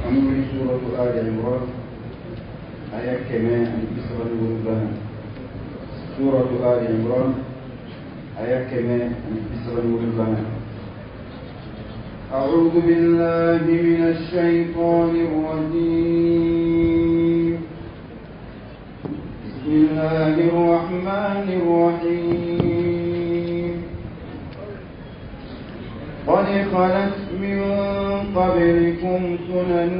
أمر سورة آل عمران آية كمان بسر الوربان سورة آل عمران آية كمان بسر الوربان أعوذ بالله من الشيطان الرجيم بسم الله الرحمن الرحيم قد خلت من قبلكم سنن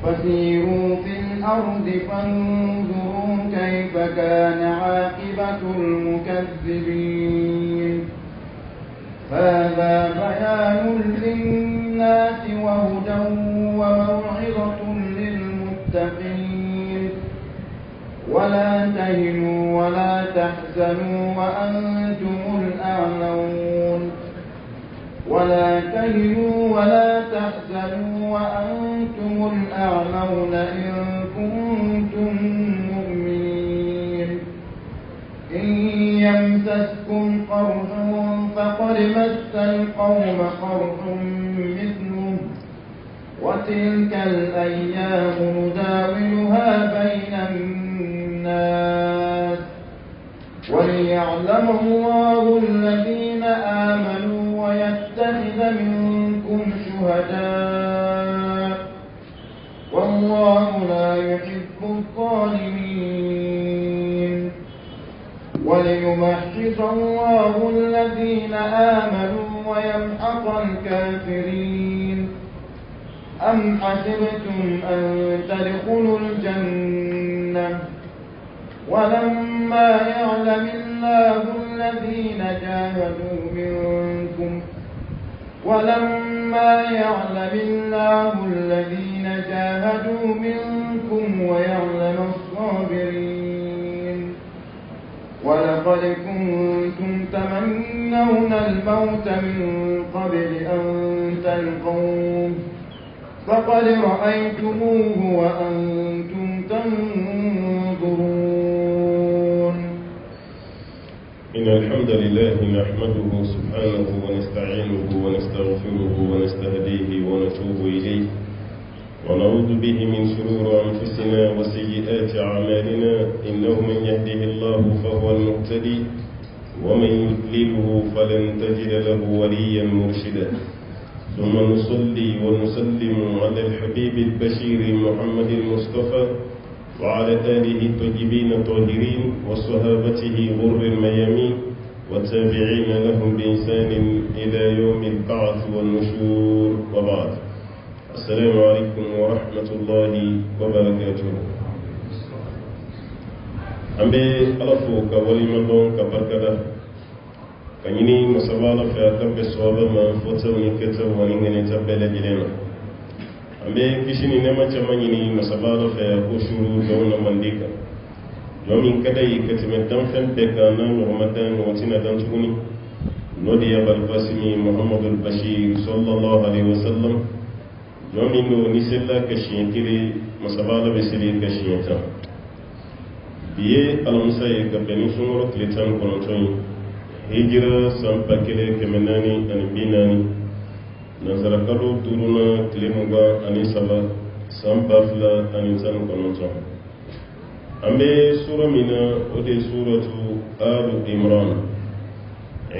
فسيروا في الأرض فانظروا كيف كان عاقبة المكذبين هذا بيان للناس وهدى وموعظة للمتقين ولا تهنوا ولا تحزنوا وأنتم الأعلون ولا تهنوا ولا تحزنوا وأنتم الأعلون إن كنتم مؤمنين إن يمسسكم قرح فقد مس القوم قرح مثله وتلك الأيام نداولها بين الناس وليعلم الله الذين آمنوا ويتخذ منكم شهداء والله لا يحب الظالمين وليمحص الله الذين آمنوا ويمحق الكافرين أم حسبتم أن تدخلوا الجنة ولما يعلم الله الذين جاهدوا منكم ويعلم الصابرين ولقد كنتم تمنون الموت من قبل أن تلقوه فقد رأيتموه وأنتم تنظرون إن الحمد لله نحمده سبحانه ونستعينه ونستغفره ونستهديه ونتوب إليه ونعوذ به من شرور أنفسنا وسيئات أعمالنا إنه من يهده الله فهو المهتدي ومن يضلله فلن تجد له وليا مرشدا ثم نصلي ونسلم على الحبيب البشير محمد المصطفى وعلى آله الطيبين الطاهرين وصحابته غر الميامين والتابعين لهم بإحسان إلى يوم البعث والنشور وبعد السلام عليكم ورحمة الله وبركاته أمبي ألفو كوليمة كبركة كنيني مسابالة في أكبر الصوابة ما فتو نكتو ونغني تبالي جلنا ambe kishini nema chamanyini masabaro fa kushuru dawna mandika jomin kadai katimetan fen bekana Ramadan watina dan tuguni nodi ya balbasimi Muhammadul Bashir sallallahu alaihi wasallam jomin no nisella kashiyentiri masabalo besili kashiyenta biye alamusaye kabeni sungoro kletan konotoyi hijira sampakele kemenani anibinani nazara kalo turuna tilemuga ani saba sampafla ani tanu kononton ambe sura mina ode suratu alu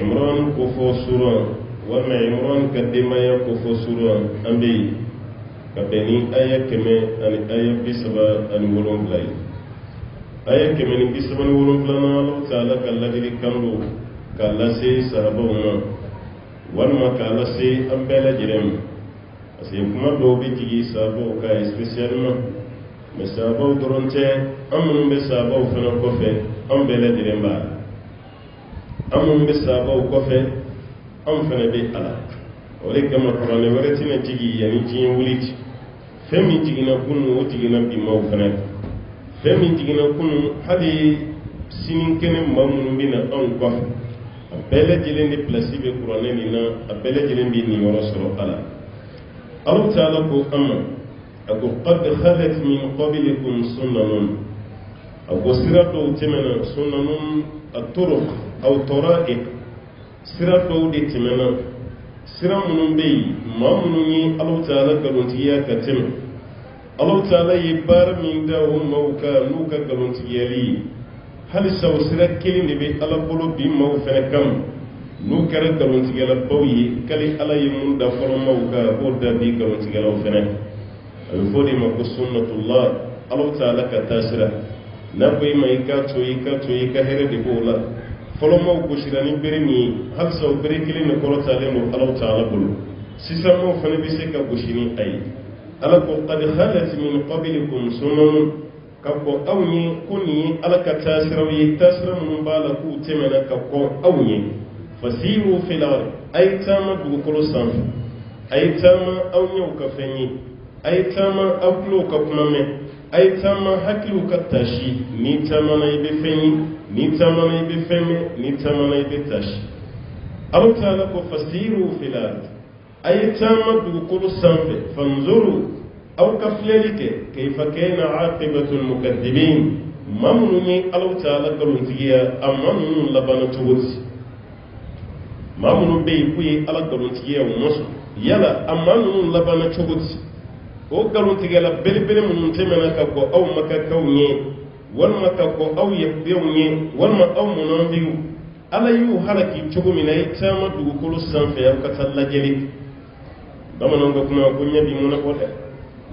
imran kofo sura wama imran kadimaya kofo sura ambe kabeni aya keme ani aya bisaba ani wolonglay aya keme ni bisaba ani wolonglana Allah taala kalladiri kando kallase sahabawna walma kala se an bela jirem parce que kuma do be tigi sabo ka spécialement mais sabo doronte amun be sabo fana ko fe an bela jirem ba amun be sabo ko fe an fana be ala wala kama qur'an wala tina tigi yani jin wuliti femi tigi na kunu o tigi na bi maw fana femi tigi na kunu hadi sinin kene mamunu bina an ko bele jilen di place be qur'ane ni na bele jilen bi ni woro soro ala Allah ta'ala ko amma ako qad khalat min qablikum sunnanun ako sirato temena sunnanun at-turuq aw tara'iq sirato di temena sira munun be ma munun yi Allah ta'ala galontiya ka teme Allah ta'ala yi bar min da o mauka nuka galontiyali hal saw sira kelin de be Allah bolo bi maw fene kam nu kara galontigala bawyi kali Allah yi mun da foro mauka o da bi galontigala fene al fodi ma ko sunnatullah Allah ta'ala ka tasira na koy mai ka here de bola folo mo ko shirani berni hal saw bere kelin ne ko ta'ala mo Allah ta'ala bolo sisa mo fane bi se ka goshini ay ala ko qad khalat min qablikum sunan kabbo awni kuni ala ka tasirawi tasira mun bala ku temena ka ko awni fasiru fil ard ay tama du ko san ay tama awni ka fenyi ay tama awlo ka kuma me ay tama haklu ka tashi ni tama na ibe fenyi ni tama na ibe feme ni tama na ibe tashi Allah ta'ala ko fasiru fil ard ay tama du ko san fanzuru aw kaflelike kayfa kana aqibatul mukaththibin mamnuni Allah ta'ala galuntiya amman labana tuwuti mamnu be kuyi Allah galuntiya musu yala amman labana tuwuti o galuntiya la belbele mun temena ka ko aw maka kawnye wal maka ko aw yebwnye wal ma aw munambiu ala yu halaki tugumina itama dugu kulu sanfe ya katalla jeli bamanon ga kuma kunya bi mun ko de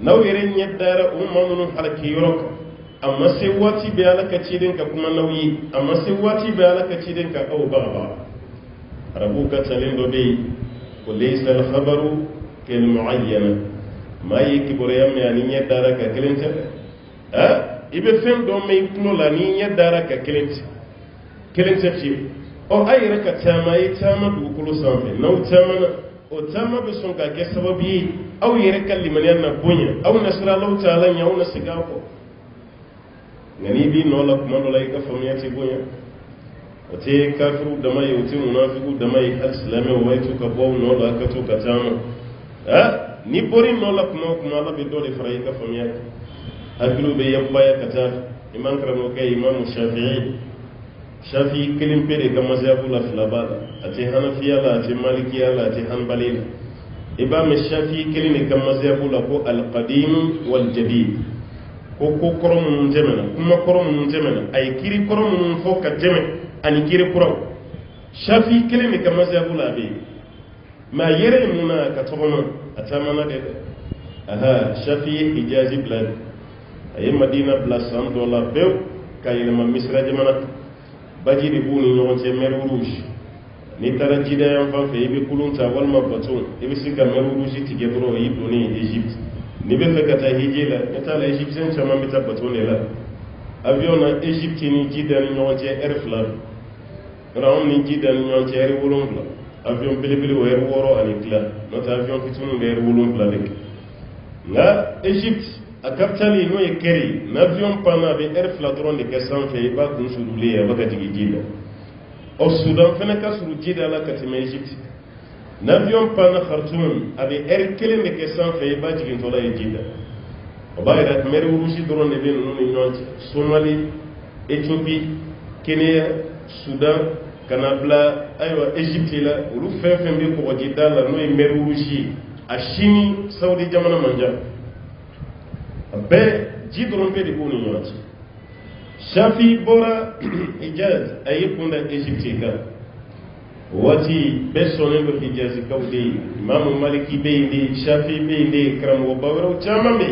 naw yere nyeddara umma mun halaki yorok amma sai wati be alaka cidin ka kuma nauyi amma sai wati be alaka cidin ka aw baba rabuka talindo be ko laysa al khabaru kal muayyana ma yiki boreyam yani nyeddara ka kelente ibe fen do me kuno la ni nyeddara ka kelente ci o ayira ka tama yi tama du kulu sanfe naw tama o tama be son ka ke sababi aw yere kallimani na bunya aw nasra law ta'ala nyaw na siga ko ngani bi no la kuma no la ka famiyati bunya o te kafiru da mai o te munafiku da mai al-islami o wai to ka bo no la ka to ka tama ni bori no la kuma la be dole farai ka famiyati akilu be yabba ya kata imam karamo kai imam shafi kelim pere ga mazhabu la filabala ati hanafiya la ati malikiya la ati hanbali la imam shafi kelim ga mazhabu la ko al qadim wal jadid ko korom mun jemena kuma korom mun jemena ay kiri korom mun fo ka jeme ani kiri kuraw shafi kelim ga mazhabu la be ma yere muna ka tobona atamana de shafi hijazi blad ay madina blasam do la bew kayema misra jamana baji di buni ñonte mer rouge ni tara jide yam fa fe be kulunta wal mabaton e be sika mer rouge ti gebro yi doni Egypte ni be fe kata hijela eta la Egyptien chama be tabaton la avion na Egypte ni jide ni ñonte air flag ram ni jide ni ñonte air wolonfla avion bele wo air woro ani kla not avion kitunu air wolonfla rek la Egypte a kapitali no ye keri n'avion pana be air flatron de kesan fe ba kun surule ya baka tigi jida o Sudan fena ka suru jida la katima Egypte n'avion pana Khartoum ave air kelen de kesan fe ba jigin tola ye jida o ba ira mer wurushi doron de be no ni nyonti Somalie Ethiopie Kenya Sudan Kanabla aywa Egypte la ru fe be ko jida la no ye mer wurushi a Chine Saudi jamana manja be jidron be de boni nyoti shafi bora Hijaz ayikunda Egypte ka wati be sonen do Hijaz kawde imam Maliki be de Shafi be de kram wo bawro chama be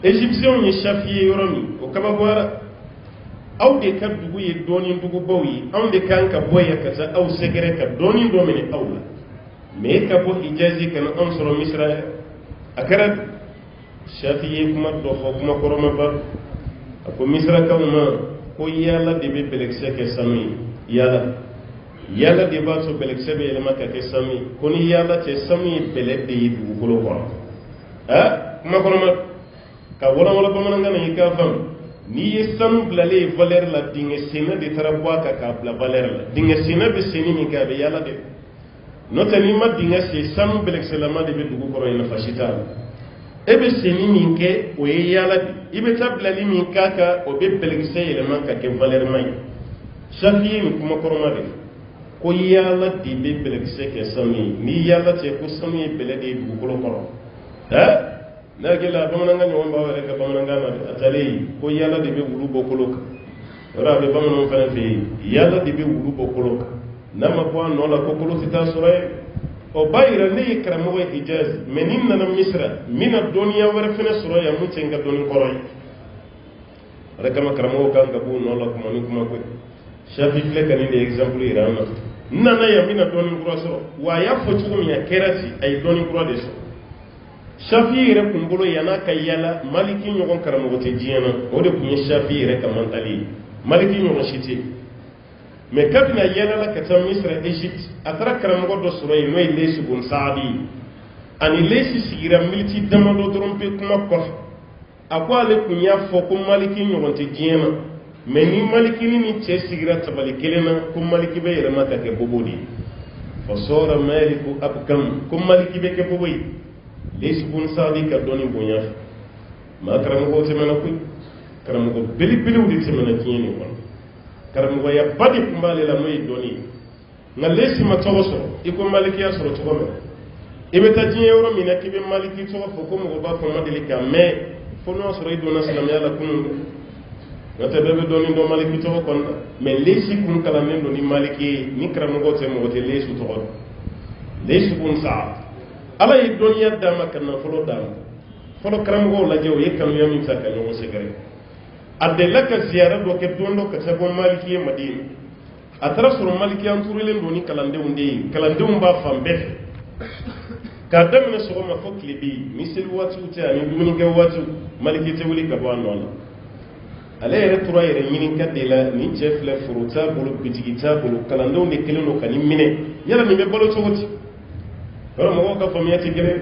Egyptian ni Shafi yoromi o kaba bora aw de ka dugu ye doni dugu bawi aw de kanka boya kata aw segere ka doni do meni awla me ka bo Hijaz kan ansoro Misra akara Shafi kuma do fo kuma koroma ba ko Misra kawma ko yalla de be belekse ke sami yalla de ba so belekse be elema ka ke sami ko ni yalla te sami bele de yidu ko ko kuma koroma ka wala ba mananga ni ka fam ni yesam blale valeur la dingue sena de tarabwa ka bla valeur la dingue sena be seni ni ka be yalla de notani ma dingue se sam belekse la ma de be dugu ko ina fashita ebe seni minke o ye yala ibe tablali min kaka o be belgise eleman ka ke valeur may shafi mi kuma koroma de ko yalla di be bele ke sami ni yalla te ko sami bele de bu ko ko na gela bamananga nyom ba wala ka bamananga na atale ko yalla de be wulu bokolo ka ora be bamanon fa fi yalla de be wulu bokolo ka nama ko no la kokolo sita sura o bayira ne kramo hijaz menin na misra min ad-dunya wa rafina sura ya mutenga don koroy rekama kramo kan gabu no la ko man kuma ko shafi fle kan ni exemple irana nana ya min ad-don koro sura wa ya fo tugo mi ya kerasi ay don koro de so shafi re kumbolo yana kayala maliki nyogon kramo te jiyana o de kunye shafi re kamantali maliki nyogon shiti mais kabina yela la katam misra Egypte atara karamo do suray noy lesi bun saadi ani lesi sigira militi damalo trompe kuma ko akwa le kunya fo ko maliki nyonte jema mais ni maliki ni che sigira tabali kelena ko maliki be yela maka ke bobodi fa sora maliku abkam ko maliki be ke boboyi lesi bun saadi ka doni bonya ma karamo ko temena ko karamo ko beli beli wudi temena kiyeni ko karamugo ya badi kumbali la moy doni na lesi ma togoso iko maliki ya soro togo ibe ta jin euro mina kibe maliki togo fo ko mo ba ko madeli ka me fo no soro idona salam ya la kun na te bebe doni do maliki togo kon me lesi kun kala men doni maliki ni karamugo te mo te lesi togo lesi kun sa ala yi doniya dama kana folo dama folo karamugo la jew yekanu yamin sa kan no segare adde laka ziyara do ke dondo ka sabo maliki madina atara sur maliki an turulen doni kalande umba fambe ka damna so ma fo klibi misel watu ta ni dumuni ga watu maliki te wuli ka ba non ale re tura yere minin kadela ni chef le furuta bulu bitigita bulu kalande unde keleno kan mine yala ni be balo chogoti wala mo ka famiyati gele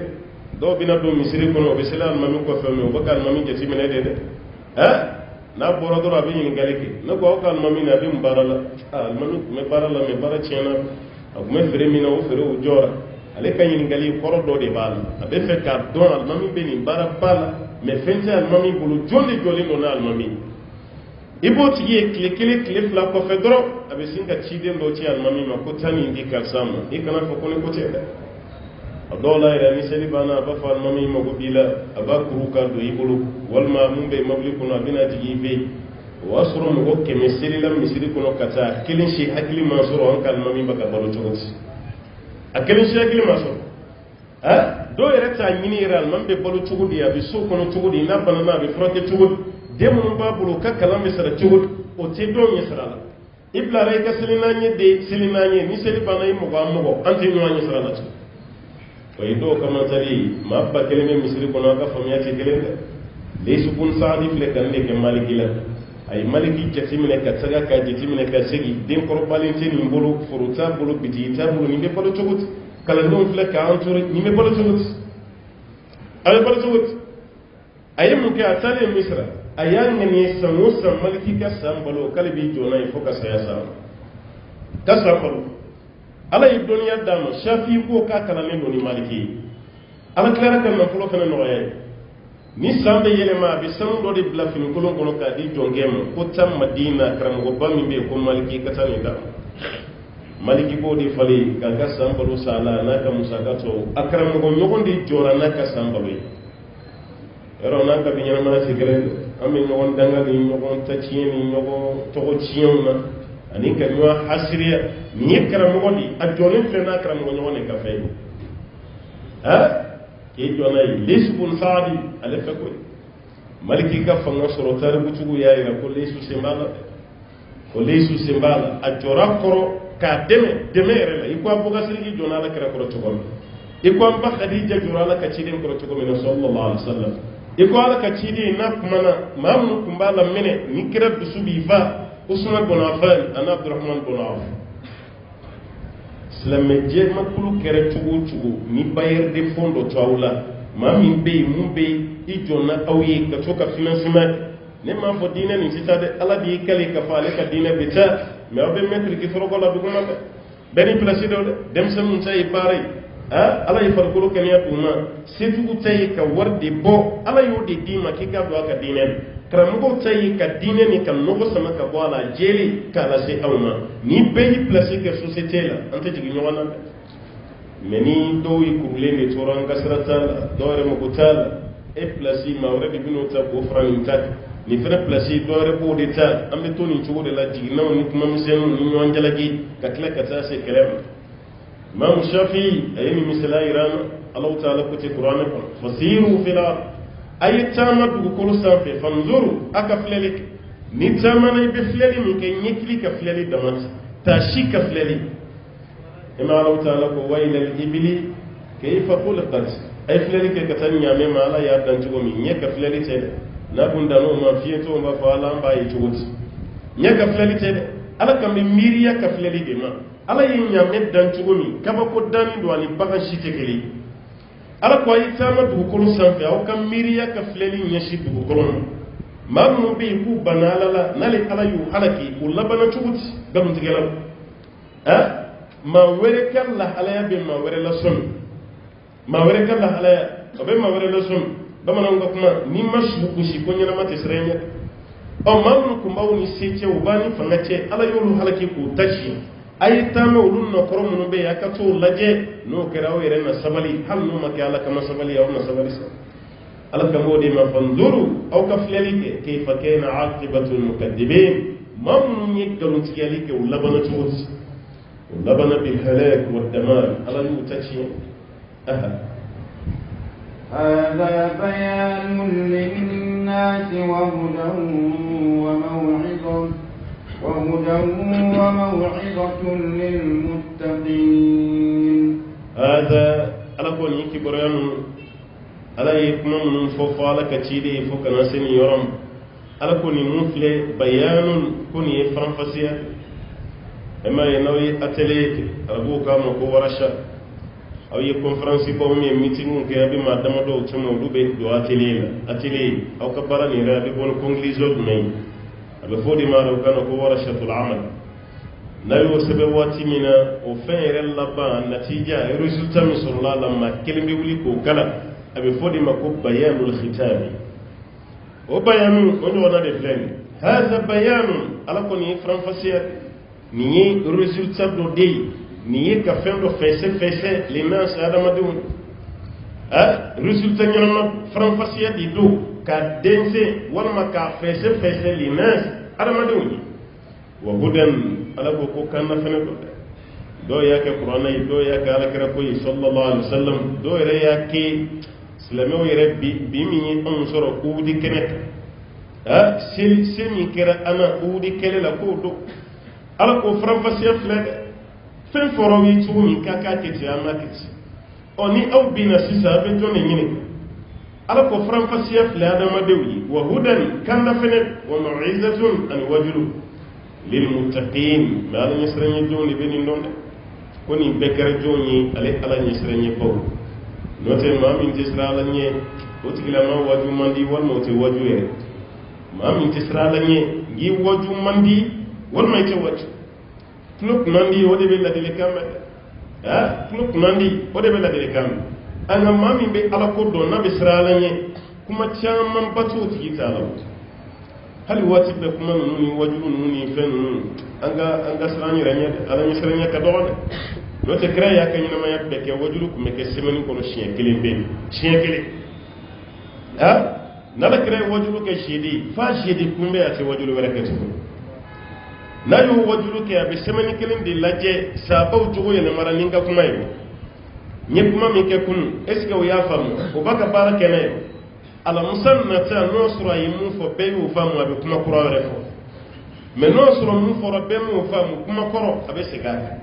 do bina do misiri kono be selal mami ko fami o bakal mami jeti mine de na bora do rabin yin galeke na ko kan mami na bi mbarala mami me barala me bara chena ak me fere mina o fere o jora ale kan yin gali koro do de bal abe fe ka don al mami be ni bara bala me fente al mami bulu jolli no na al mami ibo tiye kile fla ko fe dro abe singa chide ndo ci al mami ma ko tani ndi kal sama ikana ko ko ne ko tede adola ira ni seli bana ba fa mami ma ko bila aba kuru ka do ibulu wal ma mumbe mabli kuno bina jigi be wasru mo ko ke meseli lam misiri kuno kata kilin shi hakili masuro an kal mami baka balo togoti akilin shi hakili masuro do ira ta nyini ira mambe balo togodi ya bi so kuno togodi na bana na bi frote togodi demu ba bulu ka kala misara togodi o te do misara la ibla ray ka selina nye de selina nye ni seli bana mo ba mo anti no nye sara la ويدو كما تري ما بكلمه مصري كنا كفمياتي كلمه ليس كون سعدي فلكن لك مالك لا اي مالك جتيمنا كتسغا كجتيمنا كسغي دين كوربالينتي نيمبولو فروتا بولو بيتيتا بولو نيمبي بولو توغوت كلا دون فلك انتوري نيمبي بولو توغوت اي بولو توغوت اي ممكن اتالي مصر ايان ني سموسا مالكي كسام بولو كلبي جونا يفوكا سياسا كسام بولو ala yi duniya dama shafi ko ka kala ne doni maliki ala klara kan na fulo fana no ye ni sambe yele ma bi sam do de bla fini ko lon ko ka di jongem ko tam madina kram go bammi be ko maliki ka tani da maliki bo di fali ka ka sambalo sala na ka musagato akram go nyogon di jora na ka sambalo ero na ka binyana ma sigere ami nyogon danga ni nyogon tachini nyogo to chiona ani ka nywa hasriya ni karam go di adolin fena karam go nyone ka fay ke jona lisbun saadi ale fa ko maliki ka fanga soro tar butugo yayi ko lesu sembala ajora koro ka deme rela iko abuga sirgi jona la kara koro to iko amba khadija jora la ka chidin koro to min sallallahu alaihi wasallam iko ala ka chidi na kumana mamu kumbala mene ni kira dusubi fa Usman bin Affan and Abdurrahman bin Auf Islam je makulu kere chugu ni bayer de fondo tawla mami be mumbe ijona awye ka toka financement ne ma fo dina ni sitade ala bi kale ka fale ka dina beta me obe metri ki foro la duguma beni place do dem sam mun tay bare ala yi far kulu kaniya tuma setu tay ka warde bo ala yo de dima ki ka do ka dina karamɔgɔw ta ye ka diinɛ ni ka nɔgɔ sama ka bɔ a la jeli k'a lase aw ma ni bɛɛ y'i place kɛ société la an tɛ jigin ɲɔgɔn na dɛ mais ni dɔw ye kurulen de tora an ka sira t'a la dɔw yɛrɛ mago t'a la e place maa wɛrɛ de bɛn'o ta k'o fara nin ta nin fɛnɛ place dɔw yɛrɛ b'o de ta an bɛ to nin cogo de la jiginnaw ni kumamisɛnninw ni ɲɔgɔn jalaki ka tila ka taa se kɛlɛ ma Imam Shafi'i a ye nin misaliya yira an na Allahu Ta'ala ko ten kuranɛ kɔnɔ fasiru fil ard a ye taama dugukolo sanfɛ fanzuru a ka filɛli kɛ ni taamana i bɛ filɛli min kɛ ɲɛkili ka filɛli dama tɛ taasi ka filɛli ima Allahu Ta'ala ko wa ilal ibili kayfa khuliqat a ye filɛli kɛ ka taa ɲaamɛ ma Ala y'a dan cogo min ɲɛ ka filɛli tɛ dɛ n'a kun dan'o ma fiyɛtɔw b'a fɔ Ala an b'a ye cogo di ɲɛ ka filɛli tɛ dɛ Ala kan bɛ miiriya ka filɛli de ma Ala ye ɲaamɛ dan cogo min kabako danni don ani bagan si tɛ kelen Ala ko a ye taama dugukolo sanfɛ aw ka miiriya ka filɛli ɲɛsin dugukolo ma maa minnu bɛ yen k'u banna Ala la n'ale Ala y'u halaki o labanna cogo di nkalontigɛlaw maa wɛrɛ ka lahalaya bɛ maa wɛrɛ lasɔmi maa wɛrɛ ka lahalaya o bɛ maa wɛrɛ lasɔmi bamananw ka kuma n'i ma su gosi ko ɲɛnama tɛ siran ɲɛ maa minnu kun b'aw ni se cɛ u b'a ni fanga cɛ Ala y'olu halaki k'u ta ci a ye taama olu nɔkɔrɔ minnu bɛ yen a ka t'o lajɛ n'o kɛra aw yɛrɛ na sabali hali n'o ma kɛ Ala kama sabali aw na sabali sa Ala kan b'o de ma fanzuru aw ka filɛli kɛ kayfa kana aqibatul mukaddibin maa minnu ye nkalontigɛli kɛ u labanna cogo di u labanna bil halak wad damar Ala y'u ta ci هذا بيان للناس وهدى وموعظة للمتقين هذا على كون يكي بريان على يكمن من فوفا لك تشيدي فوق ناسين يرم على كون يمفل بيان كون يفرم فسيا اما ينوي اتليك ابوكا مكو ورشا aw ye conférence ko mi meeting ke abi ma dama do tumo dube do atelier aw ka bara ni rabi bon conclusion may abe fodi ma do kana ko wara shatul amal na yo sebe wati mina o fere laba natija resultat mi sallallahu alaihi wasallam kelimbe wuli ko kala abe fodi ma ko bayanul khitab o bayanu on wona de flen hada bayanun ala ko ni franfasiya ni resultat do dey ni ka fɛn dɔ fɛsɛ linnas adamadenw résultat ɲɛnama faranfasiya de do ka dense walima ka fɛsɛ linnas adamadenw ye wa hudan ala ko ko kanna fɛnɛ do dɔw y'a kɛ kuranɛ ye dɔw y'a kɛ alakira ko ye sallallahu alaihi wasallam dɔw yɛrɛ y'a kɛ silamɛw yɛrɛ bi min ye anw sɔrɔ uhudi kɛnɛ kan se min kɛra ana uhudi kɛlɛ la k'o do ala ko faranfasiya filɛ dɛ fɛn fɔra ye cogo min k'a k'a kɛ ten an b'a kɛ ten ni aw binna sisan a bɛ jɔn de ɲini ala ko faranfasiya filɛ adamadenw ye wa hudan kanda fɛnɛ wa maw'izatun ani wajulu lil muttaqin mais ala ɲɛsiranɲɛ jɔnw de bɛ nin dɔn dɛ ko nin bɛɛ kɛra jɔn ye ale ala ɲɛsiranɲɛ baw n'o tɛ maa min tɛ siran ala ɲɛ o tigilama waju man di walima o tɛ waju yɛrɛ maa min tɛ siran ala ɲɛ n'i waju man di walima i tɛ waju tulo kunandi o de bɛ ladilikan mɛn tulo kunandi o de bɛ ladilikan mɛn an ka maa min bɛ ala ko dɔn n'a bɛ siran ala ɲɛ kuma caman ba t'o tigi t'a la hali waati bɛɛ kuma ninnu ni wajulu ninnu ni fɛn ninnu an ka siran an yɛrɛ ɲɛ dɛ ala ɲɛ siran ɲɛ ka dɔgɔ dɛ n'o tɛ kira y'a ka ɲɛnamaya bɛɛ kɛ wajulu tun bɛ kɛ semaine kɔnɔ siɲɛ kelen bɛɛ siɲɛ kelen n'ala kira ye wajulu kɛ seedi f'a seedi kunbɛn a tɛ wajulu wɛrɛ kɛ tuguni n'a y'o wajulu kɛ a bɛ semaine kelen de lajɛ sabaw cogo yɛlɛmara ni n ka kuma ye n ye kuma min kɛ kunun est ce que o y'a faamu o b'a ka baara kɛ n'a ye alamusa nata n'o sɔrɔ a ye mun fɔ bɛɛ y'o faamu a bɛ kuma kura wɛrɛ fɔ mais n'o sɔrɔ mun fɔra bɛɛ m'o faamu kuma kɔrɔ a bɛ segin a kan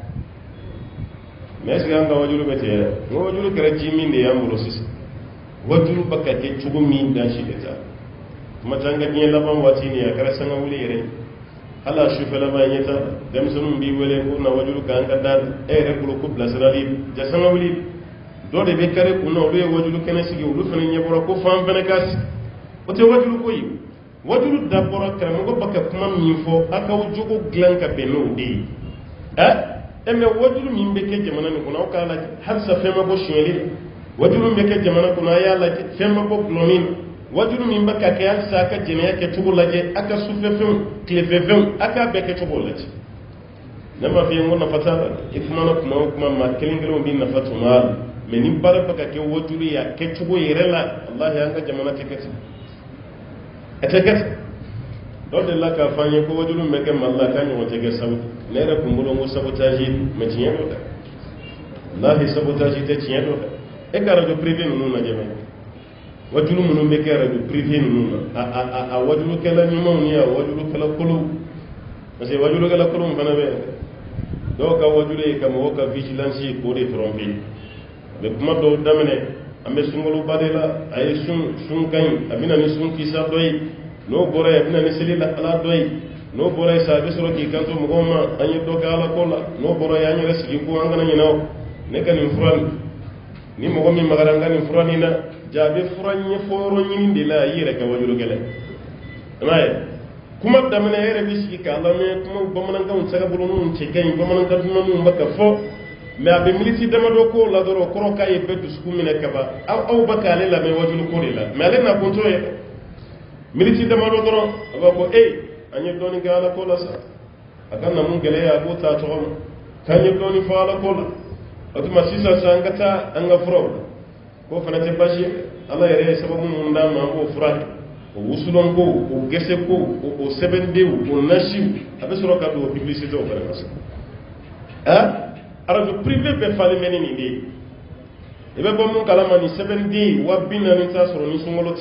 mais est ce que an ka wajulu bɛ ten yɛrɛ n ko wajulu kɛra ji min de y'an bolo sisan wajulu bɛ ka kɛ cogo min dan si de ta kuma caman ka diɲɛ laban waati nin a kɛra sanga wuli yɛrɛ ye ala sufɛla ba ɲɛta denmisɛnninw b'i wele ko na wajulu k'an ka da e yɛrɛ bolo ko bilasirali ja sanga wuli dɔ de bɛ kari kun na olu ye wajulu kɛnɛ sigi olu fana ɲɛbɔra ko fan fana ka sigi o tɛ wajulu ko ye wajulu dabɔra karamɔgɔ bɛ ka kuma min fɔ a k'aw jogo dilan ka bɛn n'o de ye mais wajulu min bɛ kɛ jamana nin kɔnɔ aw k'a lajɛ halisa fɛn ma bɔ sonyɛli la wajulu min bɛ kɛ jamana kɔnɔ a y'a lajɛ fɛn ma bɔ gulɔmin wajulu min baka ke al sa ka jene ke tugo laje aka sufefem klefefem aka beke tugo laje nama fi ngona fatala ifuma na kuma ma kelingelo bin na fatuma me ni bara baka ke wajulu ya ke tugo yerela allah ya nga jamana ke kete etekat do de la ka fanye ko wajulu me ke malla ka ni wote ke sabu ne ra kumbulo ngo sabotage me tiyen do da allah sabotage te tiyen do e kara do privé no na jeme wajulu munun be kera do privé no a wajulu kala ni mawni a wajulu kala kulu parce wajulu kala kulu fana be do ka wajulu e kam woka vigilance ko de tromper le kuma do damene ambe sungulu badela ay sun kan abina ni sun kisa doy no bore abina ni selila ala doy no bore sa be soro ki kanto mo goma anyi do kala kola no bore ya nyi resi ko angana ni naw ne kan ni furan ni mo gomi magaranga ni furani na jabe furanye foro nyindi la yire ka wajulu gele amaye kuma damene yere bisi ka Allah me kuma bamanan kan saga bulunu ce gay bamanan kan mun baka fo me abe militi dama do ko la doro koro kay be dus kumine ka ba aw baka le la me wajulu ko la me ale na konto ye militi dama do doro ba ko anyi doni gala ko la sa akan na mun gele ya go ta to kan yi doni fa la ko la otuma sisa sangata anga fro ko fana te bashi Allah yare sababu mun da ma ko fura o wusulon ko o gese ko o sebende o nashi abe soro ka do publicité o fara masa arajo privé be fale menini de ebe bo mun kala mani sebende wabina ni ta soro ni sungolo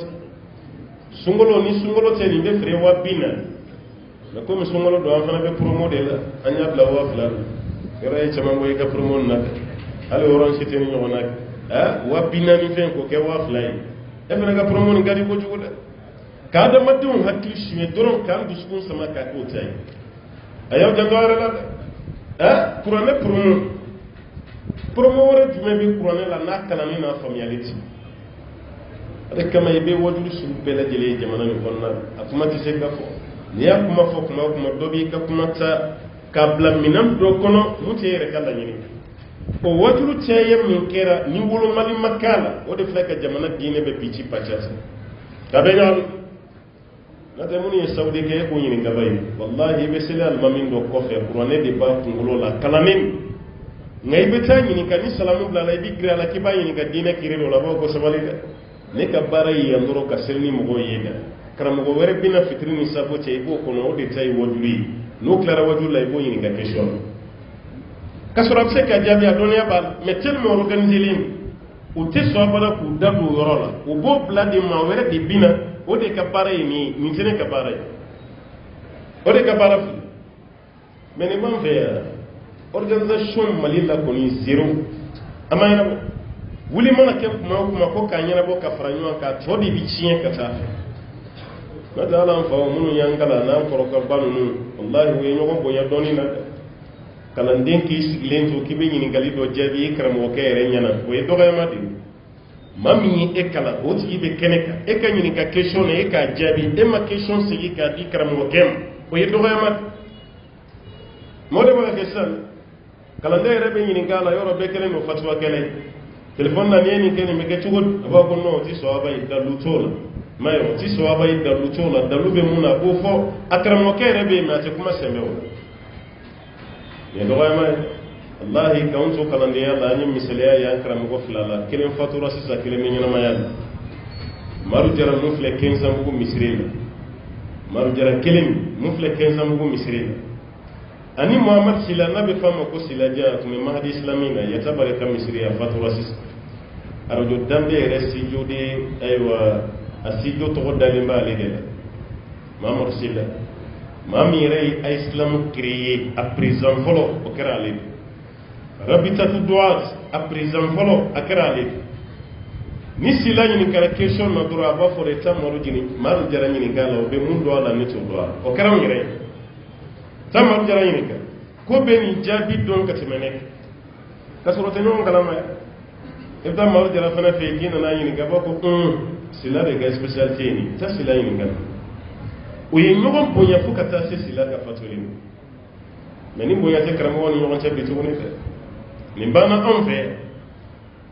te ni be fere wabina na ko mi sungolo do fana be promo de la anya bla wa fla yara e chama boy ka promo na ale oron site ni nyona wabina ni fen ko ke wa fly e fana ka promo ni gadi ko juguda ka da madun hakki shi me doron kan duskun sama ka ko tay ayo jandora la kurane promo wara jume bi kurane la na kala ni na familiarity ade kama yebe wajulu su bela jele jamana ni konna akuma ti se ka fo ni akuma fo kuma dobi ka kuma ta kabla minam do kono mutere kala nyini o wajulu teye min kera ni wolo mali makala o de flaka jamana dine be pichi pachasa tabenyal nate muni saudi ke ko nyini gabay wallahi be selal mamin do ko fe qur'ane de ba kungulo la kalamin ngay be ta nyini kan salamu bla lay bi gra la ki ba nyini ka dine kirelo la ba ko sabalida ne ka baray yandoro ka selni mo go yeda karam go were bina fitrini sabo te ko kono o de tay wajuli no clara wajula e bo nyini ka question kasura se ka jabi adonia bal metel mo organiser lim o te so bala ku dadu yorola o bo bladi ma were di bina o de ka paray ni tene ka paray o de ka para meni ban fe organisation malila ko ni zero amayna wuli mana ke kuma ko kanyana bo ka faranyo ka to di bicien ka ta na dala fa munu yangala na ko ko banu wallahi we nyogo bo ya doni na kala ndenki lento kibe nyini galido jabi ikram o kere nyana o e doga ma di mami e kala o ti be keneka e ka nyini ka question e ka jabi e ma question se ka di ikram o kem o e doga ma mo de ba question kala ndere be nyini gala yoro be kele no fatwa kele telephone na ni kene me ke tugod ba ko no ti so abay dalu tola mayo ti so abay dalu tola dalu be muna bo fo akram o kere be ma te kuma sembe ya doga ma wallahi kaun so kalande yalla ni misaliya ya karam ko filala kelen fatura sisa kelen nyina ma yalla maru jara mu fle 15 am ko misrina maru jara kelen mu fle 15 am ko misrina ani muhammad sila nabi fama ko sila ja kuma mahdi islamina ya tabare kam misriya fatura sisa arajo dambe resi jode aywa asijo to dalimba lede muhammad sila mami rey ay islam créé à présent folo o kerale rabitatu duat à présent folo akerale ni sila ni kala question na droit ba fo l'état maru jini maru jara ni galo be mun do ala ni to do o keraw ni rey tam jara ni ka ko be ni jabi don ka temenek ka soro te non kala ma ibda maru jara fana fe gina na ni ga ba ko sila de ga spécialité ni ta sila ni ga o ye ɲɔgɔn bonya fo ka taa se sila ka fatoli mais ni bonya tɛ karamɔgɔ ni ɲɔgɔn cɛ bi tuguni fɛ nin banna anw fɛ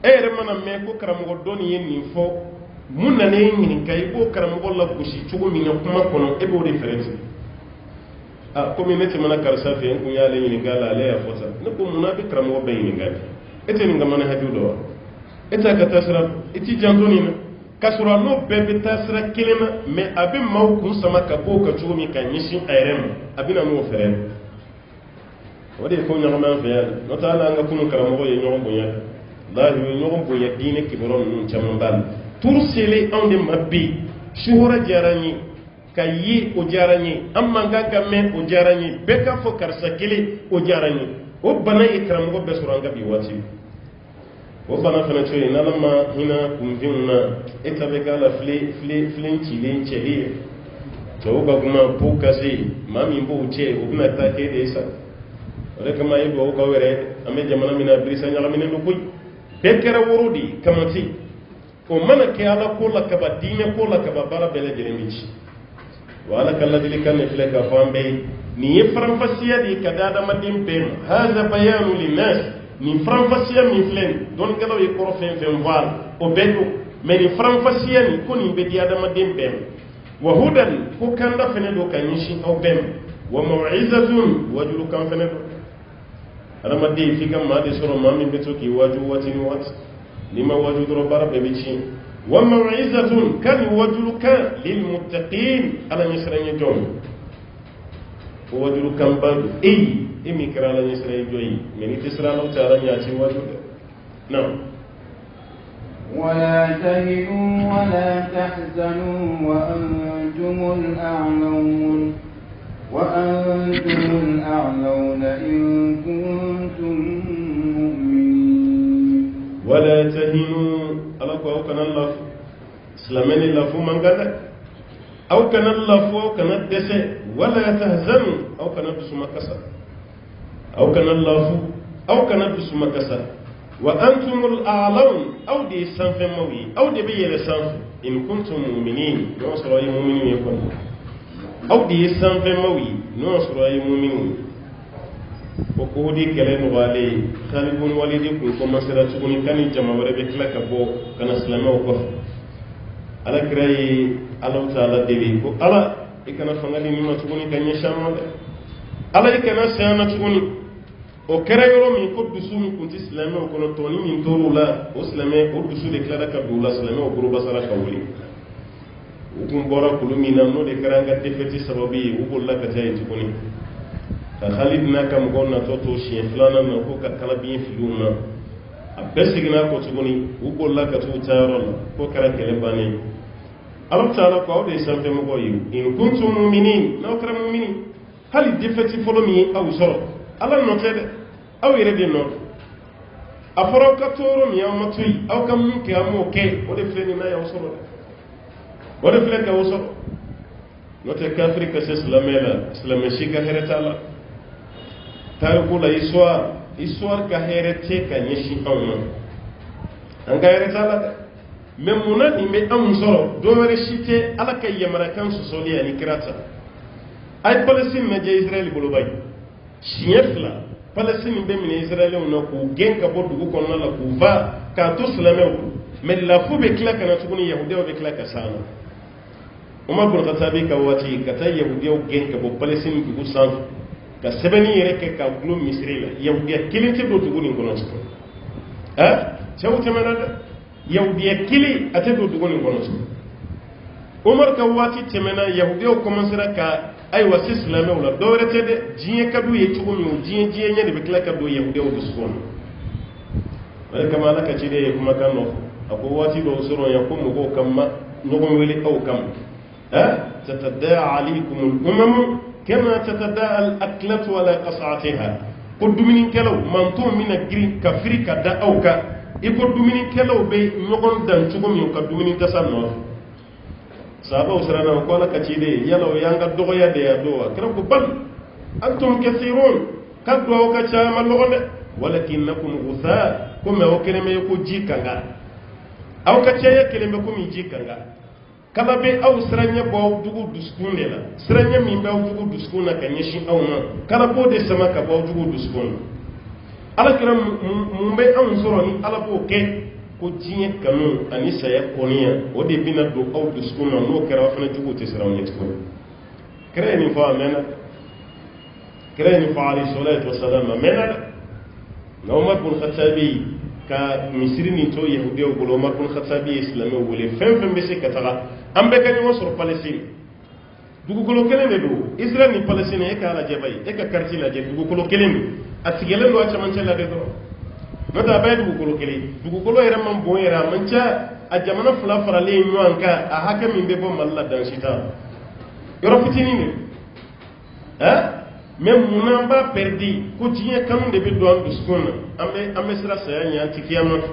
e yɛrɛ mana mɛn ko karamɔgɔ dɔnni ye nin fɔ mun na ne ɲini ka i b'o karamɔgɔ la gosi cogo min na kuma kɔnɔ e b'o de fɛrɛ tigɛ komi ne tɛmɛna karisa fɛ n kun y'ale ɲininka la ale y'a fɔ sa ne ko munna bɛ karamɔgɔ bɛɛ ɲininka bi e tɛ nin ka manhaju dɔn wa e t'a ka taasira i t'i janto nin na k'a sɔrɔ n'o bɛɛ bɛ taasira kelen na mais a bɛ maaw kun sama ka bɔ o kan cogo min ka ɲɛsin a yɛrɛ ma a bɛ na n'o fɛrɛ o de ye ko ɲagami an fɛ yan n'o tɛ hali an ka kunun karamɔgɔ ye ɲɔgɔn bonya lahi u ye ɲɔgɔn bonya diinɛ kibaru ninnu caman b'a la turu selen anw de ma bi suhura diyara n ye ka ye o diyara n ye an man kan ka mɛn o diyara n ye bɛɛ k'a fɔ karisa kelen o diyara n ye o bana ye karamɔgɔ bɛɛ sɔrɔ an ka bi waati o bana fana cogo ye n'ala ma hinɛ kunfinw na e ta bɛ k'a la filen cilen cɛli ye cɛw ka kuma po ka se maa min b'o cɛ o bɛna taa k'e de ye sa o de kama e duwawu k'aw yɛrɛ an bɛ jamana min na birisa ɲagaminen don koyi bɛɛ kɛra woro de ye kamati o mana kɛ ala ko la kaba diinɛ ko la kaba baara bɛɛ lajɛlen bɛ ci wa ala ka ladilikan de filɛ k'a fɔ an bɛɛ ye nin ye faranfasiya de ye ka di adamaden bɛɛ ma haza bayanu linnas nin faranfasiya min filɛ nin dɔnnikɛlaw ye kɔrɔ fɛn fɛn fɔ a la o bɛɛ don mais nin faranfasiya nin ko nin bɛ di adamaden bɛɛ ma wa hudan ko kanda fɛnɛ don ka ɲɛsin aw bɛɛ ma wa maw'izatun wajulu kan fɛnɛ don adamaden f'i ka maa de sɔrɔ maa min bɛ to k'i waju waati ni waati n'i ma waju dɔrɔn baara bɛɛ bɛ tiɲɛ wa maw'izatun kan wajulu kan lil muttaqin ala ɲɛsiranɲɛ jɔn o wajulu kan ba don e min kɛra ala ɲɛsiranɲɛ jɔn ye mais ni tɛ siran ala tɛ ala ɲɛ a ti waju dɛ non ولا تهنوا ولا تحزنوا وأنتم الأعلون إن كنتم مؤمنين ولا تهنوا ألا أو كان الله سلامني لفو من قال أو كان اللفو أو كان الدسة ولا تهزنوا أو كان الدسو مكسر أو كان اللفو أو كان الدسو مكسر وأنتم الأعلون أو دي سنف موي أو دي بيّل سنف إن كنتم مؤمنين نوصر أي مؤمنين يكون أو دي سنف موي نوصر أي مؤمنين وكودي كلام غالي خالبون والدكم كما سرتكم كان جمع وربك لك أبو كان سلامة وكف على كراي الله تعالى دبي على إكنا فنالي مما تكوني كان يشامل على إكنا سيانا تكوني o kɛra yɔrɔ min ko dusu min kun tɛ silamɛw kɔnɔ tɔni min tor'u la o silamɛ o dusu de tilara ka don u la silamɛw bolo basara ka wuli u kun bɔra kulu min na n'o de kɛra an ka defɛti sababu ye u bolila ka taa yen tuguni ka Khalid n'a ka mɔgɔw natɔ to siɲɛ filanan na ko ka kalabiɲɛ fili u ma a bɛɛ seginna kɔ tuguni u bolila ka t'u taa yɔrɔ la k'o kɛra kɛlɛ bannen Ala taala ko aw de ye sanfɛmɔgɔw ye in kuntum mu'minin n'aw kɛra mu'minin hali defɛti fɔlɔ min ye aw sɔrɔ Ala nɔ tɛ dɛ aw yɛrɛ de nɔ a fɔra aw ka tɔɔrɔ min aw ma to yen aw ka mun kɛ an m'o kɛ o de filɛ nin n'a y'aw sɔrɔ dɛ o de filɛ k'aw sɔrɔ n'o tɛ kafiri ka se silamɛ la silamɛ si ka hɛrɛ t'a la tariku la histoire ka hɛrɛ tɛ ka ɲɛsin anw ma an ka hɛrɛ t'a la dɛ mais munna nin bɛ anw sɔrɔ dɔwɛrɛ si tɛ Ala ka yamarakan sɔsɔli ani kira ta a ye Palestine lajɛ Israël bolo bayi siɲɛ fila Palestine bɛ minɛ Israëliw na k'u gɛn ka bɔ dugu kɔnɔna la k'u fa k'a to silamɛw mais lafo bɛ tila ka na tuguni yahudiyaw bɛ tila ka s'a la Umar bin Khattabi ka waati ka taa yahudiyaw gɛn ka bɔ Palestine dugu sanfɛ ka sɛbɛnni yɛrɛ kɛ ka gulon Misiri la yahudiya kelen tɛ don dugu nin kɔnɔ tuguni cɛw tɛmɛna dɛ yahudiya kelen a tɛ don dugu nin kɔnɔ tuguni Umar ka waati tɛmɛna yahudiyaw commencera ka ayiwa si silamɛw la dɔwɛrɛ tɛ dɛ diɲɛ ka d'u ye cogo min o diɲɛ ɲɛ de bɛ tila ka don yahudiyaw dusukun na o de kama Ala ka ciden ye kumakan dɔ fɔ a ko waati dɔw sɔrɔ yan ko mɔgɔw ka ma ɲɔgɔn wele aw kama tatada'a alaykum al-umam kama tatada'a al-aklatu ala qas'atiha ko dumunikɛlaw mantonw bɛna girin ka firi ka da aw kan i ko dumunikɛlaw bɛ ɲɔgɔn dan cogo min ka dumuni tasa nɔfɛ sahabaw siranna ko Ala ka ciden yala o y'an ka dɔgɔya de y'a don wa kira ko bal antum kathirun ka do aw ka caman lɔgɔ dɛ walakinnakum ghusaa ko mais aw kelen bɛ ko ji kanga aw ka caya kelen bɛ komi ji kanga kala bɛ aw siranɲɛ bɔ aw jugu dusukun de la siranɲɛ min bɛ aw jugu dusukun na ka ɲɛsin aw ma kala b'o de sama ka bɔ aw jugu dusukun na Ala kira mun bɛ anw sɔrɔ ni Ala b'o kɛ ko diɲɛ kanu ani saya kɔniya o de bina don aw dusukun na n'o kɛra aw fana juguw tɛ siran aw ɲɛ tuguni kira ye nin fɔ a mɛnna kira ye nin fɔ alayhi salatu wasalam a mɛnna dɛ nka Umar bin Khattabi ka misiri nin to yahudiyaw bolo Umar bin Khattabi ye silamɛw wele fɛn fɛn bɛ se ka taga an bɛɛ ka ɲɔgɔn sɔrɔ Palestine dugukolo kelen de don Israël ni Palestine e k'a lajɛ bayi e ka quartier lajɛ dugukolo kelen don a sigilen don a cɛmancɛ la de dɔrɔn n'o tɛ a bɛɛ ye dugukolo kelen dugukolo yɛrɛ man bon yɛrɛ a man ca a jamana fila faralen ɲɔgɔn kan a hakɛ min bɛ bɔ Mali la dan si t'a yɔrɔ fitinin de mais munna an b'a perdi ko diɲɛ kanu de bɛ don an dusukun na an bɛ siran saya ɲɛ an tɛ fiya nɔfɛ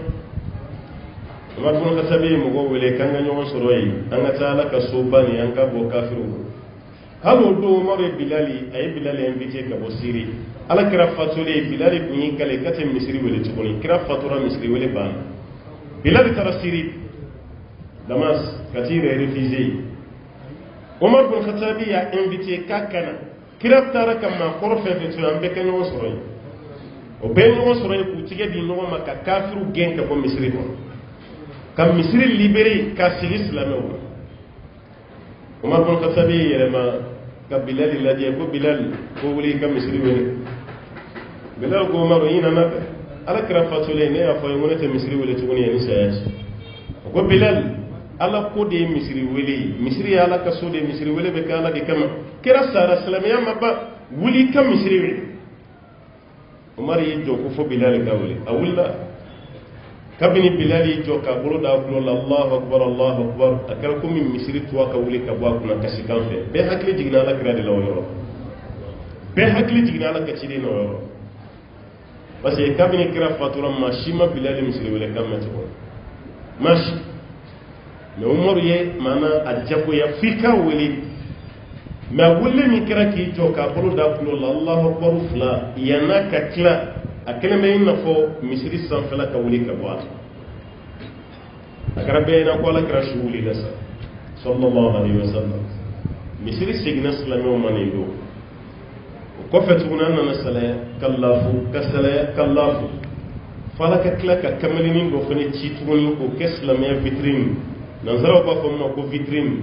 Umar bin Khattabi ye mɔgɔw wele k'an ka ɲɔgɔn sɔrɔ yen an ka taa Ala ka soba nin an ka bɔ kafiriw bolo hali o don Umar ye Bilali invité ka bɔ Syrie Ala kira fatulen Bilali tun y'i kale ka tɛ misiri wele tuguni kira fatura misiri wele banna Bilali taara Syrie Damas ka t'i yɛrɛ réfugié Umar bin Khattabi y'a invité k'a kana kira taara ka maakɔrɔ fɛn fɛn to an bɛɛ ka ɲɔgɔn sɔrɔ yen o bɛɛ ye ɲɔgɔn sɔrɔ yen k'u tigɛ di ɲɔgɔn ma ka kafiriw gɛn ka bɔ misiri kɔnɔ ka misiri libéré ka sigi silamɛw ma Umar bin Khattabi yɛrɛma ka Bilali lajɛ ko Bilali ko wuli i ka misiri wele Bilal ko Umaru i nana fɛ Ala kira fatulen ne y'a fɔ ye ko ne tɛ misiri wele tuguni yanni saya cɛ o ko Bilal Ala ko de ye misiri wele ye misiri ye Ala ka so de ye misiri wele bɛ kɛ Ala de kama kira sara silamɛya ma ban wuli i ka misiri wele Umar y'i jɔ ko fo Bilal ka wele a wulila kabini Bilal y'i jɔ k'a bolo da a kulo la Allahu akbar a kɛra komi misiri tuwa ka wuli ka bɔ a kunna kasi kan fɛ bɛɛ hakili jiginna Ala kira de la o yɔrɔ bɛɛ hakili jiginna Ala ka ciden na o yɔrɔ parce que kabini kira fatura maa si ma Bilal misiri wele kan mɛn tuguni maa si mais Umaru ye maana a jagoya f'i ka wele mais a wele min kɛra k'i jɔ k'a bolo da a kulo la Allahu akbar fila yan'a ka tila a kelen bɛ i n'a fɔ misiri sanfɛla ka wuli ka bɔ a kɛra bɛɛ ɲɛna ko Ala kira su wulila sa sallallahu alaihi wa sallam misiri seginna silamɛw ma nin don o kɔfɛ tuguni an nana salaya ka lafu fo Ala ka tila ka kameleni dɔ fana ci tuguni k'o kɛ silamɛya vitrine nanzaraw b'a fɔ min ma ko vitrine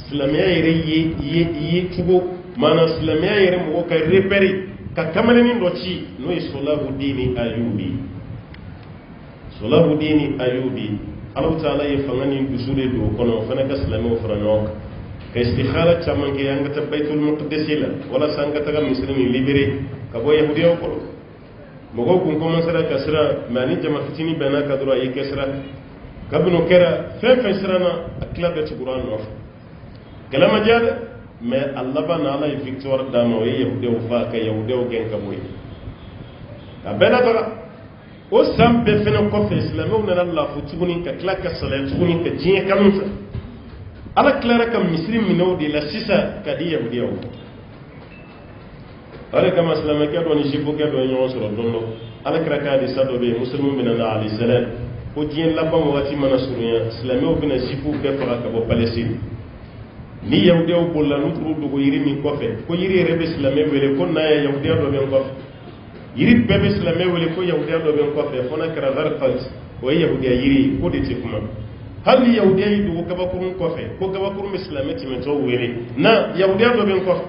silamɛya yɛrɛ ye cogo maanaam silamɛya yɛrɛ mɔgɔ ka repérer ka kameleni dɔ ci n'o ye Salahuddin Ayubi Allahu Taala ye fanga ni dusu de don o kɔnɔ o fana ka silamɛw fara ɲɔgɔn kan ka istikhara caman kɛ an ka taa Baitul Muqaddas la walasa an ka taga misiri ni libéré ka bɔ yahudiyaw kɔrɔ mɔgɔw kun commencera ka siran mais ani jama fitini bɛnna ka dɔrɔn a y'i kɛ sira kabini o kɛra fɛn fɛn siranna a tila bɛɛ tugura a nɔfɛ kɛlɛ ma diya dɛ mais a laban na Ala ye victoire d'a ma o ye yahudiyaw faa ka yahudiyaw gɛn ka bɔ yen a bɛɛ lataga o san bɛɛ fɛnɛ kɔfɛ silamɛw nana lafu tuguni ka tila ka salaya tuguni ka diɲɛ kanu fɛ Ala tilara ka misiri minɛ o de la sisan ka di yahudiyaw o de kama silamɛkɛ dɔ ni sifokɛ dɔ ye ɲɔgɔn sɔrɔ don dɔ Ala kira ka hadisa dɔ bɛ yen muslimu bɛna na alayhi salam ko diɲɛ laban wagati mana surunya silamɛw bɛna sifu bɛɛ faga ka bɔ Palestine ni yahudiyaw bolila n'u turu dogo yiri min kɔfɛ ko yiri yɛrɛ bɛ silamɛ wele ko n'a ye yahudiya dɔ bɛ n kɔfɛ yiri bɛɛ bɛ silamɛ wele ko yahudiya dɔ bɛ n kɔfɛ fo n'a kɛra Gharqad o ye yahudiya yiri ko de tɛ kuma hali ni yahudiya y'i dogo kabakurun kɔfɛ ko kabakurun bɛ silamɛ tɛmɛtɔw wele na yahudiya dɔ bɛ n kɔfɛ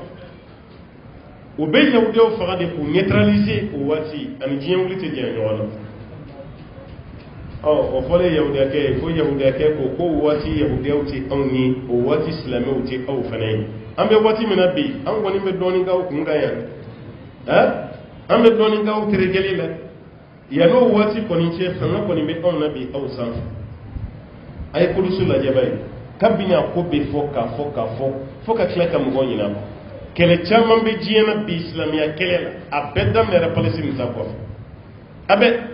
o bɛ yahudiyaw faga de k'u neutraliser o waati ani diɲɛ wuli tɛ janya ɲɔgɔn na o fɔlen yahudiyakɛ ye ko yahudiyakɛ ko waati yahudiyaw tɛ anw ye o waati silamɛw tɛ aw fana ye an bɛ waati min na bi an kɔni bɛ dɔɔnin k'aw kun kan yan an bɛ dɔɔnin k'aw terejɛli la yan'o waati kɔni cɛ fanga kɔni bɛ anw na bi aw sanfɛ a ye kulusu lajɛ bani kabini a ko bɛ fɔ k'a fɔ fo ka tila ka mɔgɔw ɲin'a kɔ kɛlɛ caman bɛ diɲɛ na bi silamɛya kɛlɛ la a bɛɛ daminɛra Palestine ta kɔfɛ a bɛɛ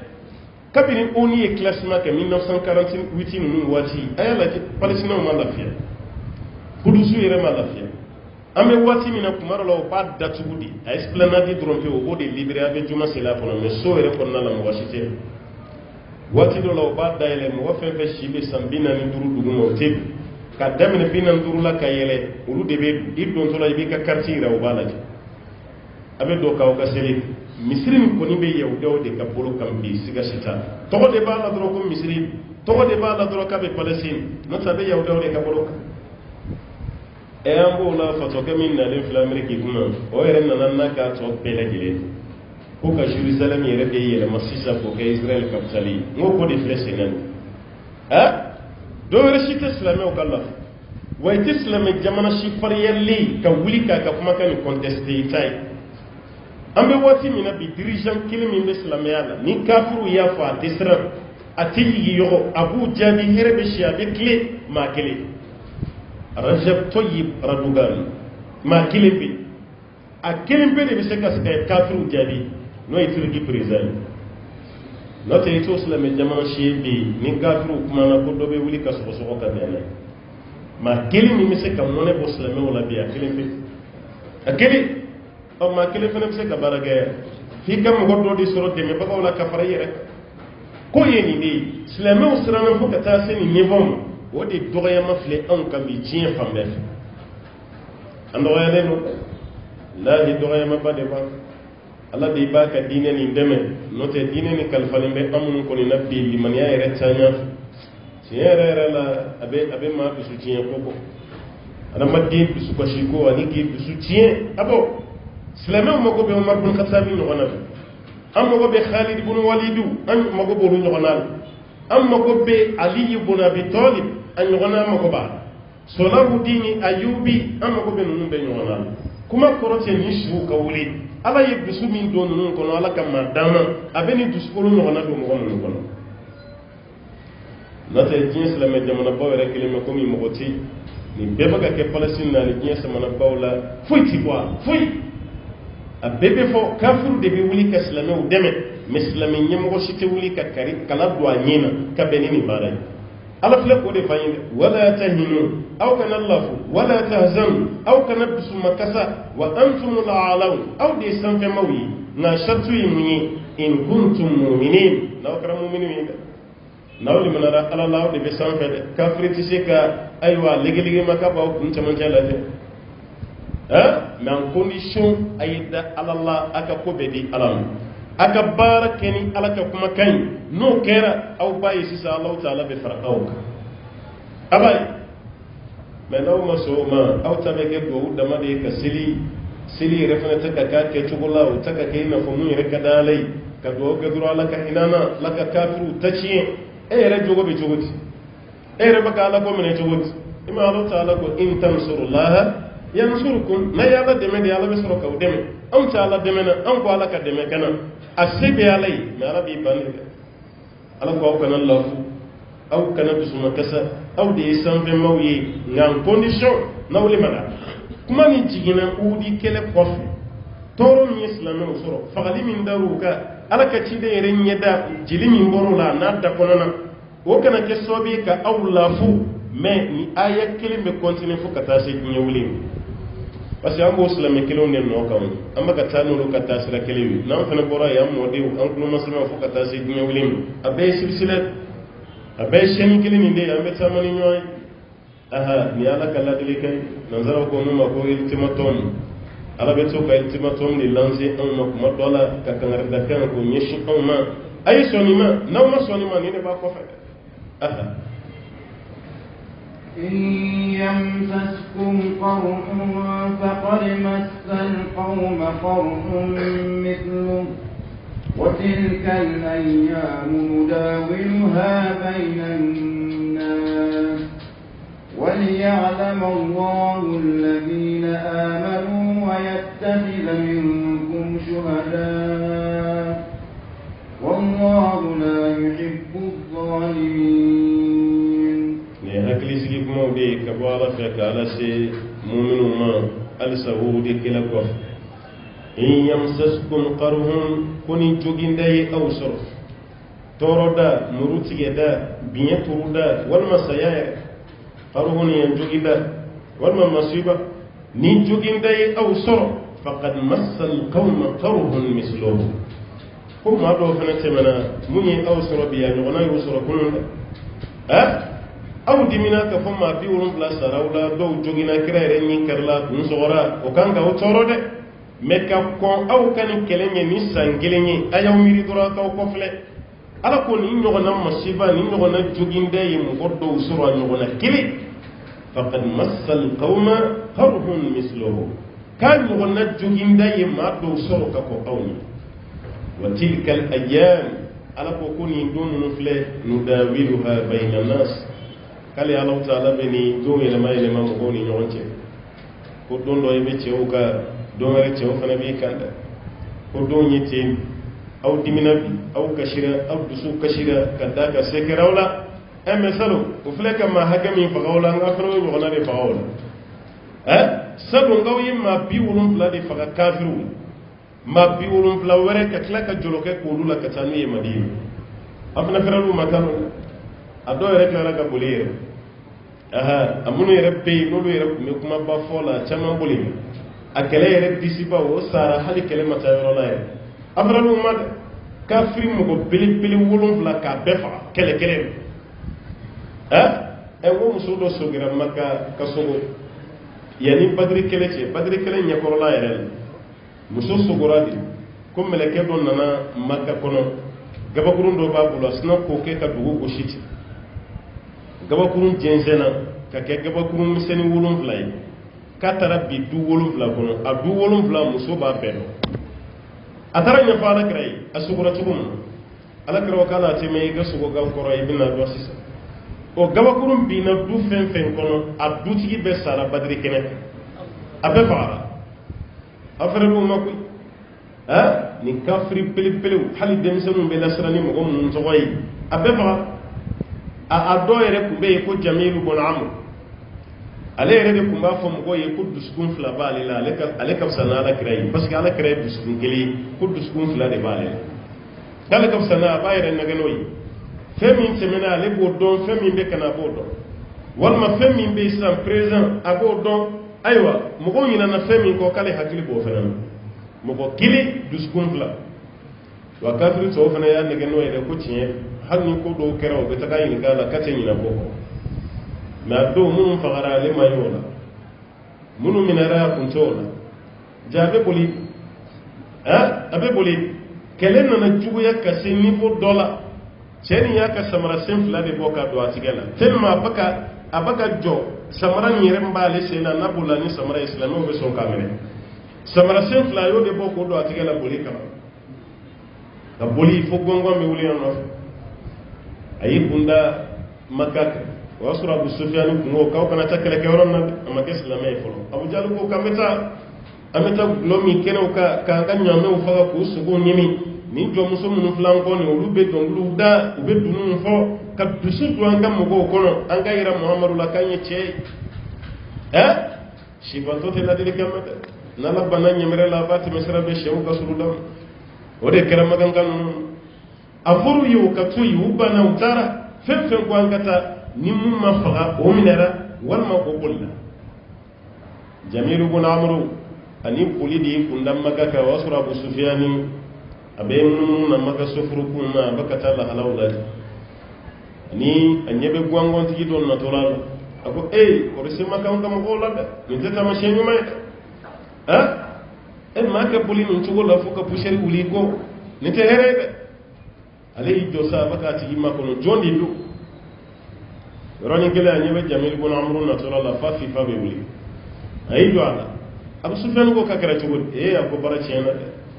kabini ONU ye classement kɛ 1948 ninnu waati a y'a lajɛ Palestiniens ma lafiya Kudusu yɛrɛ ma lafiya an bɛ waati min na kuma dɔ la o b'a datugu de a ye esplanade dɔrɔn pe o b'o de libéré a bɛ juma seli a kɔnɔ mais so yɛrɛ kɔnɔna la mɔgɔ si tɛ waati dɔ la o b'a dayɛlɛ mɔgɔ fɛn fɛn si bɛ san 45 duguma o tɛ ka daminɛ 45 la ka yɛlɛ olu de bɛ i dontɔ la i b'i ka carte yira o b'a lajɛ a bɛ don k'aw ka seli misiri ko ni be yahudaw de ka bolo kam bi siga sita to de ba la dro ko misiri to de ba la dro ka be palestine no ta be yahudaw de ka bolo e ambo la fato ke min na le fil amerique kuma o yere na nan ka to bele gele ko ka jerusalem yere be yele masisa ko ke israel kapitali ngo ko de flesenen ha do yere shita islamé o kala wa islamé jamana shi fariyalli ka wuli ka kuma kan contester tay ambe wati mina bi dirigeant kilimi be islamé ala ni kafiru ya fa tisra ati yo abu jabi herbe shi abe clé ma clé Rajab Tayyip Erdogan ma kilimbe a kilimbe de bise ka ska kafiru jabi no itirgi président no te to islamé jamana shi bi ni kafiru kuma na ko dobe wuli ka so ka dana ma kelimi mi se ka mone bo islamé wala bi a kilimbe a keli o ma kele fana se ka baraga fi kam goddo di soro de me ba wala ka fara yere ko yeni ni islamé o sirana fo ka ta seni niveau wodi doya mafle an kam bi jien fambe ando ya no la di doya mabade ba alla di ba ka dine ni deme no te dine ni kalfani be amun ko ni nabbi liman ya yere tanya tiere la abe ma bi su jien ko ana maddi bi su ko shi ko ani ki bi su jien abo islamé mo ko be Umar bin Khattab ni wona am mo ko be Khalid ibn Walid am mo ko bo lu ñonal am mo ko be Ali ibn Abi Talib an ɲɔgɔnna mako b'a solaru dini ayubi an mako bɛ ninnu bɛɛ ɲɔgɔnna kuma kɔrɔ tɛ ni su ka wuli ala ye dusu min don ninnu kɔnɔ ala ka maa d'an ma a bɛ ni dusukolo ɲɔgɔnna don mɔgɔ minnu kɔnɔ n'o tɛ diɲɛ silamɛ jamanabaw yɛrɛ kelen bɛ komi mɔgɔ tɛ nin bɛɛ bɛ ka kɛ Palestine na ni diɲɛ jamanabaw la foyi ti bɔ a la foyi a bɛɛ bɛ fɔ kafiru de bɛ wuli ka silamɛw dɛmɛ mais silamɛ ɲɛmɔgɔ si tɛ wuli ka kala don a ɲɛ na ka bɛn ni nin baara ye ala fila ko de fayin wala tahinu aw kana lafu wala tahzanu aw kana bisuma kasa wa antum la'alaw aw de sanfɛ mawi na shartu yi munyi in kuntum mu'minin naw kara mu'minin naw li manara ala law de be sanfɛ de kafiri ti se ka aywa lege maka ba kun caman jala de mais en condition ayida ala la aka ko be di alam aka baara keni ala ka kuma kan no kera aw bayi sisa Allah taala be farqaw abay mais law ma so ma aw tabe ke do dama de ka sili refana ta ka ke tugula o ta ka ke na fo mun reka dalai ka do ga duro ala ka inana la ka kafiru tachi re jogo be jogoti re baka ala ko mene jogoti ima Allah taala ko in tansurullah yansurkum na yalla deme de yalla be soro ka deme aw taala deme na an ko ala ka deme kana asibe alai na rabi bani ala ko kana lafu aw kana bisuma kasa aw de sanve mawyi ngam condition na wuli mana kuma ni jigina udi kele kofi toro mi islamu soro fagali min daruka ala ka ci de ren yeda jili min borola na da konona o kana ke sobi ka aw lafu mais ni aya kele be continue fu kata se nyewuli parce que ambo islam kelo ne no kaw amba ka tanu ro ka tasira kelewi na fana bora ya modi an kuno muslima fu ka tasi dunya wulim abe silsila abe shen kelini de ambe tamani nyoy aha ni ala kala dele kay nanzara ko no ma ko ultimatum ala be to ka ultimatum ni lancer un ma kuma dola ka kan da kan ko nyeshi on ma ay sonima na ma sonima ni ne ba ko fa aha إن يمسسكم قرح فقد مس القوم قرح مثله وتلك الأيام نداولها بين الناس وليعلم الله الذين آمنوا ويتخذ منكم شهداء والله لا يحب الظالمين hakili sigi kuma be ka bo ala fe ka ala se mu'minu ma al sawudi kila ko in yamsaskum qarhum kuni jogindai aw surf toroda murutige da biye turuda wal masaya qarhun yan joginda wal masiba ni jogindai aw surf faqad massa al qawma qarhun misluhu kuma do fana temana muni aw surf biya no na yusura kunun aw dimina ka fama bi wurun bla sarawla do jogina kirere ni karla kun sora o kanga o toro de mais ka kon aw kan kelenye ni sangelenye ayaw miri dora ka ko fle ala ko ni nyogona masiba ni nyogona joginde yi mu goddo usura nyogona kili faqad massal qawma qarhun misluhu kan nyogona joginde yi ma do usura ka ko awni wa tilka al ayyam ala ko kuni dun fle nudawiluha bayna nas kali Allah taala beni do ele may le mam ko ni nyonche ko don do yebe cewuka do ngare cew fana bi kanda ko do nyete aw dimina bi aw kashira aw dusu kashira kanda ka sekerawla emesalo ko fleka ma hakami fagawla nga fana wo gona de fagawla sadu ngaw yimma bi wulum bla de faga kafiru ma bi wulum bla were ka klaka joloke ko dula ka tanu e madina afna feralu makano ado yere kala ka bolire amunu yere pay nolu yere me kuma ba fola chama bolime akele yere disiba o sara hali kele mata yoro la yere afralu mad kafiri mo ko bili wolum la ka befa kele e wo muso do sogira maka kasogo yani badri kele nyakoro la yere muso sogoradi ko meleke don nana maka kono gabakurun do babulu asna ko ke ka dugo ko shiti gabakurun jensena ka ke gabakurun miseni wolum fly ka tara bi du wolum fly kono a du wolum fly muso ba pedo atara nya fala kray asugura tugum ala kro kala te me ga sugo ga koro ibina do sisa o gabakurun bi na du fen kono a du tigi be sara badri kene abe fara afere bu makui ni kafri pele hali demsenu be lasrani mo gom ntoy abe fara a do yere kumbe ko jamilu bon amr ale yere de kumba fo mo ye ko duskun fla bale la aleka sana ala kray parce que ala kray duskun keli ko duskun fla de bale dal ka sana ba yere naganoyi femi semena le bo don femi be kana bo don walma femi be islam présent abo don aywa mo go yina na femi ko kale hakili bo fenan mo ko kili duskun fla wa kafiri so fana ya naganoyi de ko tiye har ni ko do keraw be taga yin gala kate ni na boko ma do mun fagara le mayola munu minara kuntola jabe boli abe boli kelen na jugu ya kase niveau dola cheni ya ka samara simfla de boka do atigala telma abaka jo samara ni remba se na nabula ni samara islamo be son kamere samara simfla yo de boko do atigala boli kama da boli fo gongo mi wuli no ayi bunda makaka wasura Abu Sufyan ko kaw kana takale ke woron na amake islamay folo Abu Jahl ko kameta ameta lomi keno ka ganya me ufaga ko sugo nyimi ni jo muso mun flan ko ni ulube donglu da ube dunu fo ka dusu do anga mo ko kono anga ira Muhammadu la kanye che shibanto te la dile kameta na la banan nyemere la bat mesra be shewu ka surudam ode kerama gangan afuru yu ka tu yu bana utara fen ko angata ni mumma faga o minera walma ko bolla jamilu bin amru ani bulidi kundam makaka wasura Abu Sufyan abe mun na maka sufuru kunna bakata la halawla ni anyebe gwangon tigi don natural ako ko rese maka on kam ko lada ni tata ma shenu may maka buli mun tugo la fuka pusheri wuli ko ni te herebe ale josa bakati imma ko jondi du roni gele anyebe jamil bin amru natural fa fi fa be wuli ay do ala Abu Sufyan ko kakara tugo ako bara chena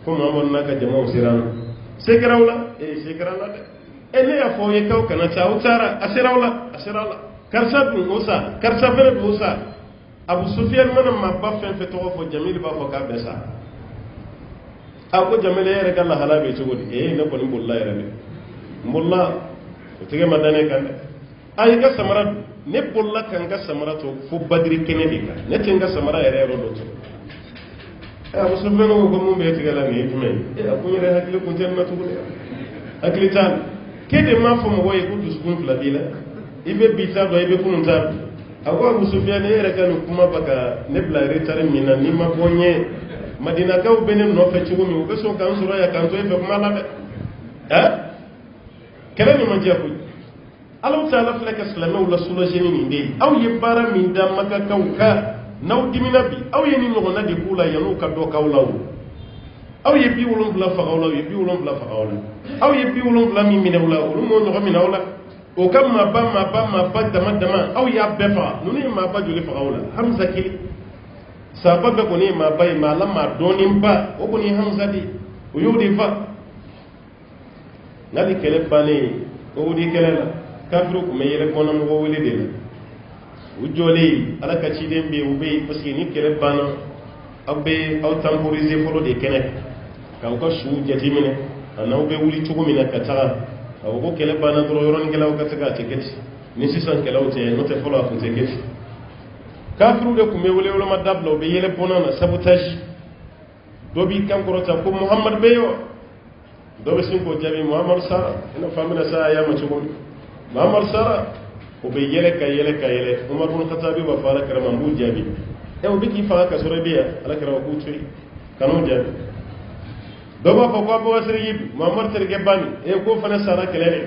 ko mamon naka jamaa'u sirana sekerawla sekerawla ne ya fo ye kaw kana ta utara asirawla karsa bin Musa karsa bin Musa Abu Sufyan manam ma ba fen fe to fo jamil ba fo ka besa ako jamil yere kala halabe tugo ne ko ni billahi rabbi mulla tige madane kan ay ga samara ne bolla kan ga samara to fo badri kenedi ka ne tinga samara yere ro do to Abu Sufyan ko mun be tigala ni tume ko ni re hakli ko tan matu hakli tan kede ma fo mo way ko duskun fladila ibe bisa do ibe kun tar Abu Sufyan yere kan kuma baka ne bla retare mina ni ma bonye Madina ka benen no fe cigo mi ko so kan sura ya kan to ibe kuma la be kala ni ma jabu Allah taala flaka islamu la sulu jeni ni de aw yibara min da maka kauka naw dimina bi aw ye ni ɲɔgɔnna de k'u la yan'u ka dɔ k'aw la o aw ye 70 faga aw la o ye 70 faga aw la aw ye 70 min minɛ u la olu m'o ɲɔgɔn minɛ aw la o ka maaba dama aw y'a bɛɛ faga ninnu ye maaba joli faga aw la Hamza kelen sahaba bɛɛ kɔni ye maaba ye maa la maa dɔɔninba o kɔni ye Hamza de o y'o de fa n'ale kɛlɛ bannen o di kɛlɛ la kafiru tun bɛ yɛlɛ kɔnɔmɔgɔ wele de la u jɔlen ala ka ciden bɛ yen u bɛ yen parce que ni kɛlɛ banna aw bɛ aw temporiser fɔlɔ de kɛnɛ k'aw ka suw jateminɛ a n'aw bɛ wuli cogo min na ka taga a ko kɛlɛ banna dɔrɔn yɔrɔnikɛlaw ka se k'a tɛ kɛ ten ni sisan kɛlɛw tɛ n'o tɛ fɔlɔ a tun tɛ kɛ ten kafiru de tun bɛ wele woloma dabila u bɛ yɛlɛ bɔnna na sabotage dɔ b'i kan kɔrɔta ko Muhamadu bɛ yen wa dɔ bɛ sin k'o jaabi Muhamadu sara i n'a fɔ an bɛna se a y'a ma cogo min Muhamadu sara o bɛ yɛlɛ ka yɛlɛ Umar bin Khattabi b'a fɔ Alakira ma n b'u jaabi o bɛ k'i faga ka sɔrɔ i bɛ yan Alakira b'a k'u to yen kan'u jaabi dɔ b'a fɔ ko Abubakar y'i bin Muhamadu terikɛ banni k'o fana sara kɛlɛ de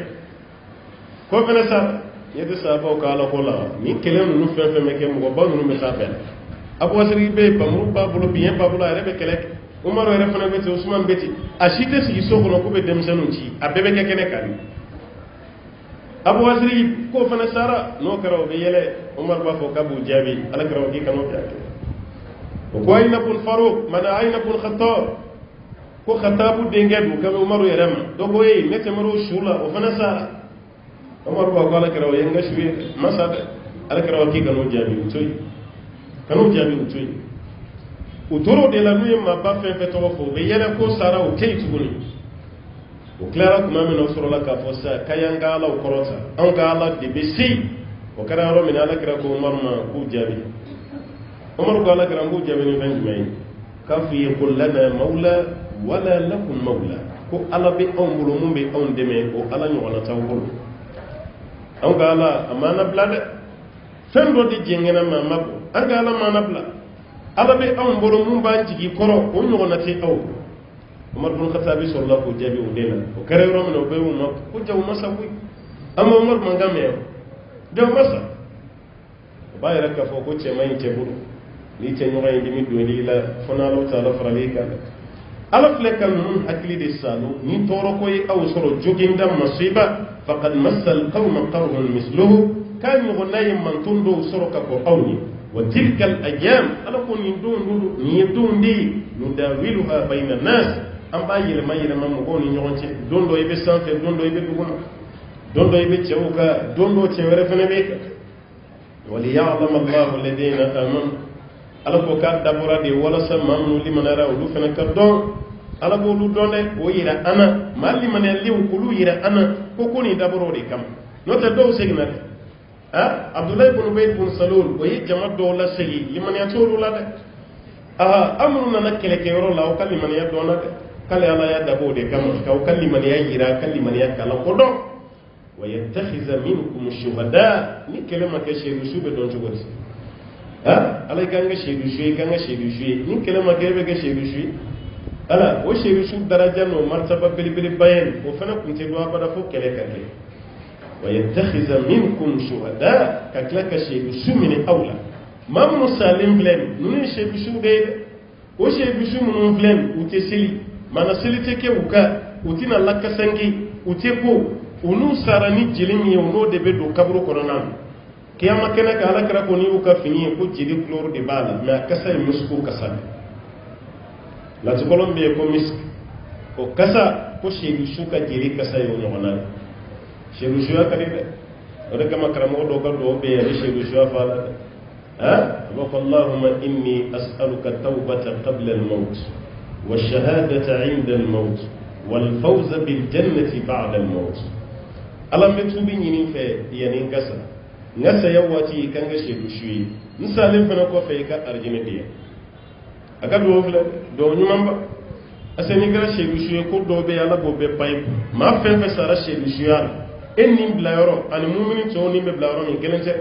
k'o fana sara ne tɛ sahabaw ka ala ko la ni kɛlɛ ninnu fɛn fɛn bɛ kɛ mɔgɔba ninnu bɛ taa bɛɛ la Abubakar bɛ yen bamuru b'a bolo biɲɛ b'a bolo a yɛrɛ bɛ kɛlɛ kɛ Umaru yɛrɛ fana bɛ ten Usman bɛ ten a si tɛ sigi so kɔnɔ k'u bɛ denmisɛnninw ci a bɛɛ bɛ kɛ kɛnɛ kan Abubakar k'o fana sara n'o kɛra o bɛ yɛlɛ Umaru b'a fɔ k'a b'u jaabi Alakira o k'i kan'o kɛ o ko Ayna bun Faruq mana Ayna bun Khattab ko Khattabu denkɛ don kabini Umaru yɛrɛ ma dɔ ko ne tɛmɛr'o su la o fana sara Umaru b'a fɔ Alakira o ye n ka su ye ma sa dɛ Alakira o k'i kan'o jaabi u to yen kan'o jaabi u to yen u tora o de la n'u ye maaba fɛn fɛn tɔgɔ fɔ u bɛ yɛlɛ ko sara o tɛ yen tuguni o tilara tuma min na o sɔrɔla k'a fɔ sisan k'a y'an ka alaw kɔrɔta anw ka ala de bɛ se o kɛra yɔrɔ min na Alakira ko Umaru ma k'u jaabi Umaru ko Alakira n b'u jaabi ni fɛn jumɛn ye k'a f'i ye ko lana mawla wala lakum mawla ko ala bɛ anw bolo mun bɛ anw dɛmɛ o ala ɲɔgɔnna t'aw bolo anw ka ala a m'an labila dɛ fɛn dɔ de jɛngɛnna ma a ma bɔ an ka ala m'an labila ala bɛ anw bolo mun b'an jigi kɔrɔ o ɲɔgɔnna tɛ aw bolo Umar bin Khattabi sɔrɔla k'o jaabi o de la o kɛra yɔrɔ min na o bɛ y'u ma ko jaw ma sa koyi an ma Umar mankan mɛn jaw ma sa o b'a yɛrɛ k'a fɔ ko cɛ man ɲi cɛ bolo n'i cɛ ɲɔgɔn ye dimi donni la fo n'Alahu Taala faral'i kan ala filɛ ka ninnu hakili de salo ni tɔɔrɔ ko ye aw sɔrɔ joginda masiba faqad massal qawma qarhun misluhu k'a ɲɔgɔnna ye manton dɔw sɔrɔ ka kɔ aw ye wa tilkal ayyam ala ko nin don nin ye don de ye nudawiluha bayna nas an b'a yɛlɛma mɔgɔw ni ɲɔgɔn cɛ don dɔ i bɛ sanfɛ don dɔ i bɛ duguma don dɔ i bɛ cɛw kan don dɔ cɛ wɛrɛ fana bɛ kan waliya'lama Allahu alladhina amanu ala ko k'a dabɔra de walasa maa minnu limaniyara olu fana ka dɔn ala b'olu dɔn dɛ o yira an na maa limaniyaliw olu yira an na ko nin dabɔra o de kama n'o tɛ dɔw seginna dɛ Abdulayi ibn Ubay ibn Salul o ye jama dɔw lasegin limaniya t'olu la dɛ an minnu nana kɛlɛkɛyɔrɔ la o ka limaniya dɔn na dɛ k'ale ala y'a dabɔ o de kama k'aw ka limaniya yira ka limaniya kalan ko dɔn wa yattakhiza minkum shuhada ni kɛlɛ ma kɛ seyidu su bɛ dɔn cogo di ala i kan ka seyidu su ye i kan ka seyidu su ye ni kɛlɛ ma kɛ e bɛ kɛ seyidu su ye ala o seyidu su daraja n'o martaba belebeleba ye o fana tun tɛ don abada fo kɛlɛ ka kɛ wa yattakhiza minkum shuhada ka tila ka seyidu su minɛ aw la maa minnu salen filɛ nin ninnu ye seyidu su de ye dɛ o seyidu su minnu filɛ nin u tɛ seli mana seli tɛ kɛ u ka u tɛna lakasange u tɛ ko u n'u sara ni jeli min ye u n'o de bɛ don kaburu kɔnɔna na kiyama kɛnɛ kan Alakira ko n'i y'u ka fini ye ko jeli couleur de b'a la mais a kasa ye misiko kasa de latikɔlɔn bɛ yen ko misk o kasa ko seyidu su ka jeli kasa ye o ɲɔgɔnna ye seyidu suya ka di dɛ o de kama karamɔgɔ dɔw ka dugawu bɛ yen a bɛ seyidu suya fɔ a la dɛ a b'a fɔ Allahumma inni as'aluka tawbata qabla al-mawt والشهادة عند الموت والفوز بالجنة بعد الموت ألم بتوبي نينفع يعني ngasa yawati kanga shedu shui misalin fana ko fe ka arjina biya aga do fle do nyumamba aseni gara shedu shui ko do be yalla go be pay ma fe sara shedu shui ennim bla yoro ani mu'minin to ni be bla yoro min gelente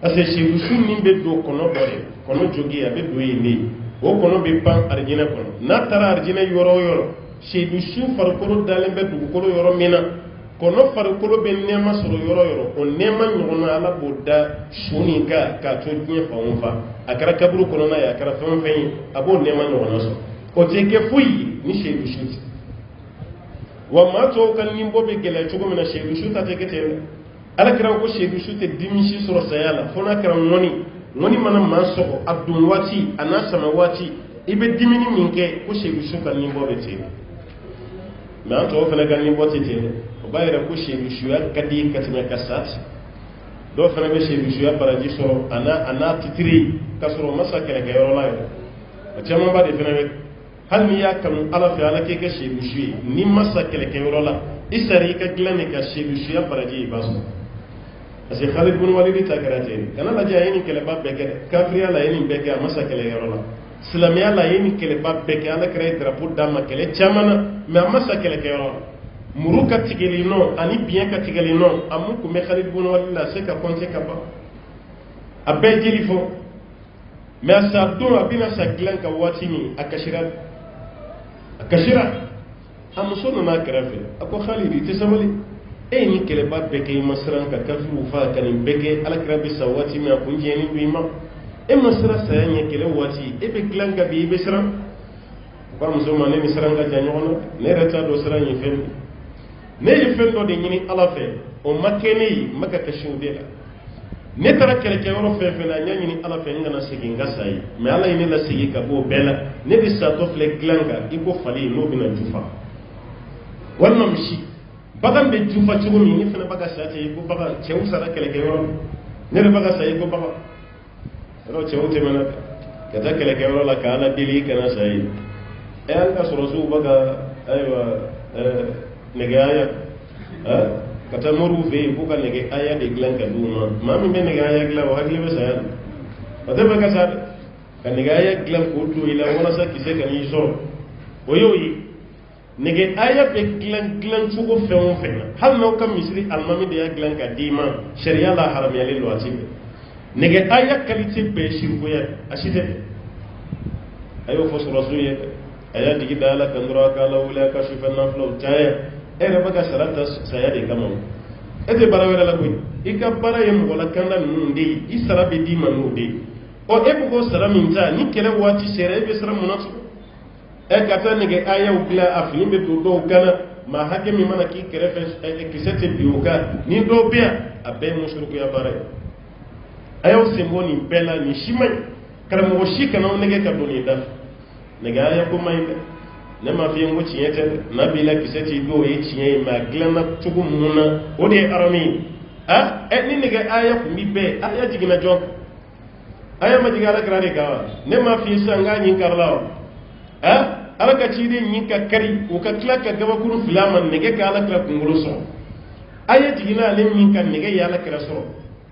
ase shedu shui ni be do kono dore kono jogi ya be do yini o kono be pan arjina kono na tara arjina yoro shedu shui far ko dalen be du ko yoro mina kono farikolo be nɛɛma sɔrɔ yɔrɔ yɔrɔ o nɛɛma ɲɔgɔnna ala b'o da su nin kan k'a to diɲɛ fan o fan a kɛra kaburu kɔnɔna ye a kɛra fɛn o fɛn ye a b'o nɛɛma ɲɔgɔnna sɔrɔ o tɛ kɛ foyi ye ni seyidu su tɛ wa maa tɔw ka nin bɔ bɛ gɛlɛya cogo min na seyidu su ta tɛ kɛ ten dɛ ala kɛra ko seyidu su tɛ dimisi sɔrɔ saya la fo n'a kɛra ŋɔni mana maa sɔgɔ a don waati a n'a sama waati i bɛ dimini min kɛ ko seyidu su ka nin bɔ bɛ ten mɛ an tɔw fana ka nin bɔ tɛ ten dɛ o b'a yɛrɛ ko seyidu suya ka di ka tɛmɛ ka sa ten dɔw fana bɛ seyidu suya baraji sɔrɔ a n'a titiri ka sɔrɔ o ma sa kɛlɛkɛyɔrɔ la yɛrɛ a camanba de fana bɛ hali n'i y'a kanu ala fɛ ala k'e kɛ seyidu su ye n'i ma sa kɛlɛkɛyɔrɔ la i sari i ka dilan de ka seyidu suya baraji i b'a sɔrɔ parce que Khalid bin Walid ta kɛra ten kana lajɛ a ye nin kɛlɛba bɛɛ kɛ kafiriya la a ye nin bɛɛ kɛ a ma sa kɛlɛkɛyɔrɔ la silamɛya la a ye nin kɛlɛba bɛɛ kɛ ala kɛra ye drapeau d'a ma kɛlɛ caman na mais a ma sa kɛlɛkɛyɔrɔ la muru ka tigɛli nɔ ani biɲɛ ka tigɛli nɔ a mun tun bɛ Khalid bin Walid la se ka compter ka ban a bɛɛ jeli fɔ mais a sa don a bɛna sa dilan ka waati min a kasira a muso nana a kɛrɛfɛ a ko Khalid i tɛ sabali e ye nin kɛlɛba bɛɛ kɛ i ma siran ka kafiriw faa ka nin bɛɛ kɛ alakira bɛ sa waati min a kun jɛni don i ma e ma siran saya ɲɛ kɛlɛ waati e bɛ dilan ka bi i bɛ siran u ko a muso ma ne ni siran ka jan ɲɔgɔn na ne yɛrɛ t'a dɔn siran ye fɛn min ne ye fɛn dɔ de ɲini ala fɛ o ma kɛ ne ye n bɛ ka kasi o de la ne taara kɛlɛkɛyɔrɔ fɛn fɛn na n y'a ɲini ala fɛ n kana segin n ka sa ye mais ala ye ne lasegin ka bɔ o bɛɛ la ne bɛ satɔ filɛ dilan kan i ko fali n'o bɛna jufa walima misi bagan bɛ jufa cogo min ne fana bɛ ka sa ten i ko bagan cɛw sara kɛlɛkɛyɔrɔ ne de bɛ ka sa i ko bagan yɔrɔ cɛw tɛmɛna ka taa kɛlɛkɛyɔrɔ la ka ala deli i kana sa ye hali ka sɔrɔ sow bɛ ka ayiwa nɛgɛ aya ka taa moriw fɛ yen k'u ka nɛgɛ aya de dilan ka d'u ma maa min bɛ nɛgɛ aya dilan o hakili bɛ saya o tɛ bɛ ka sa dɛ ka nɛgɛ aya dilan k'o don i la walasa kisɛ ka n'i sɔrɔ o y'o ye nɛgɛ aya bɛ dilan cogo fɛn o fɛn na hali n'aw ka misiri alimami de y'a dilan ka d'i ma sariya la haramuyalen don a ti bɛn nɛgɛ aya qualité bɛɛ ye sirikoya a si tɛ bɛn a y'o fɔ sɔrɔsiw ye a y'a jigi da ala kan dɔrɔn a k'ala wele a ka sufɛ nafilaw caya e yɛrɛ bɛ ka sara ta saya de kama e tɛ baara wɛrɛ la koyi i ka baara ye mɔgɔlakanda ninnu de ye i sara bɛ d'i ma n'o de ye ɔ e bɛ k'o sara min ta ni kɛlɛ waati sera e bɛ sara mun na tugun ka taa nɛgɛ ayaw dilan a fini bɛ don dɔw kan na maa hakɛ min mana k'i kɛrɛfɛ kisɛ tɛ bin o kan ni dɔw bɛ yan a bɛɛ ye musurukuya baara ye a y'aw sen bɔ nin bɛɛ la nin si man ɲi karamɔgɔ si kana aw nɛgɛ ka don nin da nɛgɛ aya ko man ɲi dɛ ne m'a f'i ye n ko tiɲɛ tɛ dɛ n'a b'i la kisɛ t'i don o ye tiɲɛ ye mais a dilanna cogo mun na o de ye haramu ye ni nɛgɛ aya kun bi bɛɛ aya jiginna jɔn aya ma jigin alakira de kan wa ne m'a f'i ye sisan n k'a ɲin karila wa ala ka ciden ɲin ka kari o ka tila ka gabakuru fili a ma nɛgɛ ka alakira kunkolo sɔrɔ aya jiginna ale min ka nɛgɛ ye alakira sɔrɔ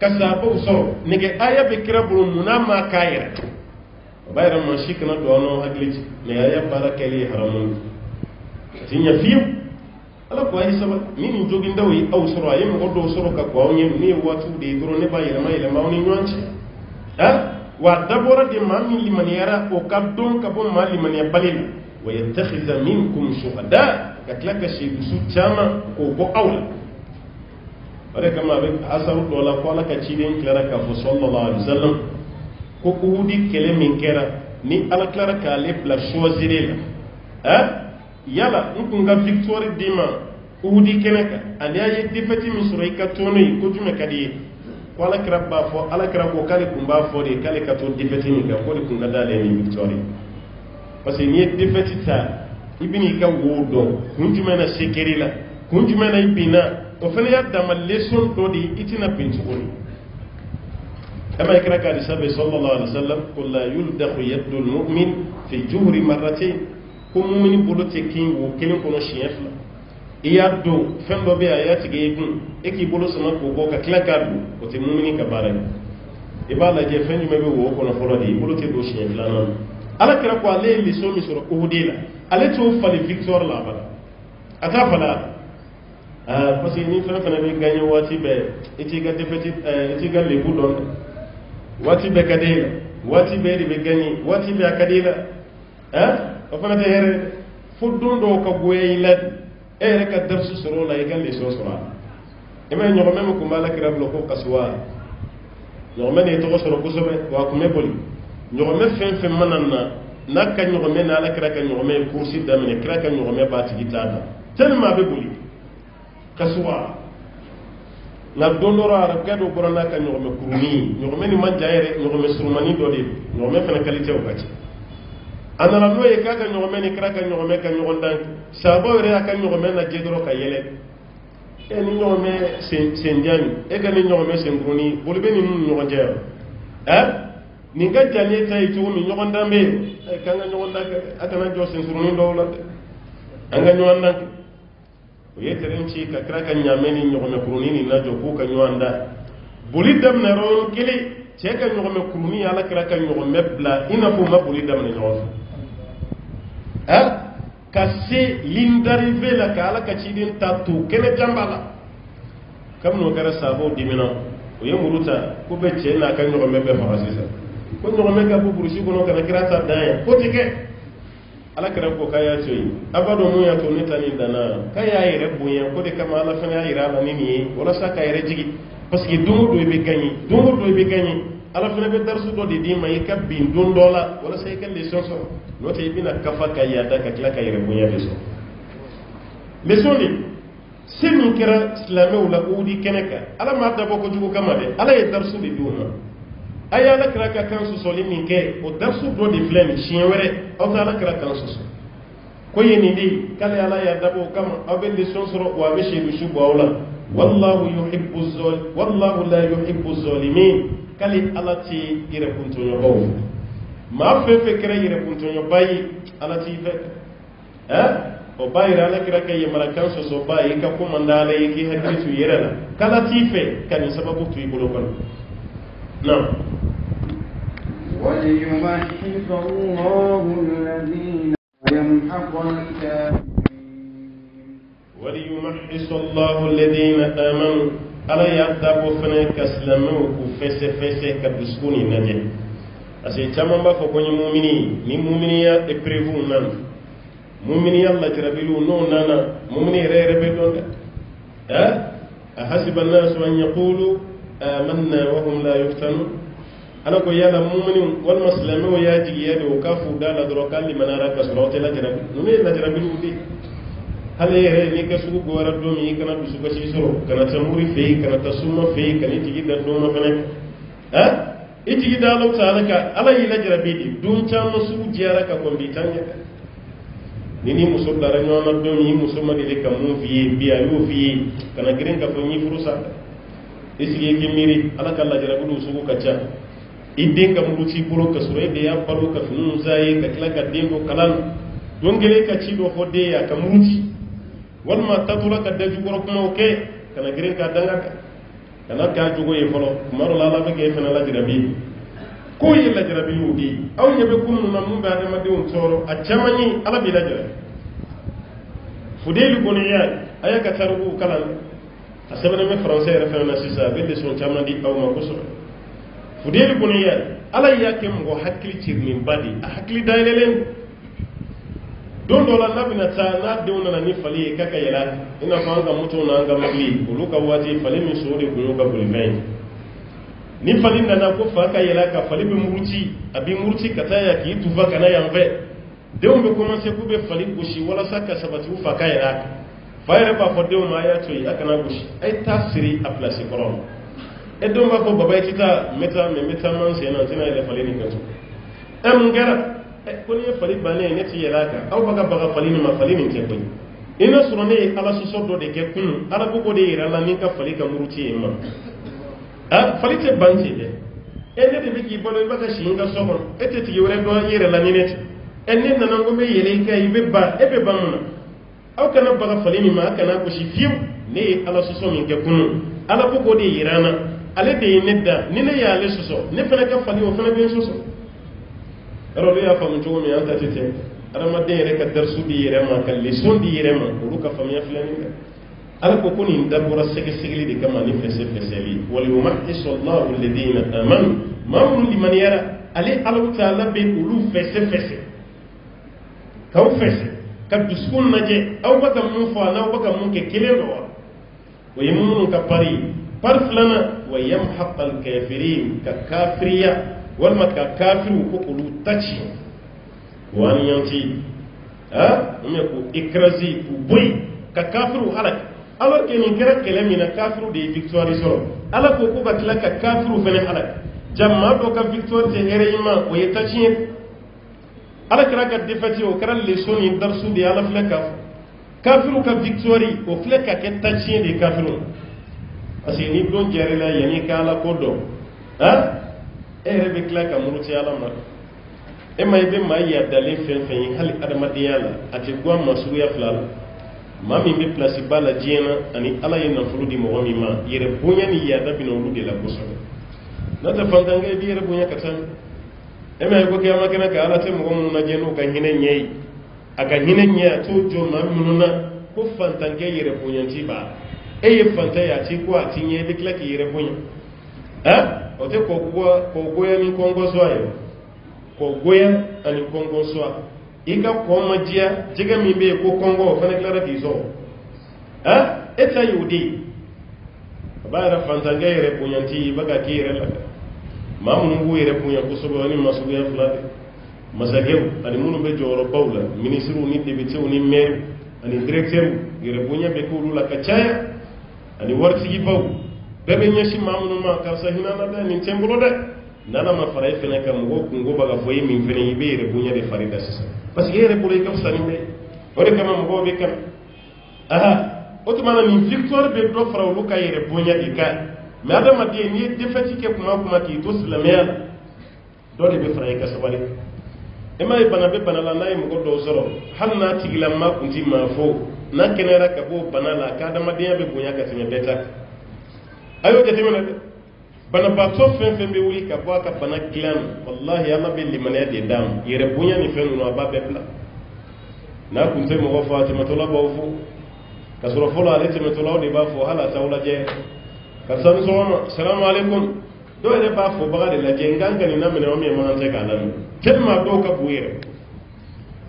ka sahabaw sɔrɔ nɛgɛ aya bɛ kira bolo munna ma k'a yɛrɛ o b'a yɛrɛ maa si kana don an n'aw hakili ci mais aya baara kɛli ye haramu a ti ɲɛ fiyewu ala ko a ye sabali ni nin jogindaw ye aw sɔrɔ a ye mɔgɔ dɔw sɔrɔ ka kɔn aw ɲɛ ne ye waatiw de ye dɔrɔn ne b'a yɛlɛma aw ni ɲɔgɔn cɛ wa a dabɔra de maa min limaniyara o ka dɔn ka bɔ maa limaniya bali la wa yattakhidha minkum shuhada ka tila ka seedusu caman k'o bɔ aw la o de kama a bɛ asaru dɔ la ko ala ka ciden tilara k'a fɔ sallallahu alaihi wasallam ko uhudi kɛlɛ min kɛra ni ala tilara k'ale bila choisir la yala n kun ka victoire d'i ma uhudi kɛnɛ kan ani a ye défaite min sɔrɔ i ka tɔnɔ ye ko jumɛn ka di ye ko ala kira b'a fɔ ala kira ko k'ale kun b'a fɔ de k'ale ka to défaite min kan ko de kun ka d'ale ni victoire ye parce que n'i ye défaite ta i bɛ n'i ka wo dɔn kun jumɛn na se kɛr'i la kun jumɛn na i binna o fana y'a dama leçon dɔ de ye i tɛna bin tuguni kama kira k'a di sanfɛ sallallahu alaihi wasallam ko la yuldakhu yadu al-mu'min fi juhri marratayn ko mumini bolo tɛ kin wo kelen kɔnɔ siɲɛ fila i y'a don fɛn dɔ bɛ yen a y'a tigɛ i kun e k'i bolo sama k'o bɔ ka tila k'a don o tɛ mumini ka baara ye i b'a lajɛ fɛn jumɛn bɛ wo kɔnɔ fɔlɔ de i bolo tɛ don siɲɛ filanan na ala kira ko ale ye leçon min sɔrɔ Uhud la ale t'o fali victoire la abada a t'a fala parce que ni fɛn fɛnɛ bɛ gagné waati bɛɛ i t'i ka défaite i t'i ka lebu dɔn dɛ waati bɛɛ ka di e la waati bɛɛ de bɛ gagné waati bɛɛ a ka di e la o fana tɛ hɛrɛ fo don dɔw ka goya i la rek darsu soro la ikan leçon soro ima ñogome mo ko mala kira bloko kaswa ñogome ne to soro ko sobe wa ko me boli ñogome fen manana nakka ñogome na la kira ka ñogome kursi damene kira ka ñogome bati gitada tellement be boli kaswa na dondoro arab gado borana ka ñogome kuruni ñogome ni man jayere ñogome surmani do de ñogome fena qualité o kati anala no ye kaka ñogome ni kira ka ñogome ka ñogondan sabo re aka ñogome na jedoro ka yele ni ñogome sendiani ga ni ñogome sengruni bolbe ni mun ñogon jeero ni ga jani tay to mi ñogondan be kanga ñogondan aka na jo sengruni do la anga ñogondan o yeteren ci ka kira ka ñameni ñogome kuruni ni na jo ku ka ñogonda buli dam na ron kili ce ka ñogome kuruni ala kira ka ñogome bla ina fu ma buli dam na ñogon ka se l'indarivé la ka ala ka cidin tatu kene jambala kam no gara sabo dimina o ye muruta ko be ce na ka ñogome be fa sisa ko ñogome ka bu burusi ko no kana kirata daya ko tike ala kira ko kaya coyi abado mu ya to ni tani dana kaya yere bunya ko de kama ala fana ira la nini wala sa ka yere jigi parce que dungu do be gagni ala fana be darsu do di ma yika bin don dola wala sai kan leçon so no te bina kafa kaya da ka kila ka yere bunya leçon ni sinu kira islamé wala udi keneka ala ma da boko jugo kama de ala ye darsu di duma aya la kira ka kan su soli min ke o darsu do di flem chien were o ta la kira kan su ko yeni di kala ala ya dabo kama abe leçon soro wa be shedu shubu awla wallahu la yuhibbu zalimin kali alati ire punto yo baw ma fe kira ire punto yo bayi alati fe o bayi ala kira kay malakan so bayi ka ko mandala yiki hadisu yerala kala ti fe kan sababu tu ibolo kon na وليمحص الله الذين ويمحق الكافرين وليمحص الله الذين آمنوا ألا يعتبوا فنك أسلموا كفسفس كبسكوني نجي أسي تمام بفكوني مؤمني ni mumini ya eprevu nan mumini Allah jarabilu no nana mumini rebe don أحسب الناس أن يقولوا آمنا وهم لا يفتنون أنا كو يالا مؤمن والمسلمين وياجي يدو كفو دالا دروكال لمن أراك سروت لا جرب نمي لا جرب لودي هل يرى نيك سوق غورا دومي كنا بسوق سيسرو كنا تموري في كنا تسوما في كنا تيجي دوما فنك يجي دالو تعالى على يلا جربيدي دون تام سوق جارا كومبيتانيا nini muso dara nyona domi muso madile kamu fi biya yo fi kana girin ka fonyi furusa isige kimiri ala kala jarabudu suku kacha idin ka muruti buro ka sure de ya paro ka funu zai ka kila ka dingo kalan dongele ka ci do hode ya ka muruti walma tatura ka daju goro kuma oke kana girin ka danga kana ka jugo ye folo maro la la be ke fena la jarabi ko yi la jarabi yudi aw yebe kunu na mun ba da made on toro a chamani ala bi la jarabi fudeli goniya aya ka tarugo kalan asabana me français refena sisa be de son chamandi aw ma ko so fudeli goniya ala yake mo hakli tirmin badi a hakli dailelen don dola nabina ta na de wona ni fali kaka yala ina fa nga muto na nga mabli uluka wati fali mi sore ko ka bulmen ni fali na ko fa ka yala ka fali be muruti abi muruti kata ya ki tuva kana yanve de on be commencer ku be fali kushi wala saka sabati u fa ka yala fa yara ba fo de o ma ya toyi akana kushi ay tasiri a place koron e do ma ko baba kita meta man se na tina ile fali ni kato am gara ko ni fali bane ne ti yala ka aw baga fali ni ma fali ni ke ko ina surone ala so do de ke kun ala ko de ira la ni ka fali ka muruti e ma fali te banti de ene de biki bolo ba ka shinga sokon ete ti yore do yere la ni net enne na nango me yele ka ibe ba ebe bamuna aw kana baga fali ni ma kana ko shi fiu ne ala so min ke kun ala ko de irana ale de nedda ni ne ya le so ne fana ka fali o fana be so ero ya famu to mi anta tete arama de re ka darsu di yere ma kan leçon di yere ma ko ka famu ya flani ala ko koni dabura sege segli de kama ni fese feseli wal yumahhisu Allahu alladhina amanu mamru liman yara ali Allah ta'ala be ulu fese kaw fese كدسكون نجي أو بك منفعنا أو بك منك كلمة ويمون كبري فرفلنا ويمحق الكافرين ككافرية والما ككافر وكقولوا تشي وأن ينتي يكو إكرازي وبوي ككافر وحلق alors que min kera kele mina kafiru de victoire soro ala ko ko batla ka kafiru fene ala jamma do ka victoire te hereyima o yetachi ala kera ka defati o kera leçon ni darsu de ala fleka kafiru ka victoire o fleka ke tachi de kafiru asi ni don jere la yani ka ala ko do rebe kla ka muruti ala ma e may be may ya dale fen fen hali adamadiya la ati gwa masuya flala ma min be place bala diena ani ala ye nafulu di mo mi ma yere bonya ni ya da bino lu de la boso na ta fantanga bi yere bonya katan e me ko kiyama kana ka ala te mo mo na jenu ka hine nyei aka hine nya to jo ma mununa ko fantanga yere bonya ti ba e ye fantaya ti ko ati nye de kla ki yere bonya o te ko goya ni kongo so ayo ko goya ani kongo so ika koma jia jiga mi be ko kongo fana klara di zo eta yudi bara fantanga yere punyanti baga kire la mamu ngu yere punya ko so ni masubu ya fulade masageu ani munu be joro bawla ministru ni debite ni maire ani directeur yere punya be ko lula kachaya ani warti gi baw bebe nyashi mamu ma ka sahina na da ni tembulo de nana ma faray fene kam go kungo baga foyi min fene yibe yere punya de farida sisa parce que yere bolo ikam sanimbe ore kama mbo be kam otumana ni victoire be do fara lu kay yere bonya dika mais adama de ni defati ke kuma ki to islamiyal do de be fara ka sabali e may bana be bana la nay mgo do zoro hanna tigila ma kunti ma fo na kenera ka bo bana la ka adama de be bonya ka teme beta ayo je temena bana ba to fen be wuli ka ba ka bana glan wallahi alla be limane de dam yere bunya ni fen no ba bebla na kunte mo fatima to la ba fu ka sura fola ale te to la de ba fu hala tawla je ka san so assalamu alaikum do ere ba fu ba de la je nganga ni na mene o mi mo nan te ka lan kelma do ka buire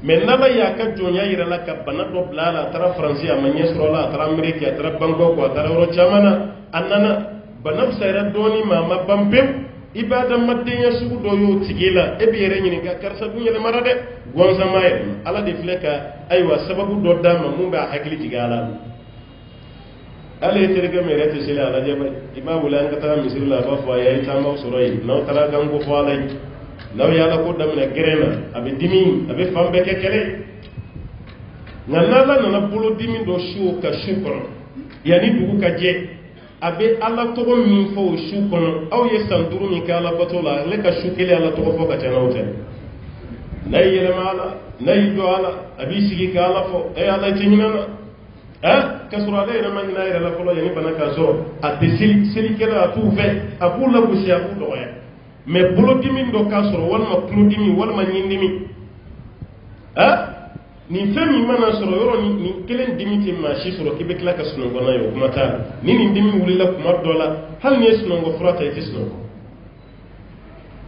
men na ba ya ka jonya yere la ka bana do blala tara france ya manye sura la tara amerika tara bango ko tara ro chamana annana banaf sayra doni mama bampem ibada madenya sugu do yo tigila e biere nyini ga karsa dunya le marade gonza maye ala de fleka aywa sababu do dama mumba hakli tigala ale terega merete sila ala jaba imamu lan kata misir la ba fa yayi tama suroi no tara gango fa lay law yala ko dam na grena abe dimi abe fambe kekele nalla na bulo dimi do shu ka shukro yani dugu ka je abe ala togo min fo shu kono aw ye sanduru min kala batola le ka shu kele ala togo fo ka tanawte nay yele mala nay do ala abi sigi kala fo e ala tinyana kasura le rama ina ira la fo yani banaka zo a te sili kela atu fe abu la busi abu do ya me bulo dimi do kasoro wal ma kunu dimi wal ma nyindimi ni femi mana soro yoro ni kelen dimi te ma shi soro kibe kala ka suno gona yo kuma ta ni dimi wuli la kuma dola hal ne suno go frata ite suno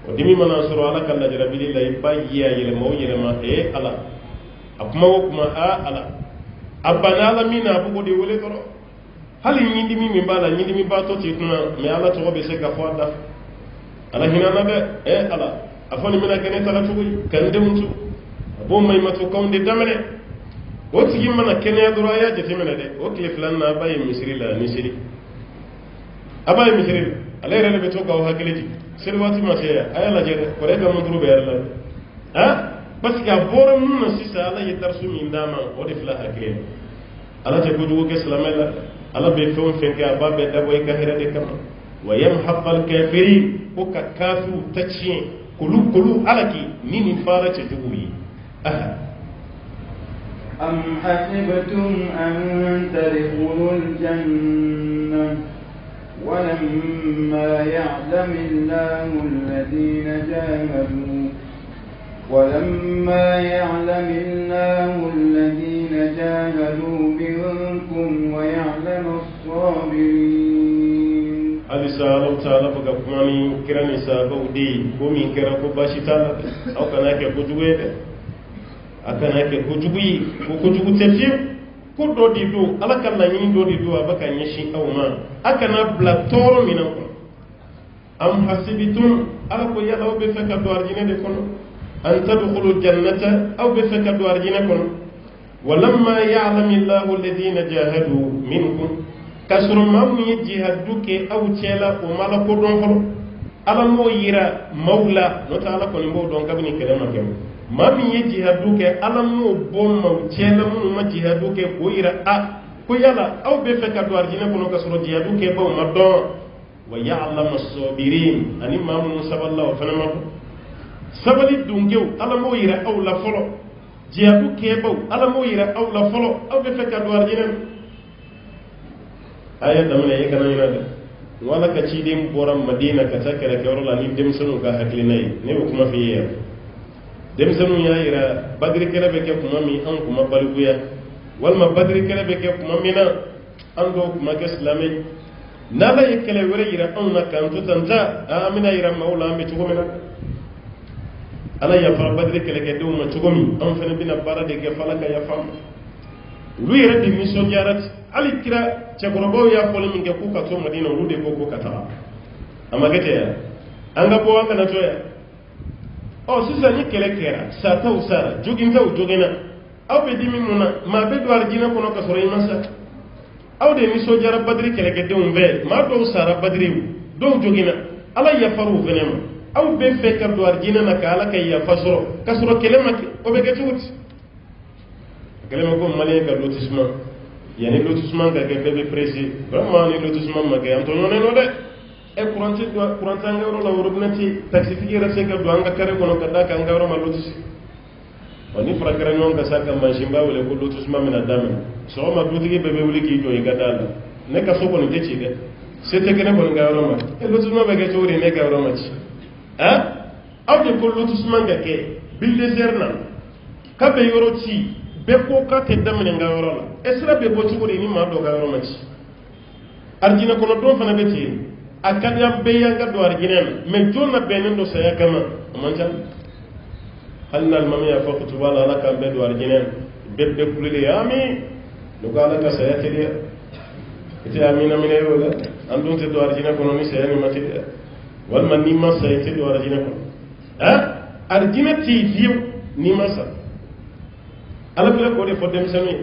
o dimi mana soro ala kala jarabili la ibayya yele mo yele ma ala akuma wo kuma ala abana la mina bu de wole toro hal ni dimi mi bala ni dimi ba to ti kuna me ala to be se ka fo da ala hinana be ala afoni mina kene tala tuwi kan demuntu bo may mato kawde damene o tigi mana kenya duro ya jete mena de o kle flan na baye misri la misri abaye misri ale rele be to gaw hakeleji sel wati ma se ay la je ko re gam duro be la parce que aboram nun sisa ala yitarsu min dama o de fla hakele ala te ko jugo ke salamela ala be fon fenka babe da boy ka hera de kam wa yamhaq al kafirin ko ka kafu tachi kulu alaki nini fara ce tuwi أم حسبتم أن تدخلوا الجنة ولما يعلم الله الذين جاهدوا منكم ويعلم الصابرين ali salo tala baga kumani kirani sabo di ko min kira ko bashi tala au kana ke ko juwede akana ke ko jugu te fiu ko do di do ala kan na yin do di do abaka nyeshi awma akana bla toro minan ko am hasibitum ala ko yalla be feka do arjine de kono an tadkhulu jannata aw be feka do arjine kono walamma ya'lamu Allahu alladhina jahadu minkum kasrum mam ni jihadu ke aw cela o mala ko don holo ala mo yira mawla no ta ala ko ni mo don kabni kelema kem mam ni jihadu ke ala mo bom maw cela mo ma jihadu ke ko yira a ko yalla aw be feka do arjine kono kasro jihadu ke baw ma don wa ya'lamu as-sabirin ani mamu saballahu fanama sabali dungew ala mo yira aw la folo jihadu ke baw ala mo yira aw la folo aw be feka do arjine aya damne e kana ina de wala ka ci dem boram madina ka takara ke wala ni dem sunu ka haklinai ne ko kuma fi yer dem sunu ya ira badri kala be ke kuma mi an kuma balguya wal ma badri kala be ke kuma mina an do kuma ke islamai nala yekele were ira an na kan to tanta amina ira maula mi to mina ala ya fa badri kala ke do ma to mi an fa bina bara de ke falaka ya fam lu yere di mission jarat ali kira ce gorobo ya fole min ke ku ka to madina lu de ko kata amma gete ya anga bo anga na to ya o sisa ni kele kera sa ta usara jogin ta jogina aw be dimi muna ma be do arjina kono ka soro imasa aw de mission jarat badri kele ke de umbe ma do usara badri do jogina ala ya faru venema aw be fe ka do arjina na ka ala kay ya fasoro ka soro kele ma o be ke tuti kelema ko malien ka lotissement yani lotissement ka ke bebe précis vraiment ni lotissement ma ke antonio ne no de e courant ngawro la robnati taxi figure se ka do anga kare kono ka da ka ngawro ma lotis oni frakara non ka saka manjimba wala ko lotissement mina dame so ma dutigi bebe wuli ki do ga dal ne ka so ko ni teci de c'était que ne ko ngawro ma e lotissement be ke tori ne ngawro ma ci ha aw de ko lotissement ga ke bil désert na ka be yoro ci be ko ka te damne nga yoro la esra be bo ci wori ni ma do ga yoro ma ci arjina ko no do fana be ci akad ya be ya nga do arjina me jonna be nen do saya kama man tan halna al mamiya faqtu wala la kam be do arjina be be kulile yami do ga la ka saya te dia ite amina mine yola andon te do arjina ko no ni saya ni mati wal man ni ma saya te do arjina ko ha arjina ti fiu ni masa ala bela ko de fo dem sami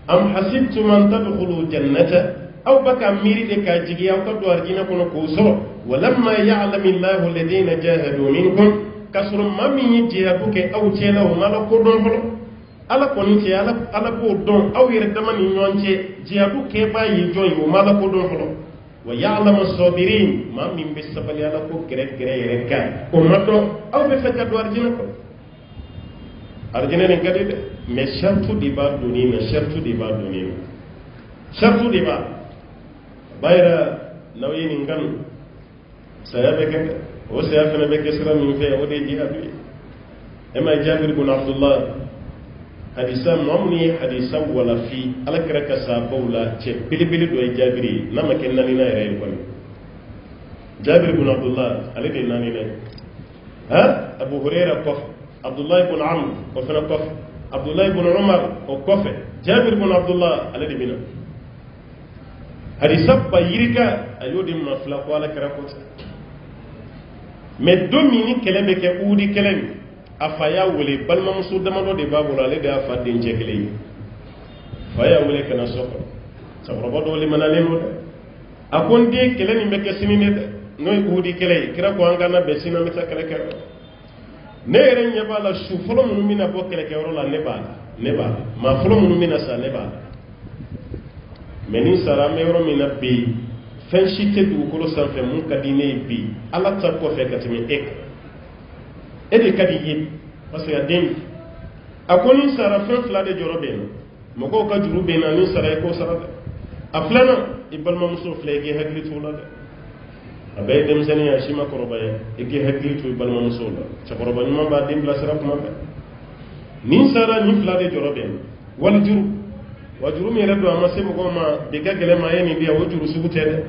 am hasibtum an tadkhulu jannata aw baka miri de ka jigi aw ka do arjina kono ko so walamma ya'lamu Allahu alladhina jahadu minkum kasru mami jihadu ke aw cela o mala ko don holo ala ko ni ce ala ko don aw yere damani nyonce jihadu ke bayi joyi o mala ko don holo wa ya'lamu as-sabirin mami be sabali ala ko gere yere ka ko mato aw be fata do arjina ko arjina ne kadi de mais shartu di ba dunina shartu di ba bayra nawyin ngan sayabe ke o sayabe ne be ke sira min fe o de jihadu ema Jabir ibn Abdullah hadisa mamni hadisa wala fi alakra ka sabawla che bilibili do Jabiri nama ken nani na yere ko Jabir ibn Abdullah alade nani na ha Abu Hurairah kof Abdullah ibn Amr ko fana kof Abdullah ibn Umar o kofe Jabir ibn Abdullah alade bina hadisa bayirika ayodi mafla ko ala kara ko me domini kelebe ke udi kelebe afaya wole balma musu damado de babula ale da fa den jekele faya wole kana soko sabro do le manale no akon de keleni be ke sinine noy udi kele kira ko angana be sina meta kele kele ne ren yabala shu folo mun mina bo kele kele la ne ba ma folo mun mina sa ne ba meni sara me ro mina bi fen shite du ko lo sanfe mun kadine bi ala ta ko fe katimi ede kadi yi parce que dem akoni sara fen fla de jorobe mo ko ka juru be na ni sara ko sara aflana ibal ma muso flege hakli tula de abay dem sene ya shima koroba e ge hakli tu ibal ma muso la cha koroba ni ma ba dem la sara kuma be ni sara ni fla de jorobe wal juru wajuru mi redo amase mo ko ma de gagele ma yeni biya wajuru subutede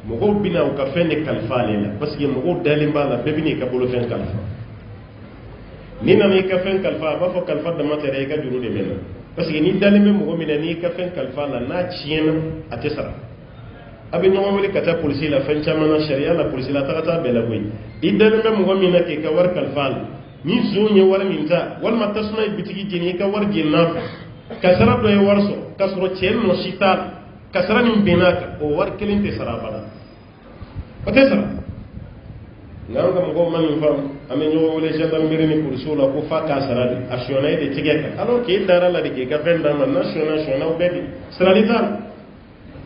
mo ko bina o ka fen ne kalfa lela parce que mo ko dalimba la bebini ka bolo fen kalfa ni na ni ka fen kalfa ba fo kalfa da mata re ka juru de mena parce que ni dalime mo mina ni ka fen kalfa la na tiena atesara abi no wali kata police la fen chamana sharia la police la ta bela boy idalime mo mina ke ka war kalfa ni zonye war minta wal matasna bitigi jeni ka war jinna kasara do e warso kasro chen no shital kasara ni benaka o war kelinte sarabala atesara nganga mo man fam ame ñoo wala gendarmerie ni pour solo ko fa kasara de actionné de tigeka alors que dara la de ke venda man national bedi sralitan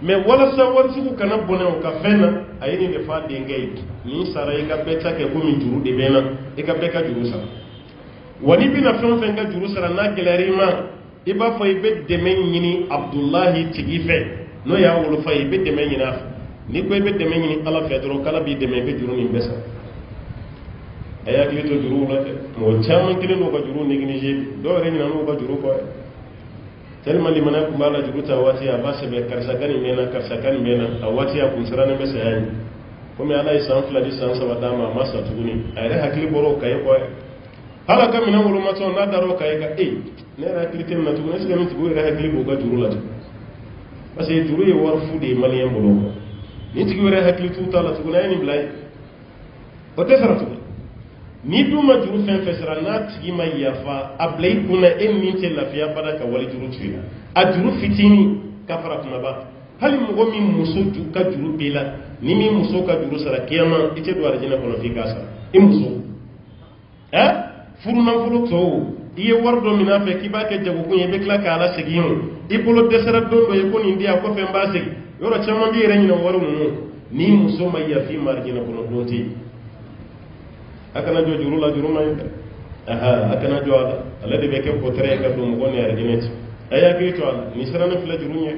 mais wala sa war su kana boné o ka fena ayini de fa de ngay ni sara e ka beta ke ko mi juru de bena e ka beka juru sa wani bina fen fen ga juru sara na gelarima iba fa ibe de men ñini abdullahi tigife no ya wolo fa ibe de men ñina ni ko ibe de men ñini ala fedro kala bi de men be juru ni besa aya klito juru la de mo chama kile no ko juru négligé do re ñina no ko juru ko tellement limana ko mala juru ta wati ya base be karsa kan mena a wati ya kun sirana be sayani ko me ala isan fla di san sa wadama masa tuguni ay hakli boro kay ko hala kam na wolo mato na daro kay ka ne ra klite na tuguni se kam tigo re hakli bo ga juru la parce que juru ye war fu de malien bolo ni tigo re hakli tuta la tuguna ni blay o te sara tuguni ni duma juru fen fesra na tigi ma yafa ablay kuna en min te lafiya bada ka wali juru tuina a juru fitini ka fara kuma ba hali mugo min muso ju ka juru bila ni min muso ka juru sara kiyama ite do arjina kono fi kasa muso furu nan furu to iye wardo mina fe kiba ke jago kunye be kla ka ala segino ibolo desara dondo e koni ndia ko fe mbase yoro chama bi renyi no waru ni muso ma yafi marjina kono donti akana jo juru la juru may akana jo ala de beke ko tere ka dum goni argineti aya ki to ala ni sarana fila juru nye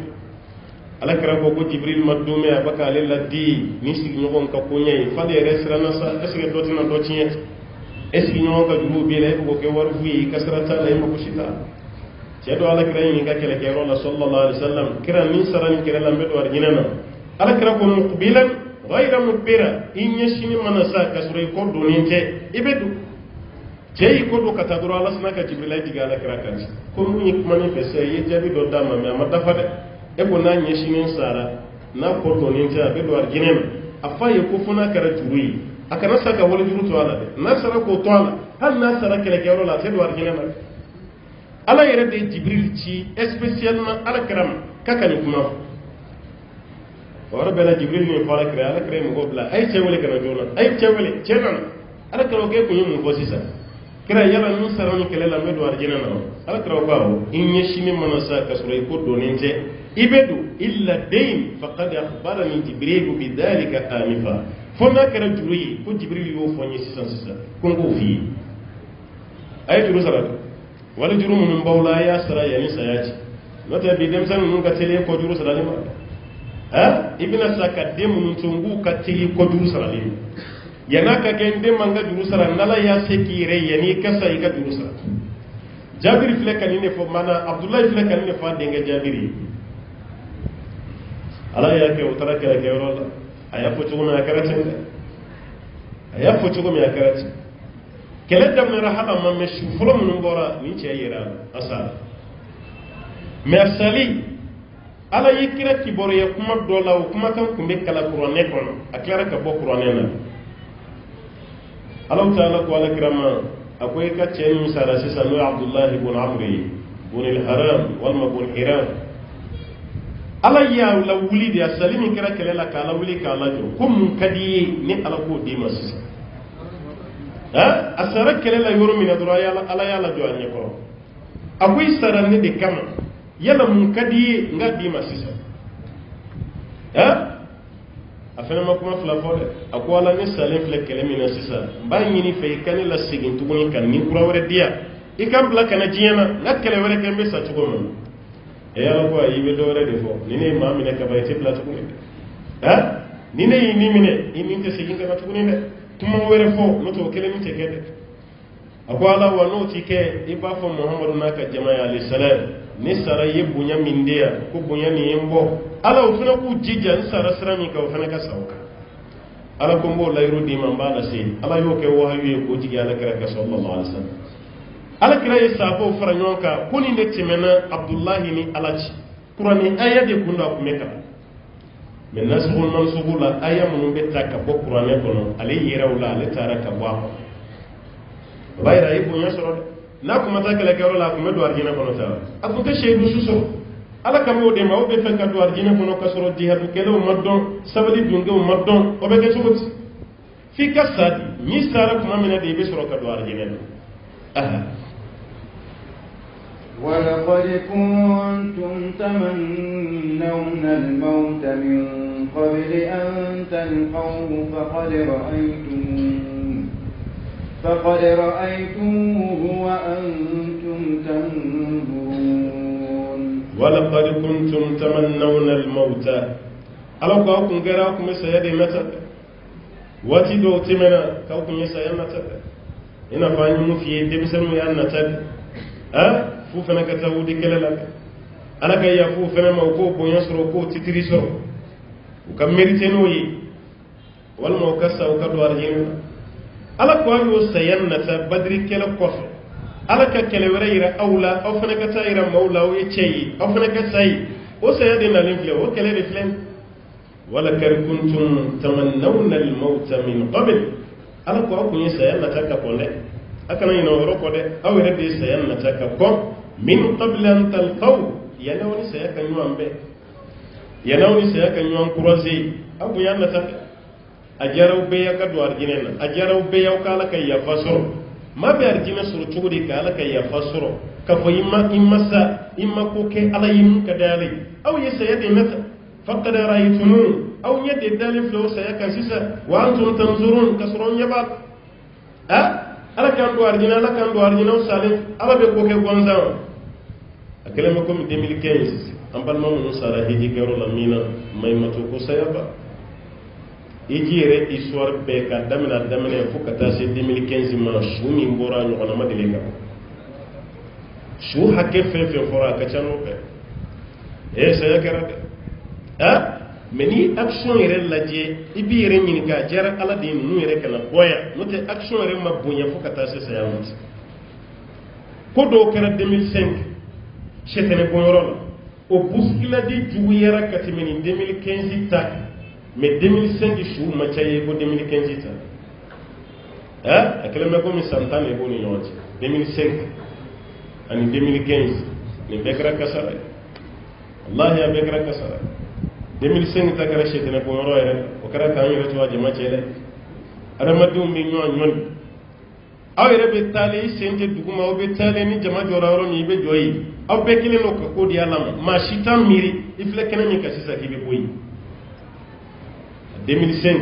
ala kara ko jibril madume abaka lela di ni sigi nyogon ka kunye fade resrana sa esge dotina dotinye esgi nyogon ka juru bi le ko ke waru fi kasrata la yimo kushita cedo ala kara yin ka kele ke rola sallallahu alaihi wasallam kira min sarani kira lambe do arginana ala kara ko muqbilan غير مبرا إن يشيني منسا كسر يكون دونينته إبدو جاي يكون كتادر على سناك جبريل تيجي على كراكانس كم يكمن بسه يجابي دودا ما ما دفعه يكون نان يشيني سارا نا كون دونينته أبدو أرجينم أفا يكوفنا كرجوري أكنا ساكا ولي جرو توالد ناسرا كوتوالا هل ناسرا كلاكيرو لا تدو أرجينم على يرد جبريل تي especiellement على كرام كاكني كما وربنا جبريل من فارك على كريم قبلا أي شيء كنا جونا أي شيء شنان على كلام كيف يوم مفسسا كرا يلا من سراني كلا مدو أرجينا نام على كلام كاو إن يشيني مناسا كسر يكون دونينته إبدو إلا دين فقد أخبرني جبريل بذلك آنفا فنا كرا جبريل كون جبريل يوفوني سيسا كون فيه أي جرو سراد ولا جرو من باولا يا سرا يعني سياتي نوتي بيدم سان من كتلي كو جرو سراد ما ibina saka demu ntungu katili ko juru sara lim yana ka gende manga juru sara nala ya sekire yani kasa ika juru sara jabir fle kanine fo mana abdullah fle kanine fa denga jabiri ala ya ke utara kala ke rola aya fo chugo me akarate aya fo chugo me akarate kele dam na rahaba mamme shu fulo mun ngora ni che yera asa mersali ala yikira kiboro ya kuma dola o kuma kan kumbe kala qur'ane kono aklara ka bo qur'ane na Allah ta'ala ko ala kirama akoy ka ceni sara sisa no abdullah ibn amri ibn al-haram wal mabun hiram ala ya la wulidi asalimi kira kala kala wuli kala jo kum kadi ni ala ko dimas asara kala la yoro min adura ya ala ya la jo anye ko akoy sara ni de kama yala mun kadi ngadi masisa afena makuma fla fode akwala ni salim fle kelemina sisa ba nyini fe kan la sigin tuguni kan ni kura wore dia ikam bla kana jiena nakele wore kembe sa tugo mon yala ko yibe do wore defo ni ne ma mine ka bayti bla tuguni ni ne ni mine ni te sigin ka tuguni ne tuma wore fo no to kelemi te kede akwala wa no tike iba fo muhammadu naka jamaa alayhi salam ni sara ye bunya mindeya ko bunya ni yembo ala ufuna ku jija ni sara srami ka ufana ka sauka ala ko mbo layro di man bala se ala yo ke wa hayu ko jigi ala kara ka sallallahu alaihi wasallam ala kira ye safo fara ɲɔgɔn kan ko nin de tɛmɛna abdullahi ni ala ci kuranɛ aya de kun do a kun bɛ kalan mais nasugu mansugu la aya minnu bɛ ta ka bɔ kuranɛ kɔnɔ ale yɛrɛw la ale taara ka bɔ a kɔnɔ o b'a yira a ye bonya sɔrɔ dɛ n'a kun ma taa kɛlɛkɛyɔrɔ la a kun bɛ don arijinɛ kɔnɔ ta a kun tɛ seyidu su sɔrɔ ala ka m'o de ma o bɛ fɛ ka don arijinɛ kɔnɔ ka sɔrɔ jihadukɛlaw ma dɔn sabali dunkew ma dɔn o bɛ kɛ cogo di f'i ka sa di n'i sara tuma min na de i bɛ sɔrɔ ka don arijinɛ la ولقد كنتم تمنون الموت من قبل أن تلقوه فقد رأيتموه وأنتم تنظرون ولقد كنتم تمنون الموت ألو كاوكم غيراكم سيدي متى واتي دو تمنى كاوكم يسيا متى إنا فاني مفيه دبسن ويان نتد fu fana ka taa wudi kɛlɛ la ala ka yafu fana ma ko bonya sɔrɔ ko titiri sɔrɔ u ka mérité n'o ye walima u ka sa u ka don arijinɛ ala ko aw y'o saya nata badiri kɛlɛ kɔfɛ ala ka kɛlɛ wɛrɛ yira aw la aw fana ka taa yira maaw la aw ye cɛ ye aw fana ka sa ye o saya de nalen filɛ o kɛlɛ de filɛ walakad kuntum tamannawna al-mawta min qabl ala ko aw kun ye saya nata ka kɔn dɛ a kana ɲinɛ o yɔrɔ kɔ dɛ aw yɛrɛ de ye saya nata ka kɔn min qabli an talqaw yana wani saya kan ɲɔgɔn bɛɛ yana wani saya kan ɲɔgɔn croiser aw kun y'a nata a diyara aw bɛɛ y'aw ka don arijinɛ na a diyara aw bɛɛ y'aw ka ala ka yafa sɔrɔ maa bɛ arijinɛ sɔrɔ cogo di ka ala ka yafa sɔrɔ k'a fɔ i ma sa i ma ko kɛ ala ye mun ka di ala ye aw ye saya de nata faqad ra'aytumuhu aw ɲɛ de dalen filɛ o saya kan sisan wa antum tanzurun ka sɔrɔ ɲɛ b'a ala kan do arijinɛ ala kan do arijinɛ aw salen ala bɛ ko kɛ gansan a kɛlen bɛ komi 2015 an balima minnu sara hiji kɛyɔrɔ la min na maɲumatɔ ko saya ba hiji yɛrɛ histoire bɛɛ ka daminɛ a daminɛ fo ka taa se 2015 ma su min bɔra a ɲɔgɔnna ma deli kan su hakɛ fɛn fɛn fɔra a ka ca n'o bɛɛ saya kɛra dɛ mais ni action yɛrɛ lajɛ i b'i yɛrɛ ɲininka a diyara ala de ye ninnu yɛrɛ kana bɔ yan n'o tɛ action yɛrɛ ma bonya fo ka taa se saya ma ko dɔw kɛra 2005 sɛtɛnɛ bɔyɔrɔ la o bousculade juguyara ka tɛmɛ ni 2015 ta mais 2005 su ma ca ye ko 2015 ta a kɛlen bɛ komi san 10 de b'o ni ɲɔgɔn cɛ 2005 ani 2015 nin bɛɛ kɛra kasara ye wallahi a bɛɛ kɛra kasara 2005 ta kɛra sɛtɛnɛ bɔyɔrɔ yɛrɛ o kɛra k'an yɛrɛ to a jama cɛ dɛ adamadenw bɛ ɲɔgɔn ɲɔni aw yɛrɛ bɛ taalen i sen tɛ duguma aw bɛ taalen ni jama jɔra yɔrɔ min i bɛ jɔ yen aw bɛɛ kelen don ka ko di ala ma maa si t'a miiri i filɛ kɛnɛ min kan sisan k'i bɛ bɔ yen 2005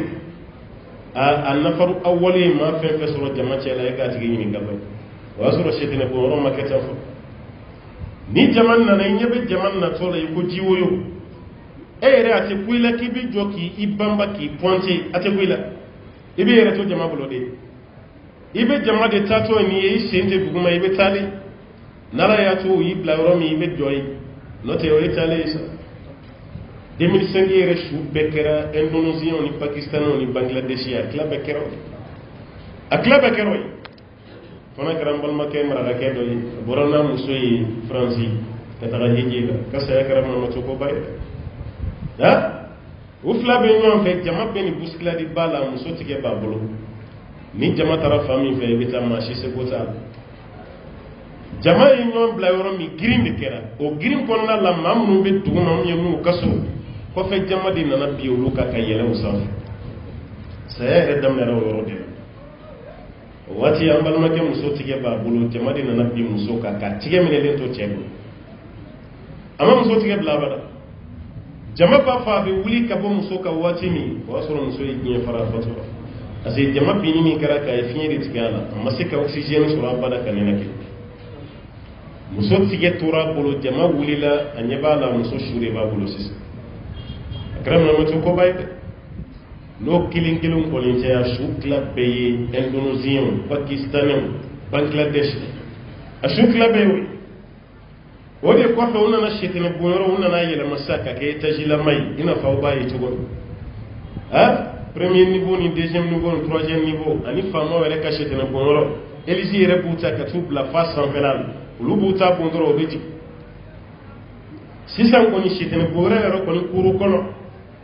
a nafaru awwali ye maa fɛn fɛn sɔrɔ jama cɛ la e k'a tigi ɲininka ba o y'a sɔrɔ sɛtɛnɛ bɔyɔrɔ ma kɛ tan fɔlɔ ni jama nana i ɲɛ bɛ jama natɔ la i ko jiwoyo e yɛrɛ a tɛ ku i la k'i bɛ jɔ k'i banba k'i pointer a tɛ ku i la i bɛ yɛrɛ to jama bolo de i bɛ jama de taatɔ n'i ye i sen tɛ duguma i bɛ taalen n'ala y'a to u y'i bila yɔrɔ min i bɛ jɔ yen n'o tɛ o ye taalen ye sa 2005 yɛrɛ su bɛɛ kɛra indonésiyɛnw ni pakistanɛw ni bangladeshi a tila bɛɛ kɛra o ye a tila bɛɛ kɛra o ye fana kɛra n balimakɛ marakakɛ dɔ ye a bɔra n'a muso ye faransi ka taga hiji la ka saya kɛra mamatɔkoba ye o fila bɛ ɲɔgɔn fɛ jama bɛɛ ni bousculade b'a la muso tigɛ b'a bolo ni jama taara fan min fɛ i bɛ taa maa si seko t'a la jama ye ɲɔgɔn bila yɔrɔ min girin de kɛra o girin kɔnɔna la maa minnu bɛ duguma minnu ye minnu ka so kɔfɛ jama de nana bi olu kan ka yɛlɛ o sanfɛ saya yɛrɛ daminɛra o yɔrɔ de la o waati an balimakɛ muso tigɛ b'a bolo jama de nana bi muso kan ka tigɛ minɛlen to cɛ bolo a ma muso tigɛ bila abada jama b'a fɔ a bɛ wuli ka bɔ muso kan waati min o y'a sɔrɔ muso ye diɲɛ fara fatura parce que jama binni min kɛra k'a ye fiɲɛ de tigɛ a la a ma se ka oxygène sɔrɔ abada ka nɛnɛ kɛ muso tigɛ tora a bolo jama wulila a ɲɛ b'a la muso su de b'a bolo sisan a kɛra maramatu koba ye dɛ n'o kelen kelen kɔni cɛ a su tila bɛɛ ye indonésiyɛnw pakistanɛw bangladesh a su tila bɛɛ ye o de kɔfɛ u nana sɛtɛnɛ bonyɔrɔ u nana yɛlɛma sa ka kɛ étage lama ye i n'a fɔ aw b'a ye cogo min premier niveau ni deuxième niveau ni troisième niveau ani faamaw yɛrɛ ka sɛtɛnɛ bonyɔrɔ Élysée yɛrɛ b'u ta ka t'u bila fa sanfɛla la olu b'u ta bon dɔrɔn o bɛ jigin sisan kɔni sitani bo wɛrɛ yɛrɛ kɔni kuru kɔnɔ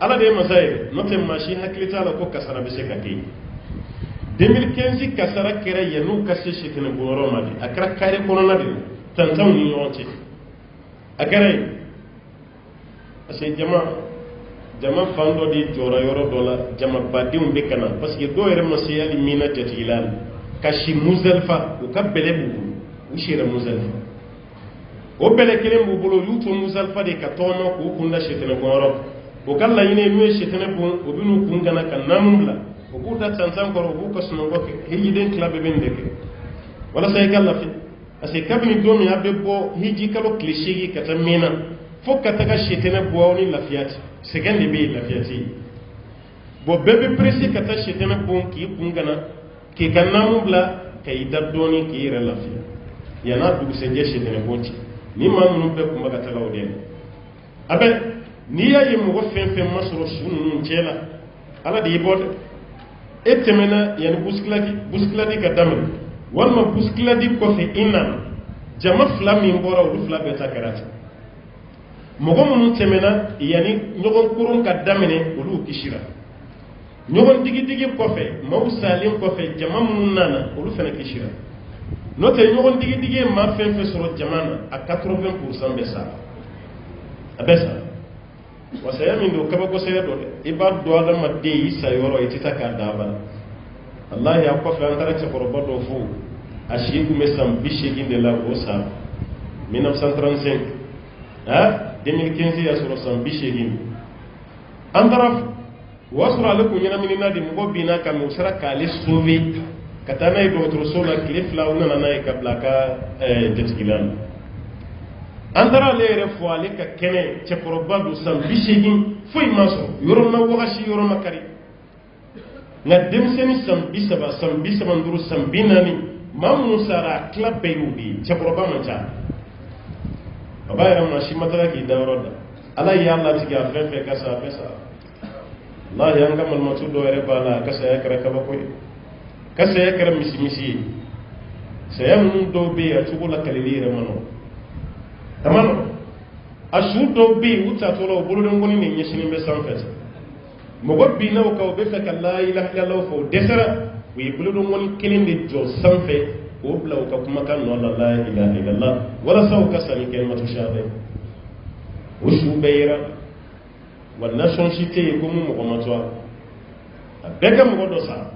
ala de ye masa ye n'o tɛ maa si hakili t'a la ko kasara bɛ se ka kɛ 2015 kasara kɛra yan'u ka se sitani bo yɔrɔ ma de a kɛra kare kɔnɔna de la tantanw ni ɲɔgɔn cɛ a kɛra yen parce que jama fan dɔ de jɔra yɔrɔ dɔ la jama badenw bɛ ka na parce que dɔw yɛrɛ ma se hali mina jatigila la ka si Muzalifa u ka bɛlɛ b'u bolo u sira Muzalifa o bɛlɛ kelen b'u bolo u y'u to Muzalifa de ka tɔɔnɔ k'u kun da sitɛnɛ bɔnyɔrɔ o ka laɲini n'u ye sitɛnɛ bon o bɛ n'u kun gana ka naamu bila o b'u da tantan kɔrɔ u b'u ka sunɔgɔ kɛ hijiden tila bɛɛ bɛ nin de kɛ walasa i ka lafiya parce que kabini don min a bɛ bɔ hiji kalo tile 8 ka taa Mina fo ka taga sitɛnɛ bɔ ni lafiya tɛ sɛgɛn de bɛ yen lafiya tɛ yen bon bɛɛ bɛ pressé ka taa sitɛnɛ bon k'i kun gana k'i ka naamu bila ka i da dɔɔni k'i yɛrɛ lafiya yan'a dugusɛjɛ sitɛnɛ bon ci ni maa minnu bɛɛ kun bɛ ka taga o de a bɛ n'i y'a ye mɔgɔ fɛn fɛn ma sɔrɔ su ninnu cɛ la ala de y'i bɔ dɛ e tɛmɛna yanni busikiladi ka daminɛ walima busikiladi kɔfɛ i nana jama 2 min bɔra olu 2 bɛɛ ta kɛra ten mɔgɔ minnu tɛmɛna yanni ɲɔgɔn koron ka daminɛ olu kisira ɲɔgɔn digidigi kɔfɛ maaw salen kɔfɛ jama minnu nana olu fana kisira n'o tɛ ɲɔgɔn digidigi ye maa fɛn fɛn sɔrɔ jama na a 80% bɛ sa a bɛ sa wa saya min don kabakosɛya dɔ dɛ i b'a dɔn adamaden i sa yɔrɔ i tɛ taa k'a da bala wallahi a kɔfɛ an taara cɛkɔrɔba dɔ fo a sigi tun bɛ san 80 de la o sa 1935 2015 y'a sɔrɔ san 80 an taara o y'a sɔrɔ ale kun ɲɛnaminina de mɔgɔ binna kan u sera k'ale sauver ka taa n'a ye dɔgɔtɔrɔso la tile 2 u nana n'a ye ka bila a ka jatigila la an taara ale yɛrɛ fɔ ale ka kɛnɛ cɛkɔrɔba don san 80 foyi ma sɔrɔ yɔrɔ ma wagasi yɔrɔ ma kari nka denmisɛnnin san 30 san 35 san 40 maa minnu sara a tila bɛɛ y'u de ye cɛkɔrɔba man ca a b'a yɛrɛ maa si ma taga k'i da yɔrɔ da ala y'a latigɛ a fɛn fɛn ka sa a bɛɛ sara wallahi an ka malimatu dɔw yɛrɛ b'a la a ka saya kɛra kabako ye ka saya kɛra misi ye saya minnu dɔw bɛ yen a cogo la kalili yɛrɛ ma nɔgɔn a ma nɔgɔn a su dɔw bɛ yen u tatɔ la u bolodenkɔni de ɲɛsinnen bɛ sanfɛ mɔgɔ binna o kan u bɛ fɛ ka la ilaha illallah fɔ o dɛsɛra u ye bolodenkɔni kelen de jɔ sanfɛ k'o bila u ka kumakan nɔ la la ilaha illallah walasa u ka sanni kalimatu shahada o su bɛɛ yera wa nation si tɛ yen ko mun mɔgɔ ma to a bɛɛ ka mɔgɔ dɔ sara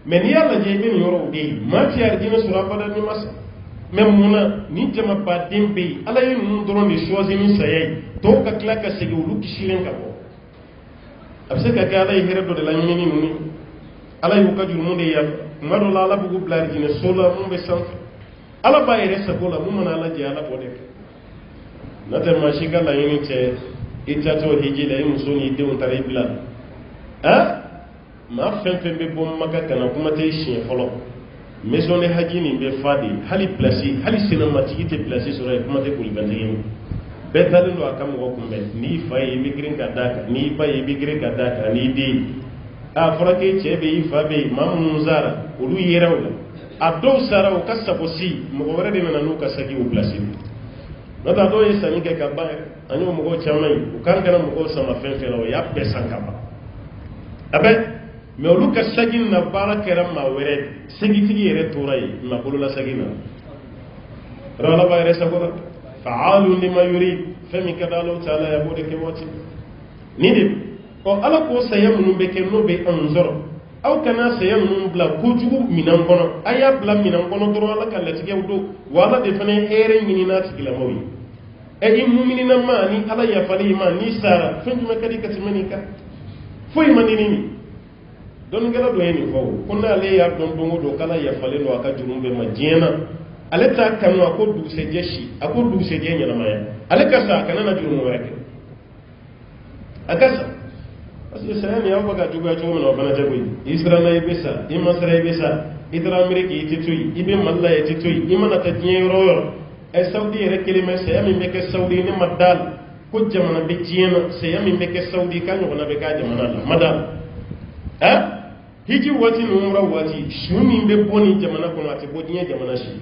mais n'i y'a lajɛ i bɛ nin yɔrɔw de ye maa ti arijinɛ sɔrɔ abada ni ma sa mais munna ni jama baden bɛ yen ala ye ninnu dɔrɔn de choisi ni saya ye tɔw ka tila ka segin olu kisilen ka bɔ a bɛ se ka kɛ ala ye hɛrɛ dɔ de la ɲini ninnu ala y'u ka jurumu de yafa tuma dɔ la ala b'u bila arijinɛ so la mun bɛ sanfɛ ala b'a yɛrɛ sago la mun mana ala jɛ ala b'o de kɛ n'o tɛ maa si ka laɲini tɛ i taatɔ hiji la i muso n'i denw taara i bila maa fɛn fɛn bɛ bɔ maka kana kuma tɛ siɲɛ fɔlɔ maison de haji nin bɛ fa de hali place hali sinamatigi tɛ place sɔrɔ yen kuma tɛ bolifɛntigi ma bɛɛ dalen don a ka mɔgɔ kunbɛn n'i fa ye i bɛ girin ka d'a kan n'i ba ye i bɛ girin ka d'a kan n'i den a fɔra k'e cɛ bɛ yen i fa bɛ yen maa minnu sara olu yera o la a dɔw sara o ka sagosi mɔgɔ wɛrɛ de nana n'u ka saki o place n'o tɛ a dɔw ye sanni kɛ ka ban an y'o mɔgɔw caman ye u kan kɛra mɔgɔw sama fɛn fɛn la o y'a bɛɛ san ka ban a bɛ mais olu ka sagi na baara kɛra maa wɛrɛ sagitigi yɛrɛ tora yen nafolola sagi na yɔrɔ ala b'a yɛrɛ sago la fa'alu lima yurid fɛn min ka di Alahu taala ye a b'o de kɛ waati ni de ala k'o saya minnu bɛ kɛ n'o bɛ anw sɔrɔ aw kana saya ninnu bila kojugu minɛn kɔnɔ a y'a bila minɛn kɔnɔ dɔrɔn ala ka latigɛw don wa ala de fana ye hɛrɛ ɲini n'a tigilamɔgɔw ye i muminina ma ni ala yafali ma n'i sara fɛn jumɛn ka di ka tɛmɛ nin kan foyi man di nin dɔnnikɛla dɔ ye nin fɔ ko n'ale y'a dɔn don o don k'ala yafalen don a ka juru bɛɛ ma diɲɛ na ale t'a kanu a ko dugusɛjɛ si a ko dugusɛjɛ ɲɛnamaya ale ka sa a kana na juru wɛrɛ kɛ a ka sa parce que saya nin aw bɛ ka juguya cogo min na o fana tɛ koyi i siranna i bɛ sa i ma sara i bɛ sa i taara Ameriki i tɛ to yen i bɛ Mali la i tɛ to yen i mana taa diɲɛ yɔrɔ o yɔrɔ Saudi yɛrɛ kelen bɛ saya min bɛ kɛ Saudi ne ma da la ko jamana bɛ diɲɛ na saya min bɛ kɛ Saudi k'a ɲɔgɔnna bɛ k'a jamana la ma da la hiji wati no umra wati shumi be boni jamana kono ate bodinya jamana shi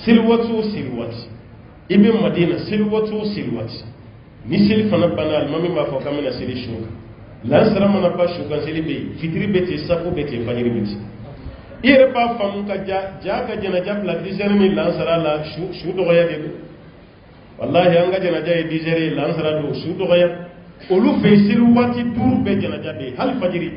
silwatu silwati ibe madina silwatu silwati ni sil fana banal mami ma fo kamina sili shuka lansara mana pa shuka sili be fitri beti safu beti fajiri beti ire pa famu ka ja ka jana jabla dijermi lansara la shu do ya de wallahi anga jana ja dijeri lansara do shu do ya olu fe silwati dur be jana jabe hal fajiri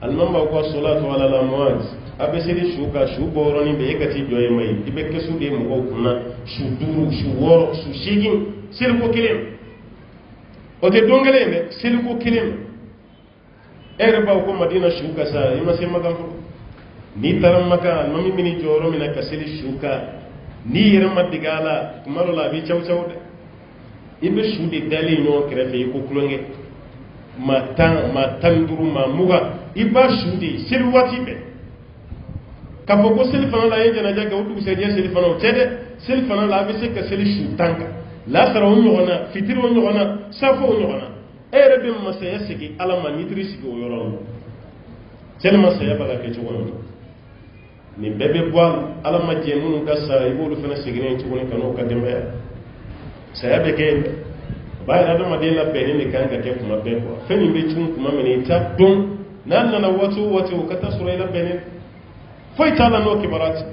almamba ko salatu ala la muad abesiri shuka shu boroni be ekati joye mai ibe kesu de mo kuna shu duru shu woro shu shigin silko kilim o te dongale me silko kilim ere ba ko madina shuka sa ima se magam ni taram maka mami mini joro mina kasili shuka ni yere madigala kumaro la bi chaw chaw de ibe shu de dali no krefe ko kulonge ma tanduru ma muga iba shu de silwati be kapo ko seli fana la yenja na jaga wutu sediya seli fana tede seli fana la be se ka seli shu tanka la sara wonyo ona fitiri wonyo ona safo wonyo ona ere be masaya sigi ala ma nitri sigi o yoro seli masaya baga ke chugono ni bebe bwal ala ma jemunu ka sa ibolu fana sigine chugono kanu ka dembe saya be ke bayra do madina be ni kan ga ke kuma be ko feni be chun kuma meni ta don nan na watu ka tasura ila benin foi tala no kibarati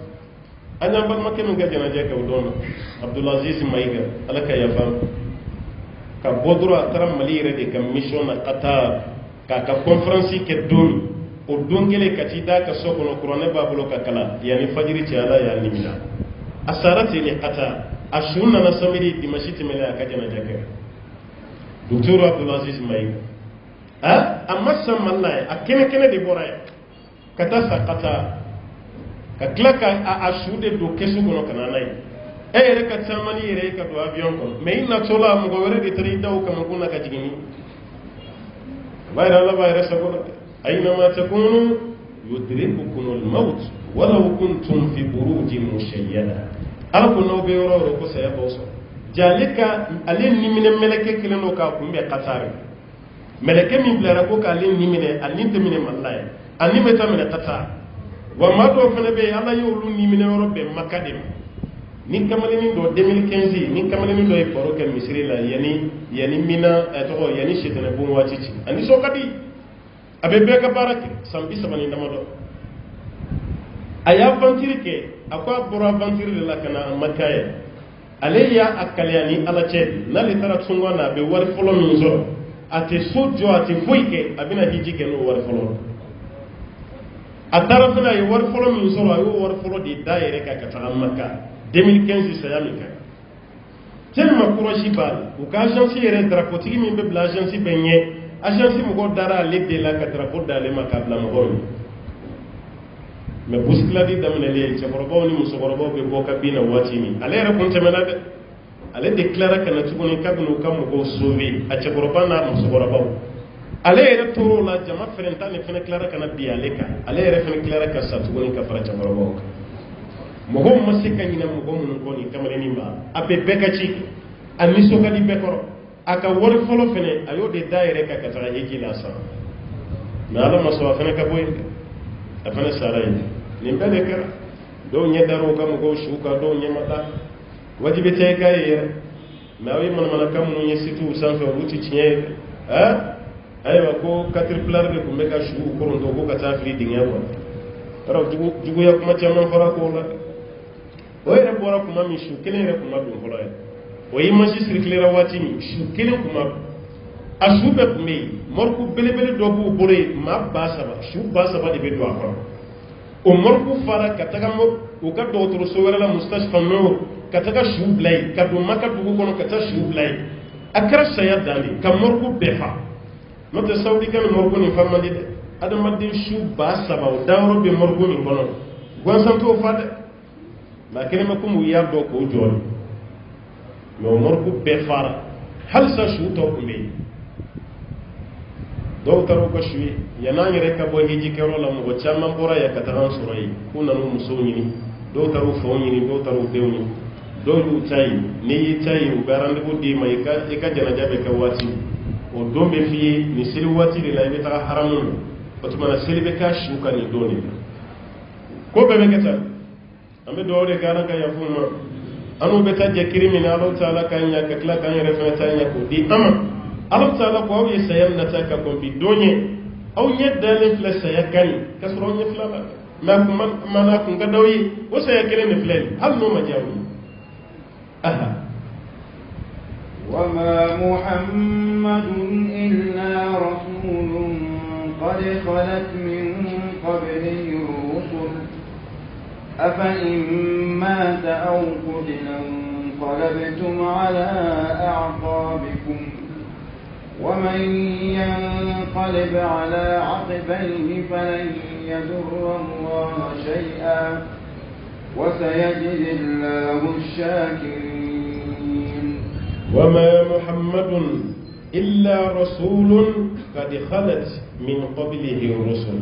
anya ban makke min gajana je ka udon Abdulaziz Maiga alaka ya fam ka bodura taram malire de kam mission na Qatar ka conference ke don o dongele katida ka sokono qur'ane babulo ka kala yani fajiri ci ala ya nimina asarati ni Qatar ashunna na samiri dimashiti mela ka jana jake Dr. Abdulaziz Maiga amma samalla akene kene de boraya kata sa Qatar ka klaka a shude do kesu gono kana nai ere ka tamani ere ka do avion ko me inna tola mo go were de tri daw ka mo kuna ka jigini bayra la bayra sabura ayna ma takunu yudrikukum al-maut walau kuntum fi burujin mushayyada alko no be woro ko saya boso jalika alen nimine meleke kileno ka kumbe Qatar meleke mi blara ko ka alen nimine alin temine mallay anime tamine Qatar wa mato fana be alla yolu ni mine europe makadem ni kamale ni do 2015 ni kamale ni do e foro ke misri la yani mina to yani shetana bu wati ci ani so kadi abe be ka baraki sambi sabani ndamado aya fantiri ke akwa bora fantiri la kana makaya aleya akalyani ala che na le tara tsungwa na be war folo mi zo ate sojo ate foike abina hiji ke no war folo atara fana ye war folo min soro ayo war folo de daire ka ka makka 2015 sayamika tellement courage bal ou ka agence yere drapeau tigi min be bla agence benye agence mo go dara le de la ka drapeau dale makka bla mo gon me buskla di damne le ci borbo ni muso borbo be boka bina wati ni ale ra kun temena de ale déclare kana tugoni kabno kam go sauver a ci borbo na muso borbo ale yɛrɛ toro la jama fɛrɛnta ni fɛnɛ tilara kana bi ale kan ale yɛrɛ fɛnɛ tilara ka sa tuguni ka fara cɛkɔrɔbaw kan mɔgɔw ma se ka ɲinɛ mɔgɔ minnu kɔ nin kamalennin ma a bɛ bɛɛ ka ci a nisɔn ka di bɛɛ kɔrɔ a ka wari fɔlɔ fɛnɛ a y'o de da yɛrɛ kan ka taga heji la san mɛ ala ma sɔn a fɛnɛ ka bɔ yen a fɛnɛ sara yen nin bɛɛ de kɛra dɔw ɲɛ dara u ka mɔgɔw su kan dɔw ɲɛ ma da wajibi tɛ k'a ye yɛrɛ mɛ aw ye manamanakan minnu ye situw sanfɛ olu ti tiɲɛ ye ayiwa ko caterpillar de kun bɛ ka su koronto ko ka taa fili dingɛ kɔnɔ yɔrɔ juguya kuma caman fɔra k'o la o yɛrɛ bɔra kuma min su kelen yɛrɛ kun ma don fɔlɔ yɛrɛ o image circulera waati min su kelen kun ma don a su bɛɛ kun bɛ yen mɔriku belebele dɔ b'u bolo yen maa 3000 su 3000 de bɛ don a kɔnɔ o mɔriku fara ka taga u ka dɔgɔtɔrɔso wɛrɛ la Mustashfa Nour ka taga su bila yen ka don Maka dugu kɔnɔ ka taa su bila yen a kɛra saya dan de ka mɔriku bɛɛ fa n'o tɛ Saudi kan mɔriku nin fa man di dɛ adamaden su 7000 o dayɔrɔ bɛ mɔriku nin kɔnɔ gansan t'o fa dɛ nka a kɛlen bɛ komi u y'a dɔn k'o jɔ de mɛ o mɔriku bɛɛ fara halisa su tɔ kun bɛ yen dɔw taara u ka su ye yan'an yɛrɛ ka bɔ hejikɛyɔrɔ la mɔgɔ caman bɔra yan ka taga an sɔrɔ yen k'u nana u musow ɲini dɔw taara u faw ɲini dɔw taara u denw ɲini dɔw y'u ta ye n'i y'i ta ye u bɛ rendez-vous d'i ma i ka janaja bɛ kɛ waati o don bɛ f'i ye nin seli waati de la i bɛ taga haramu otumana selibe ka shuka ni doni ko be be keta ambe do de kala ka yafuma anu be tajje kirimina Allah taala kan ya ka kala kan refa ta ya ko di ama Allah taala ko wi sayam na ta ka ko bi donye aw nyedda le fla sayakani kasro nye fla ma ko man ko ngadawi o sayakene ne flen hal no ma jawi aha وما محمد إلا رسول قد خلت من قبله الرسل أفإن مات أو قتل انقلبتم على أعقابكم ومن ينقلب على عقبيه فلن يضر الله شيئا وسيجزي الله الشاكرين وما محمد إلا رسول قد خلت من قبله الرسل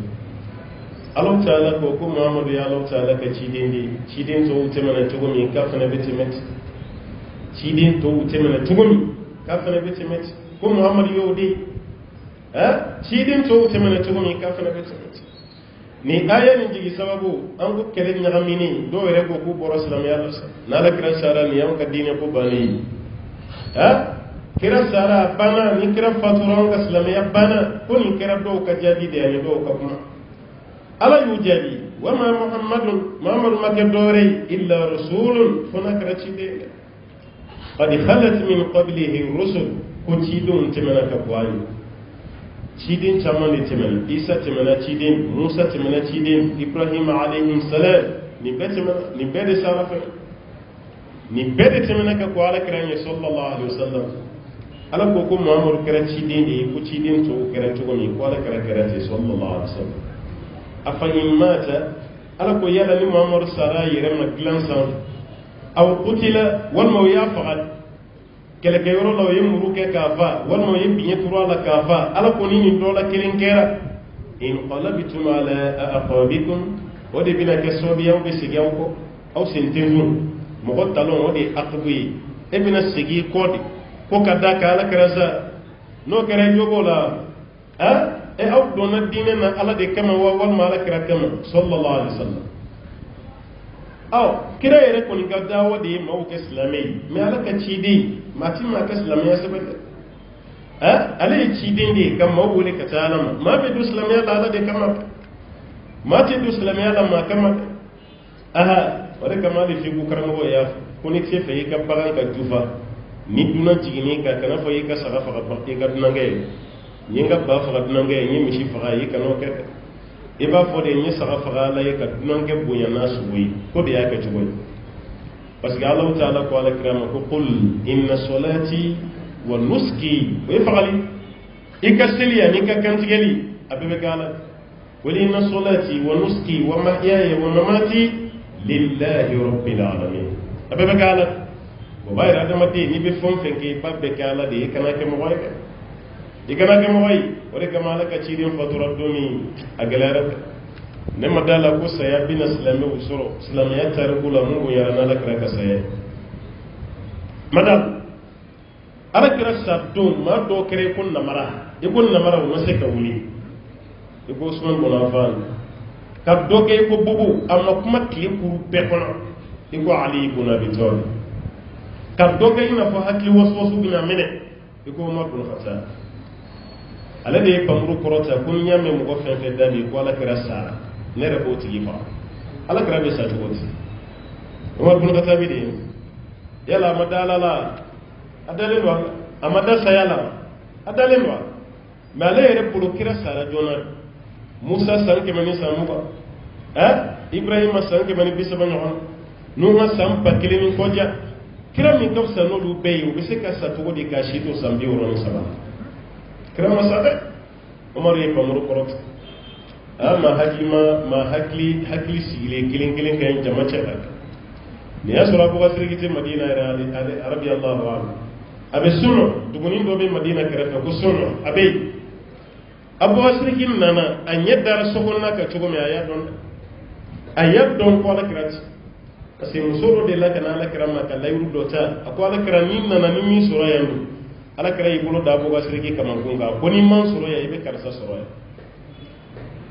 Allah ta'ala ko ko Muhammadu ya Allah ta'ala ka cidin to utemana tugumi kafana betimet cidin to utemana tugumi kafana betimet ko Muhammadu yodi cidin to utemana tugumi kafana betimet ni aya ni jigi sababu an ko kele nyagamini do were ko ku boro islam ya Allah na la kira sara ni am ka dine ko bani kira sara bana ni kira faturon ka islamiyya bana ko ni kira do ka jadi de ni do ka kuma ala yujadi wa ma muhammadun makadore illa rasulun fona kira cide qad khalat min qablihi rusul ko cidon temana ka kwani cidin chamani temana isa temana cidin musa temana cidin ibrahim alayhi salam ni betemana ni bede sarafa ni bede temana ka ko ala kiranye sallallahu alaihi wasallam ala ko ko muhammad kira cidin de ko cidin to kira to mi ko ala kira te sallallahu alaihi wasallam afa imata ala ko yala ni muhammad sara yirem glansan aw qutila wal mawiya faqad kele ke yoro law yemuru ke kafa wal mawiya biye turo la kafa ala ko ni dola kelin kera in qalabtum ala aqabikum wadi bina ke sobiyaw be sigaw ko aw sentenu mo talon wadi aqbi e bina sigi kodi ko kada kala karasa no kare jogola e aw dona dine na ala de kama wal mala kira kama sallallahu alaihi wasallam aw kira yere ko ni gadda wadi maw ke islamai me ala ka cidi mati ma ka islamai ya sabata ala yi cidi ne kan maw wole ka talama ma be du islamai ala de kama mati du islamai ala ma kama wala kama le fi ku karamo ya ko ni se fe ka bagan ka jufa ni duna jigini ka kana fo yika saga faga bakti ka dunange yinga ba faga dunange yi mishi faga yika no ke e ba fo de ni saga faga la yika dunange bunya nasu wi ko de yaka jugoy parce que Allah ta'ala ko ala kirama ko qul inna salati wa nuski wa fagali ikasiliya ni ka kantigeli abebe kala qul inna salati wa nuski wa mahyaya wa mamati lillahi rabbil alamin abebe kala o bayra adamati ni be fon fenke babbe kala de kana ke mo wayka de kana ke mo way wala kama la ka cirin fatura domi agalara ne madala ko saya bin islamu usuro islamiyya tarikula mu ya na la kra ka saya madal ala kra sabdum ma do kre kun namara e kun namara wo se ka wuli e ko usman bonafan ka do ke ko bubu amma kuma kli kuru be kono e ko ali ibn abi talib ka do ke ina fo hakli waswasu bina mene e ko umar bin khattab ala de pamru korota kun nyame mo ko fefe dali ko ala kra sara ne rebo tigi fa ala kra be sa jogoti umar bin khattab de yala madala la adalelwa amada sayala adalelwa male rebo kira sara jona musa sanke mani samuka ibrahima sanke mani bisaba nyon nuha sampa kilini koja kira mi kafsa no lu beyu biseka sa to de ka shito sambi woron saba kira masade umar ye pamru korot ama hakima ma hakli sile kilin kan jama chaka ni asura ko wasri kite madina ira arabi allah wa abe sunno duguni do be madina karafa ko sunno abe abu wasri kin nana anyedar sokonna ka chugome ayab don ko la kirati kasi musoro de la kana la kirama ka layru dota akwala kiramin nana ni mi sura yandu ala kira ibulo da bo wasri ki kama kunga ko ni man sura ya ibe karsa sura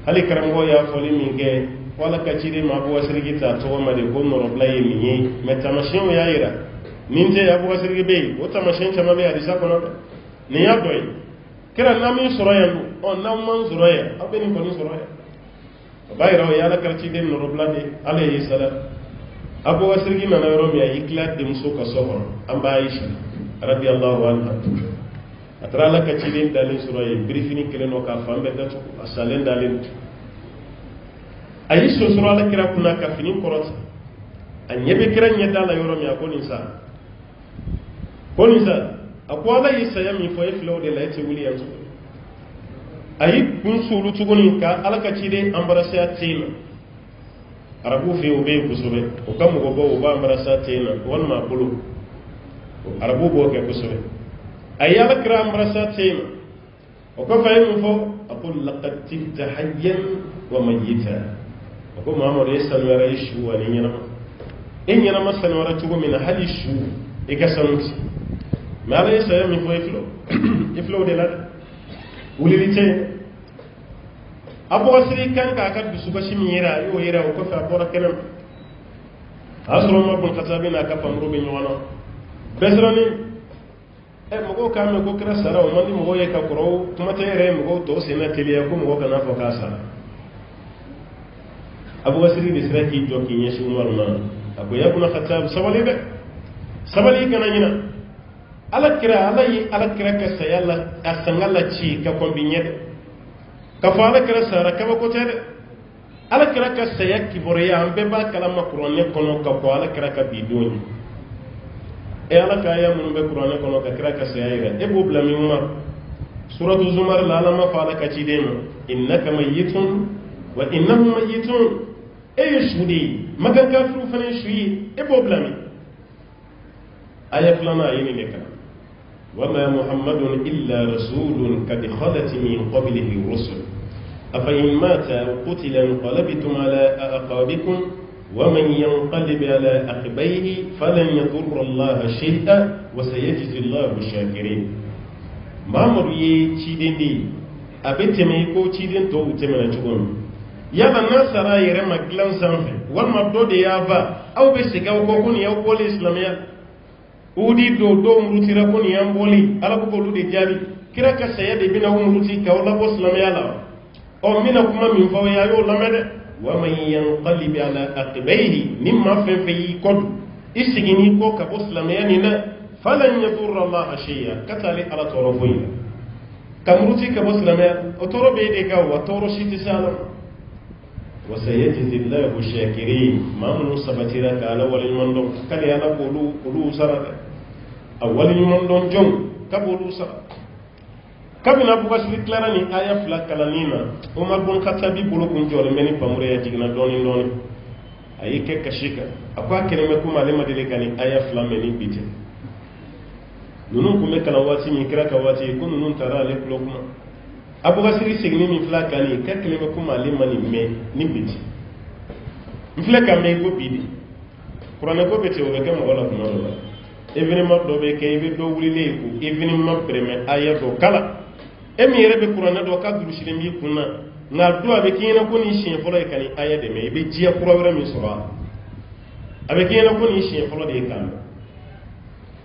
hali karamgo ya foli min ke wala kacide ma Abu Wasirgi ta to ma de ko noro blaye mi me tamashin ya ira ninte Abu Wasirgi be o tamashin chama be hadisa kono ni ya doy kira namin soroya on namman soroya abeni ko ni soroya bayra ya la kacide noro blade alayhi salam Abu Wasirgi na yoro mi ay iklat de muso ka sohor amba Aisha radiyallahu anha atra la kacide dalin soroya brifini keleno ka fambe datu asalen dalin ayi sosoro ala kira kuna ka fini korota a nyebe kira nyeda la yoro mi akoni sa akwala yi saya mi fo eflo de la ete wuli yanzu ayi kun sulu tuguni ka ala ka cide ambarasa tina arabu fi ube kusobe o kam go bo ba ambarasa tina wal ma bulu arabu bo ke kusobe ayi ala kira ambarasa tina o ko fayimu fo aqul laqad tibta hayyan wa mayyita ko Muhammad ya sanwara ishu wa ni yana masanwara tugo min halishu e ka sanuti ma la yasa mi fo iflo de la wulilite Abu Wasiri kan ka ka bisu bashi mi yira yo yira ko fa bora kenan asro ma bun khatabina ka pamru bi nyona besrani e mo ka me ko kra sara o mandi mo ye ka koro kuma te re mo to sena teliya ko mo kana fo ka sara Abu Wasiri ni siraki joki nyeshi Umar ma ako yakuna khatab sabali kana nyina ala kira ka sayalla asangala ci ka kombinye ka fala kira sara ka ba ko tede ala kira ka sayaki boriya ambe ba kala makrone kono ka ko ala kira ka bidoni e ala ka ya mun be qur'ane kono ka kira ka sayira e bo blami Umar suratu zumar la lama fala ka ci deno innaka mayyitun wa innahum mayyitun shudi magan kafiru fane shuyi e boblami aya flana yini ne kana wama muhammadun illa rasulun kad khalat min qablihi rusul afa in mata aw qutila inqalabtum ala aqabikum ومن ينقلب على عقبيه فلن يضر الله شيئا وسيجزي الله الشاكرين محمد يتشيدندي أبتمي كو تشيدن تو تمنا تشغون yaba nasara yere maglan sanfe walma do de yava aw be siga ko kuni yaw ko islamiya udi do mrutira kuni yamboli ala ko lu de jabi kira ka sayade bina mruti ka wala bo islamiya la o mina kuma min faw ya yo lamede wa man yanqalib ala aqbayhi mimma fa fi qad isigini ko ka bo islamiya ni na falan yadur Allah shay'a katali ala torofoina kamruti ka bo islamiya o toro be de ga wa toro shiti salam وسيجزي الله الشاكرين ما من سبتيرك على أول المندون كان يانا قولوا سرد أول المندون جون كقولوا سرد كابن أبو بكر كلارني آية فلا كلامنا عمر بن الخطاب بيقولوا كنجول مني فمريا تيجنا دوني أي كشيكا أقوى كلمة كم على ما دلكني آية فلا مني بيته نونو كم كلاماتي مكرا كواتي كن نون ترى لكلكم Abu Wasiri signi mi fla kani ka kelebe kuma limani me ni biti mfla ka me go bidi Qur'an ko bete o be kam wala kuma wala evenement do be ke be do wuli le ku evenement premier aya do kala e mi rebe Qur'an do ka duru shire mi kunna na do abe kina ko ni shin folo e kani aya de me be jiya Qur'an mi sura abe kina ko ni shin folo de kan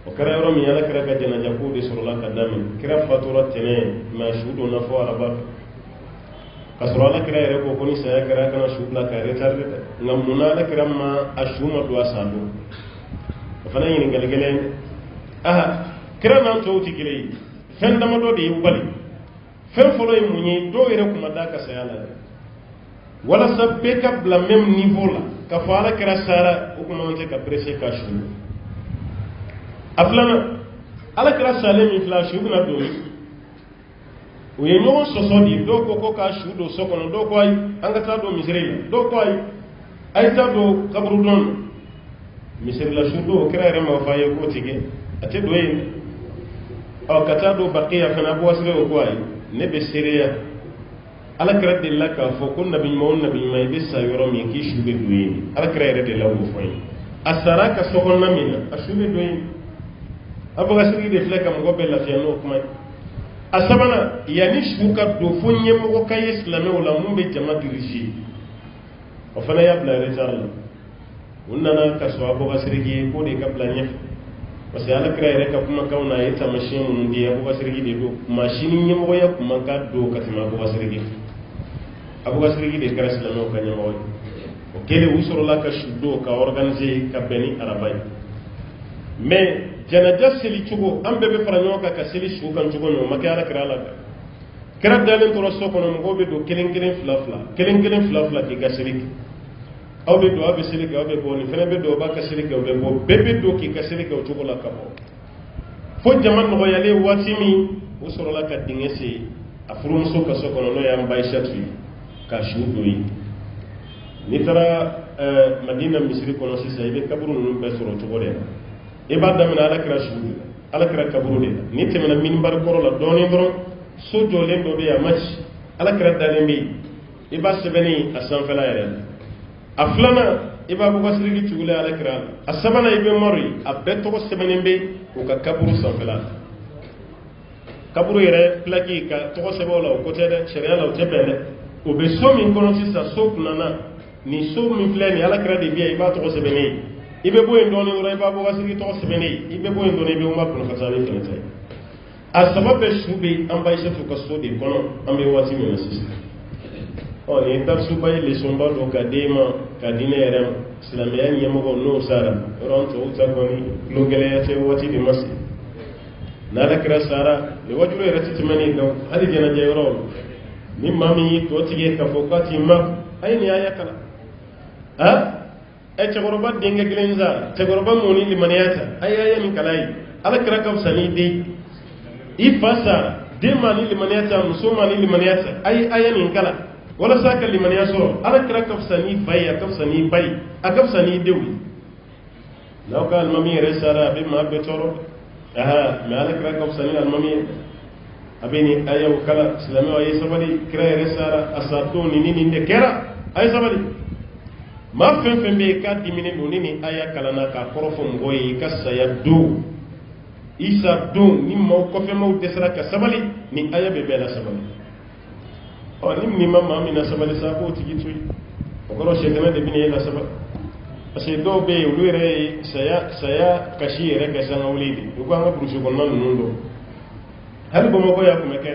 وكرا يوم يلا كرا كجنا جاكو دي سرلا كدام كرا فاتورة تنين ما شهود ونفوا ربا كسرلا كرا يركو كوني سيا كرا كنا شهود لا كرا تارد نمونا لا كرا ما أشوم دوا سادو فانا يني قال كرا نان توتي كري فين دم دو دي وبالي فين فلو يمني دو يركو مداك سيالا ولا سبك بلا ميم نيفولا كفالا كرا سارا وكما انت كبرسي كاشو aflana ala kira salemi flash ubna do uyenyo sosodi do ko ka shudo sokono do ko ay angata do misrela do ko ay ta do kabru don misrela shudo kira rema faye ko tige ate do yin o kata do baqiya kana bo wasre ko ay ne be sereya ala kira de la ka fo kun nabi mo nabi may be sa yoro mi ki shube do yin ala kira re de la wo foy asara ka sokonna mina ashube do yin Abu Wasiri de fleka mo be la fiano kuma asabana yani shuka do fonye mo kay islamé wala mum be jama dirigi o fana ya bla retar wonnana ka so abo basirigi ko de ka planye parce que ala kira yɛrɛ ka kuma kaw na ye tamasiyɛn minnu di abubakasirigi de do masini ɲɛmɔgɔya kuma ka do ka tɛmɛ abubakasirigi de kɛra silamɛw ka ɲɛmɔgɔ ye o kɛlen u sɔrɔla ka su do ka organiser ka bɛn ni araba ye mais janaja seli cogo an bɛɛ bɛ fara ɲɔgɔn kan ka seli su kan cogo min o ma kɛ ala kira la kira dalen tora so kɔnɔ mɔgɔw bɛ don kelen kelen fila fila k'i ka seli kɛ aw bɛ don aw bɛ seli kɛ aw bɛ bɔ nin fana bɛ don aw b'a ka seli kɛ aw bɛ bɔ bɛɛ bɛ don k'i ka seli kɛ o cogo la ka bɔ fo jama nɔgɔyalen waati min o sɔrɔla ka dingɛ sen a furumuso ka so kɔnɔ n'o y'an ba Aïsatu ye ka su don yen n'i taara Madina misiri kɔnɔ sisan i bɛ kaburu ninnu bɛɛ sɔrɔ o cogo de la i b'a daminɛ alakira su de la alakira kaburu de la n'i tɛmɛna minibari kɔrɔ la dɔɔnin dɔrɔn so jɔlen dɔ bɛ yen a ma ci alakira dalen bɛ yen i b'a sɛbɛnni a sanfɛla yɛrɛ la a filanan i b'a Abubakasirigi tugulen alakira la a sabanan i bɛ Umaru ye a bɛɛ tɔgɔ sɛbɛnnen bɛ o ka kaburu sanfɛla la kaburu yɛrɛ pilaki ka tɔgɔ sɛbɛn o la o ko tɛ dɛ sariya la o tɛ bɛn dɛ o bɛ so min kɔnɔ sisan so kunnana nin so min filɛ nin alakira de bɛ yan i b'a tɔgɔ sɛbɛnnen ye i bɛ bɔ yen dɔɔnin dɔrɔn i b'a Abubakasirigi tɔgɔ sɛbɛnnen ye i bɛ bɔ yen dɔɔnin i bɛ Umaru kun Khattab fɛnɛ ta ye a saba bɛɛ su bɛ an ba Aïsatu ka so de kɔnɔ an bɛ waati min na sisan nin darisuba ye lesonba dɔ ka den ma ka di ne yɛrɛ ma silamɛya ɲɛmɔgɔ n'o sara yɔrɔ an tɔw ta kɔni tulo gɛlɛya tɛ waati de ma se n'ala kira sara nin wajulu yɛrɛ tɛ tɛmɛ nin kan hali jɛnajɛ yɔrɔ ni maa min y'i tɔ tigɛ k'a fɔ k'a t'i ma a ye nin aya kalan cɛkɔrɔba denkɛ kelen sara cɛkɔrɔba mun ni limaniya ta a ye aya min kalan ye ala kira ka fisa n'i den i fa sara den ma ni limaniya ta muso ma ni limaniya ta a ye aya min kalan walasa ka limaniya sɔrɔ ala kira ka fisa n'i fa ye a ka fisa n'i ba ye a ka fisa n'i denw ye n'aw ka alimami yɛrɛ sara a bɛ maa bɛɛ tɔɔrɔ mais ala kira ka fisa ni alimami ye a bɛ nin ayaw kala silamɛw a ye sabali kira yɛrɛ sara a sa don nin de kɛra a ye sabali maa fɛn fɛn bɛ yen k'a diminen don ni nin aya kalanna k'a kɔrɔ fɔ mɔgɔw ye i ka saya don i sa don ni maaw kɔfɛmaaw dɛsɛra ka sabali nin aya bɛ bɛɛ la sabali ni ma maa min na sabali sa k'o tigi to yen o kɔrɔ sɛtɛnɛ de bɛ na e la sabali parce que dɔw bɛ yen olu yɛrɛ ye saya kasi yɛrɛ kɛ sanga wuli de u ko an ka burusi kɔnɔna ninnu dɔn hali Bamakɔ y'a kun bɛ kɛ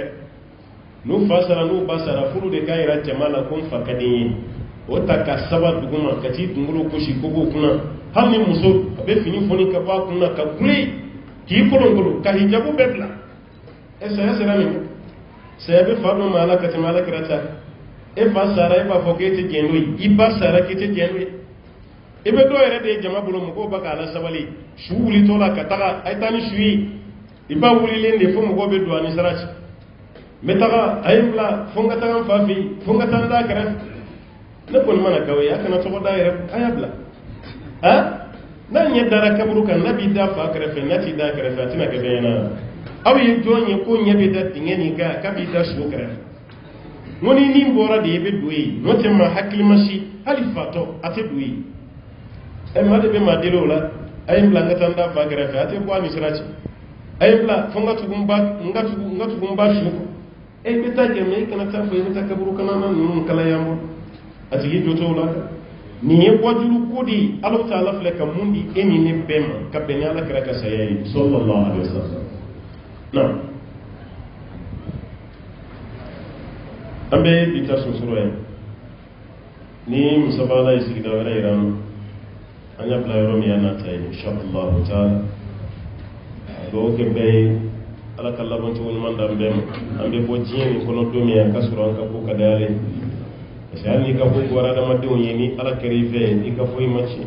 n'u fa sara n'u ba sara furu de k'a yira jama la ko n fa ka di n ye o ta ka saba duguma ka t'i kunkolo gosi kogo kunna hali ni muso a bɛ fini fɔni ka bɔ a kunna ka kule k'i kolonkolon ka hijabu bɛɛ bila saya sera nin saya bɛ fa dɔ ma ala ka tɛmɛ ala kira ta e fa sara e b'a fɔ k'e tɛ jɛn n'o ye i ba sara k'e tɛ jɛn n'o ye i bɛ dɔw yɛrɛ de ye jama bolo mɔgɔw b'a k'a la sabali su wulitɔ la ka taga a ye taa ni su ye i ba wulilen de fo mɔgɔw bɛ don a ni sara ci n bɛ taga a ye n bila fo n ka taga n fa fɛ yen fo n ka taa n da kɛrɛfɛ ne kɔni mana k'aw ye a kana tɔgɔ da yɛrɛ a y'a bila n'a ɲɛ dara kaburu kan n'a b'i da fa kɛrɛfɛ n'a t'i da kɛrɛfɛ a tɛna kɛ bɛn ɲɛna aw ye jɔn ye ko ɲɛ bɛ da dingɛ nin kan k'a b'i da su kɛrɛfɛ n ko ni nin bɔra de i bɛ don yen n'o tɛ maa hakili ma si hali fatɔ a tɛ don yen maa de bɛ maa deli o la a ye n bila n ka taa n da fa kɛrɛfɛ a tɛ bɔ a ni sira ci a ye n bila fo n ka tugu n ba su kɔ i bɛ taa jɛmɛ i kana taa fɔ i bɛ taa kaburu kanana ninnu kala yan bɔ a tigi jɔ t'o la nin ye wajulu ko de Alahu Taala filɛ ka mun di e ni ne bɛɛ ma ka bɛn ni ala kira ka saya ye sallallahu alaihi wasallam na an bɛ bi ta sonsoro yan ni musabala ye sigida wɛrɛ yira an an y'a bila yɔrɔ min ya n'a ta ye inshallah taala dɔw kɛ bɛɛ ye ala ka labancogo ɲuman d'an bɛɛ ma an bɛ bɔ diɲɛ nin kɔnɔ don min a ka sɔrɔ an ka ko ka d'ale parce que hali n'i ka ko bɔra adamadenw ye ni ala kɛra i fɛ i ka foyi ma ci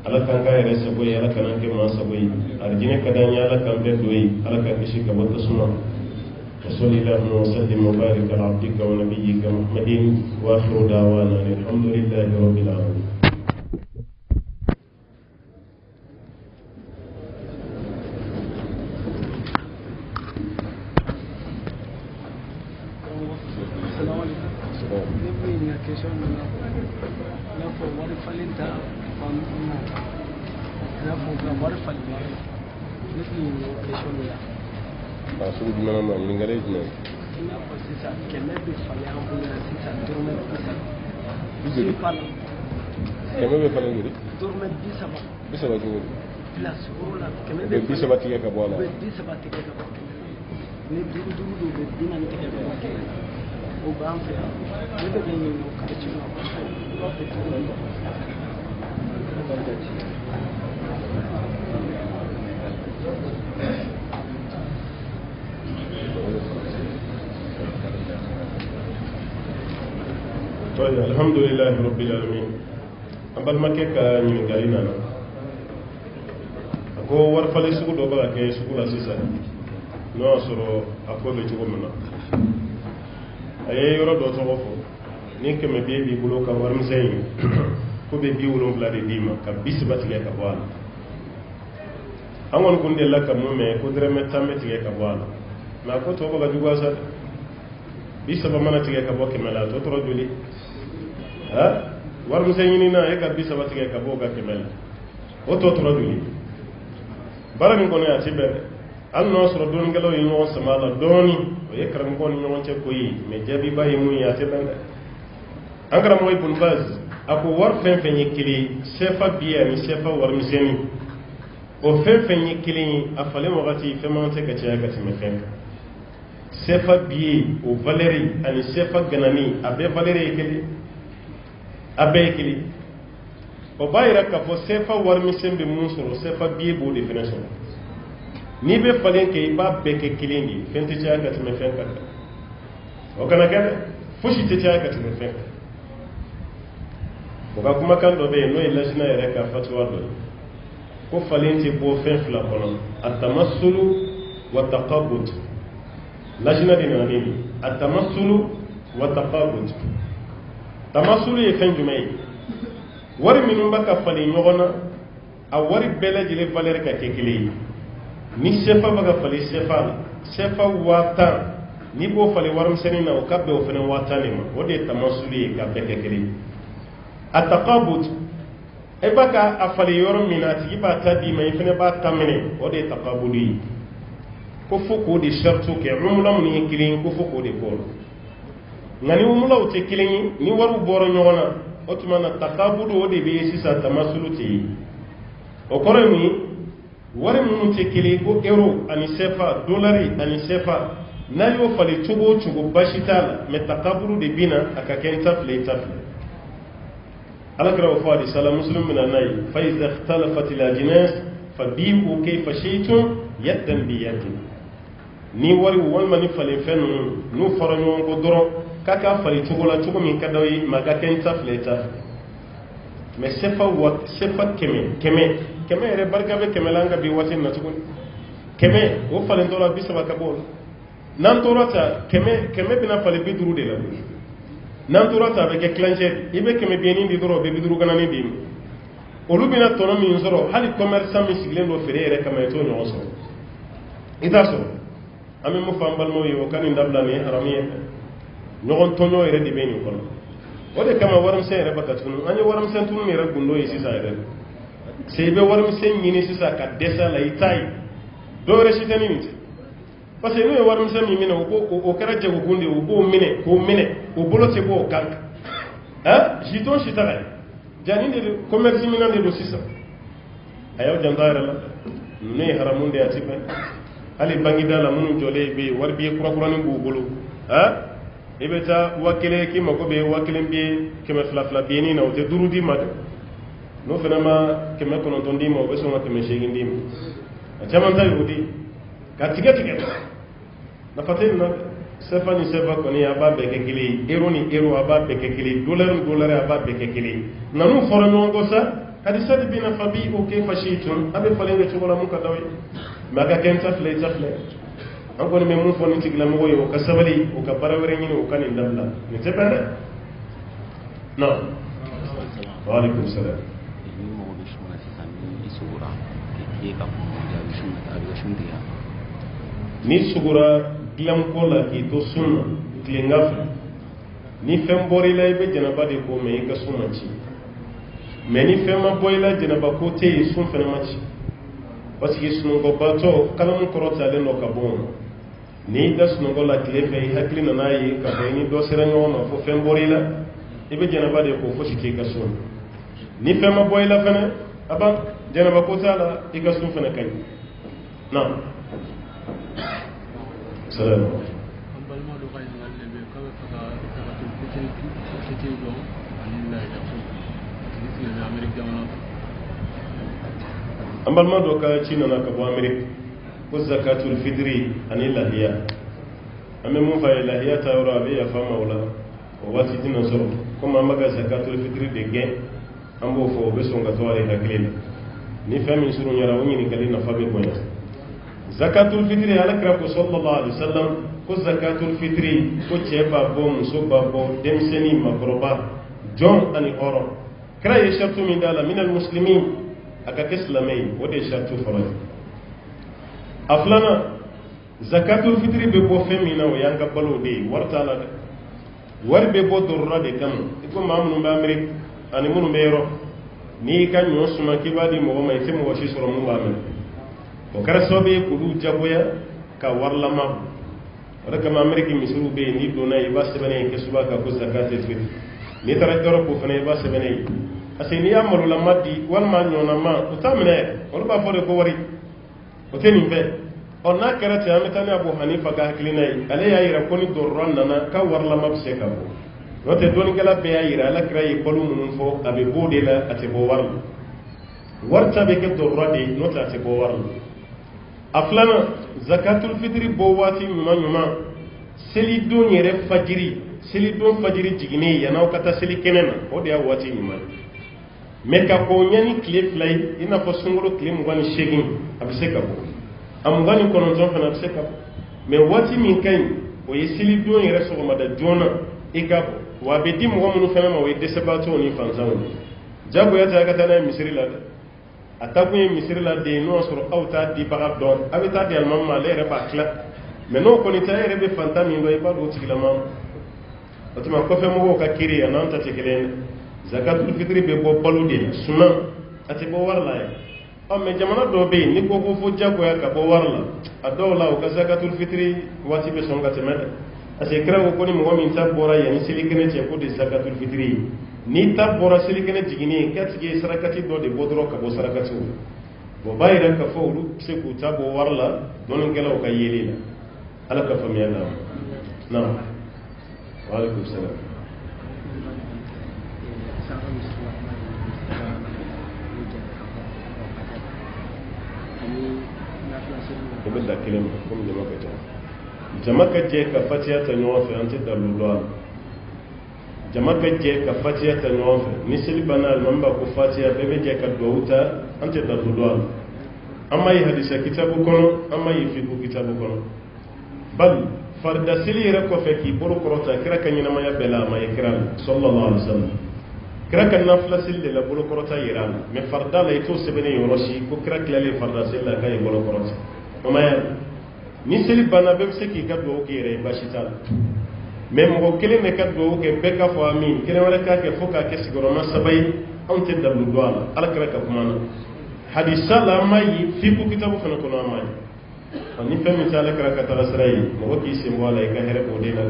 ala k'an k'a yɛrɛ sago ye ala kana kɛ maa sago ye arijinɛ ka d'an ye ala k'an bɛɛ don ye ala ka kisi ka bɔ tasuma وصل اللهم وسلم وبارك على عبدك ونبيك محمد واخر دعوانا الحمد لله رب العالمين. sugu jumɛn ma ɲininkali ye jumɛn sisan kɛmɛ bɛ falen an bolo yan sisan dɔrɔmɛ 30 kɛmɛ bɛ falen joli dɔrɔmɛ 30 30 cogo di place oro la kɛmɛ bɛ 30 tigɛ ka bɔ a la u bɛ 30 tigɛ ka bɔ kɛmɛ ni duuru duuru don u bɛ 40 tigɛ ka bɔ kɛmɛ o b'an fɛ yan ne bɛ ɲini o quartier la u b'a fɛ tuguni alhamdulillahi rabbil alamin an balimakɛ ka ɲininkali nana a ko warifalen sugu dɔ bɛ ka kɛ sugu la sisan n'o y'a sɔrɔ a ko bɛ cogo min na a ye yɔrɔ dɔ tɔgɔ fɔ ni 100 b'i bolo ka warimisɛn ye ko bɛ 70 de d'i ma ka 30 tigɛ ka bɔ a la an kɔni kun delila ka mun mɛn ko dɔrɔmɛ 10 bɛ tigɛ ka bɔ a la mɛ a ko tɔ bɛ ka juguya sa 30 mana tigɛ ka bɔ 100 la a tɔ tora joli warimisɛn ɲini na e ka 30 tigɛ ka bɔ o ka 100 la o tɔ tora joli baara min kɔnɔ a ti bɛn hali n'o sɔrɔ dɔɔninkɛlaw ye ɲɔgɔn sama a la dɔɔni o ye karamɔgɔw ni ɲɔgɔn cɛ ko ye mɛ jaabiba ye mun ye a ti bɛn dɛ an karamɔgɔ Ibn Baz a ko wari fɛn fɛn ye kelen sefa biye ani sefa warimisɛnni o fɛn fɛn ye kelen ye a falen wagati fɛn man tɛ ka caya ka tɛmɛ fɛn kan sefa biye o valeri ani sefa ganani a bɛɛ valeri ye kelen a bɛɛ ye kelen o b'a yira k'a fɔ sefa warimisɛn bɛ mun sɔrɔ sefa biye b'o de fɛnɛ sɔrɔ n'i bɛ falen kɛ i b'a bɛɛ kɛ kelen de fɛn tɛ caya ka tɛmɛ fɛn kan o kana kɛ dɛ fosi tɛ caya ka tɛmɛ fɛn kan o ka kumakan dɔ bɛ yen n'o ye lajina yɛrɛ ka fatuwa dɔ ye ko falen tɛ bɔ fɛn fila kɔnɔ atamasulu wa taqabud lajina de nana ni atamasulu wa taqabud tamasulu ye fɛn jumɛn ye wari minnu bɛ ka falen ɲɔgɔn na a wari bɛɛ lajɛlen valeur ka kɛ kelen ye ni sefa bɛ ka falen sefa la sefa 5000 n'i b'o falen warimisɛnnin na o ka bɛn o fɛnɛ 5000 de ma o de ye tamasulu ye ka bɛɛ kɛ kelen ye a taqabud e b'a ka a falen yɔrɔ min na a tigi b'a ta d'i ma i fɛnɛ b'a ta minɛ o de ye taqabud ye ko fo k'o de shartu kɛ umula minnu ye kelen ye ko fo k'o de bɔ nka ni umulaw tɛ kelen ye ni wariw bɔra ɲɔgɔn na o tuma na taqabud o de bɛ ye sisan tamasulu tɛ ye o kɔrɔ ye mun ye wari minnu tɛ kelen ye ko euro ani sefa dolari ani sefa n'a y'o falen cogo o cogo basi t'a la mɛ taqabud de bɛ na a ka kɛ n ta fila i ta fila alakira wa fadi sala muslim min anay fa iza ikhtalafat al ajnas fabi'u kayfa shaytum yadan bi yadin ni wari walma ni falen fen nu fara ɲɔgɔn ko dɔrɔn ka ka fali cogo la cogo min ka daw ye ma ka kɛ ta fileta mais sefa kɛmɛ yɛrɛ barika bɛ kɛmɛ la an ka bi waati na tuguni kɛmɛ o falen tɔ la 30 ka bɔ n'an tora ta kɛmɛ bɛna falen 50 de la n'an tora ta a bɛ kɛ kilancɛ i bɛ 100 biɲɛnin di dɔrɔn o bɛ 50 ganani di olu bɛna tɔnɔ min sɔrɔ hali commerçant min sigilen don feere yɛrɛ kama i t'o ɲɔgɔn sɔrɔ i t'a sɔrɔ an bɛ mun fɔ an balimaw ye o ka nin dabila nin ye haramu ye ɲɔgɔn tɔɲɔ yɛrɛ de bɛ nin kɔnɔ o de kama warimisɛn yɛrɛ bɛ ka tunu an ye warimisɛn tunu yɛrɛ gundo ye sisan yɛrɛ se i bɛ warimisɛn ɲini sisan ka dɛsɛ a la i t'a ye dɔw yɛrɛ si tɛ ni nin tɛ parce que n'u ye warimisɛn min minɛ o kɛra jagokun de ye o b'o minɛ k'o minɛ o bolo tɛ bɔ o kan kan jiton si taga ye jani de don commerce minɛn de don sisan a y'aw janto a yɛrɛ la ninnu ye haramu de ye a ti bɛn hali bangida la minnu jɔlen bɛ yen wari b'i ye kurakurani b'u bolo i bɛ taa 1000 k'i mako bɛ 1000 bɛ 200 biɲɛnin na o tɛ 5 d'i ma dɛ n'o fana ma 900 d'i ma o bɛ sɔn ka 800 d'i ma a caman ta y'o di ka tigɛ nafa tɛ nin na sefa ni sefa kɔni a b'a bɛɛ kɛ kelen ye euro ni euro a b'a bɛɛ kɛ kelen ye dollar ni dollar a b'a bɛɛ kɛ kelen ye nanu fɔra ɲɔgɔn kɔ sa kadi sadi bina fabi o kayfa shi'tum a bɛ falen kɛ cogo la mun ka d'aw ye mais a ka kɛ n ta filɛ i ta filɛ an kɔni bɛ mun fɔ nin tigilamɔgɔ ye o ka sabali o ka baara wɛrɛ ɲini o ka nin dabila nin tɛ bɛn dɛ non wa alaikum salam ni sugura dilanko la k'i to sunna tilenga fɛ ni fɛn bɔra i la i bɛ jɛnɛba de ko mɛ i ka sun ma ci mɛ ni fɛn ma bɔ i la jɛnɛba ko tɛ yen sun fɛnɛ ma ci parce que sunɔgɔbatɔ kalamu kɔrɔtalen dɔ ka bɔ ni da sunɔgɔ la tile fɛ i hakili nana ye ka fɔ i ni dɔ sera ɲɔgɔn ma fo fɛn bɔra i la i bɛ jɛnɛba de ko fosi t'i ka so ni fɛn ma bɔ i la fɛnɛ a ban jɛnɛba ko t'a la i ka sun fɛnɛ ka ɲi na salamu an balima dɔ ka ci nana ka bɔ Amérique ko zakatul fitri ani lahiya an bɛ mun f'a ye lahiya ta yɔrɔ a bɛ yafa ma o la o waati tɛna sɔrɔ komi an bɛ ka zakatul fitri de gɛn an b'o fɔ o bɛ sɔn ka to a de hakili la ni fɛn min surunyara o ɲininkali nafa bɛ bonya zakatul fitri alakira ko sallallahu alaihi wasallam ko zakatul fitri ko cɛ b'a bɔ muso b'a bɔ denmisɛnnin makɔrɔba jɔn ani hɔrɔn kira ye shartu min d'a la minal muslimin a ka kɛ silamɛ ye o de ye shartu fɔlɔ ye a filanan zakatul fitri bɛ bɔ fɛn min na o y'an ka balo de ye wari t'a la dɛ wari bɛ bɔ dɔrɔra de kama i ko maa minnu bɛ Amérique ani minnu bɛ yɔrɔ n'i y'i ka ɲɔ suma k'i b'a di mɔgɔ ma i tɛ mɔgɔ si sɔrɔ mun b'a minɛ o kɛra sababu ye k'olu jagoya ka wari lama o de kama Amérique misiriw bɛ yen n'i donna i b'a sɛbɛnɛ ye kɛsuba kan ko zakatul fitri n'i taara Europe fana i b'a sɛbɛnɛ ye parce que n'i y'a malolama di walima ɲɔnama o t'a minɛ yɛrɛ olu b'a fɔ de ko wari o tɛ nin bɛɛ ɔ n'a kɛra ten an bɛ taa ni Abu Hanifa ka hakilina ye ale y'a jira ko ni dɔrɔra nana ka warilama bɛ se ka bɔ n'o tɛ dɔnnikɛla bɛɛ y'a jira Alakira ye balo minnu fɔ a bɛ bɔ o de la a tɛ bɔ wari la wari ta bɛ kɛ dɔrɔra de ye n'o tɛ a tɛ bɔ wari la a filanan zakatul fitri bɔ waati ɲuman ɲuman selidon yɛrɛ fajiri selidon fajiri jiginnen yann'aw ka taa seli kɛnɛ na o de y'a waati ɲuman ye mais ka k'o ɲɛ ni tile fila ye i n'a fɔ sunkalo tile 28 a bɛ se ka bɔ a 29 fana a bɛ se ka bɔ mais waati min ka ɲi o ye selidon yɛrɛ sɔgɔmada joona i ka bɔ wa a bɛ di mɔgɔ minnu fana ma o ye dɛsɛbaatɔw ni fantanw ye jagoya tɛ a ka taa n'a ye misiri la dɛ a taa kun ye misiri la de n'o y'a sɔrɔ aw t'a dibaga dɔn a bɛ taa di alimami ma ale yɛrɛ b'a tila mais n'o kɔni tɛ e yɛrɛ bɛ fantan min dɔn i b'a dɔn o tigilama o tuma kɔfɛ mɔgɔw ka kiiri a n'an ta tɛ kelen ye zakatul fitri bɛ bɔ balo de la suman a tɛ bɔ wari la ye ɔ mais jamana dɔw bɛ yen ni ko fo jagoya ka bɔ wari la a dɔw la o ka zakatul fitri waati bɛ sɔn ka tɛmɛ dɛ parce que kira ko ni mɔgɔ min ta bɔra yanni selikɛnɛ cɛ ko de zakatul fitri ye n'i ta bɔra selikɛnɛ jiginni k'a tigi ye sarakati dɔ de bɔ dɔrɔn ka bɔ sarakatiw la o b'a jira k'a fɔ olu bɛ se k'u ta bɔ wari la dɔnnikɛlaw ka yeli la ala ka faamuya d'a ma naam wa alaikum salam o bɛ da kelen ma komi jama ka ca jama ka jɛ ka fatiya ta ɲɔgɔn fɛ an tɛ dalu dɔn a la jama ka jɛ ka fatiya ta ɲɔgɔn fɛ ni seli banna alimami b'a ko fatiya bɛɛ bɛ jɛ ka duwawu ta an tɛ dalu dɔn a la an m'a ye hadisa kitabu kɔnɔ an m'a ye fiqhu kitabu kɔnɔ bali farida seli yɛrɛ kɔfɛ k'i bolo kɔrɔta kira ka ɲɛnamaya bɛɛ la a ma ye kira la sallallahu alaihi wasallam kira ka nafila seli de la bolo kɔrɔta yɛrɛ a la mais farida la i t'o sɛbɛnnen yɔrɔ si ko kira tilalen farida seli la k'a ye bolo kɔrɔta o ma ye ni seli banna bɛɛ bɛ se k'i ka duwawu kɛ yɛrɛ ye baasi t'a la mais mɔgɔ kelen de ka duwawu kɛ bɛɛ k'a fɔ amin kelen wɛrɛ k'a kɛ fo k'a kɛ sigiyɔrɔma 3 ye anw tɛ dalu dɔn a la ala kira ka kuma na hadisa la an m'a ye fiqhu kitabu fana kɔnɔ an m'a ye ni fɛn min tɛ ala kira ka taga sira ye mɔgɔ k'i sen bɔ a la i ka hɛrɛ k'o de la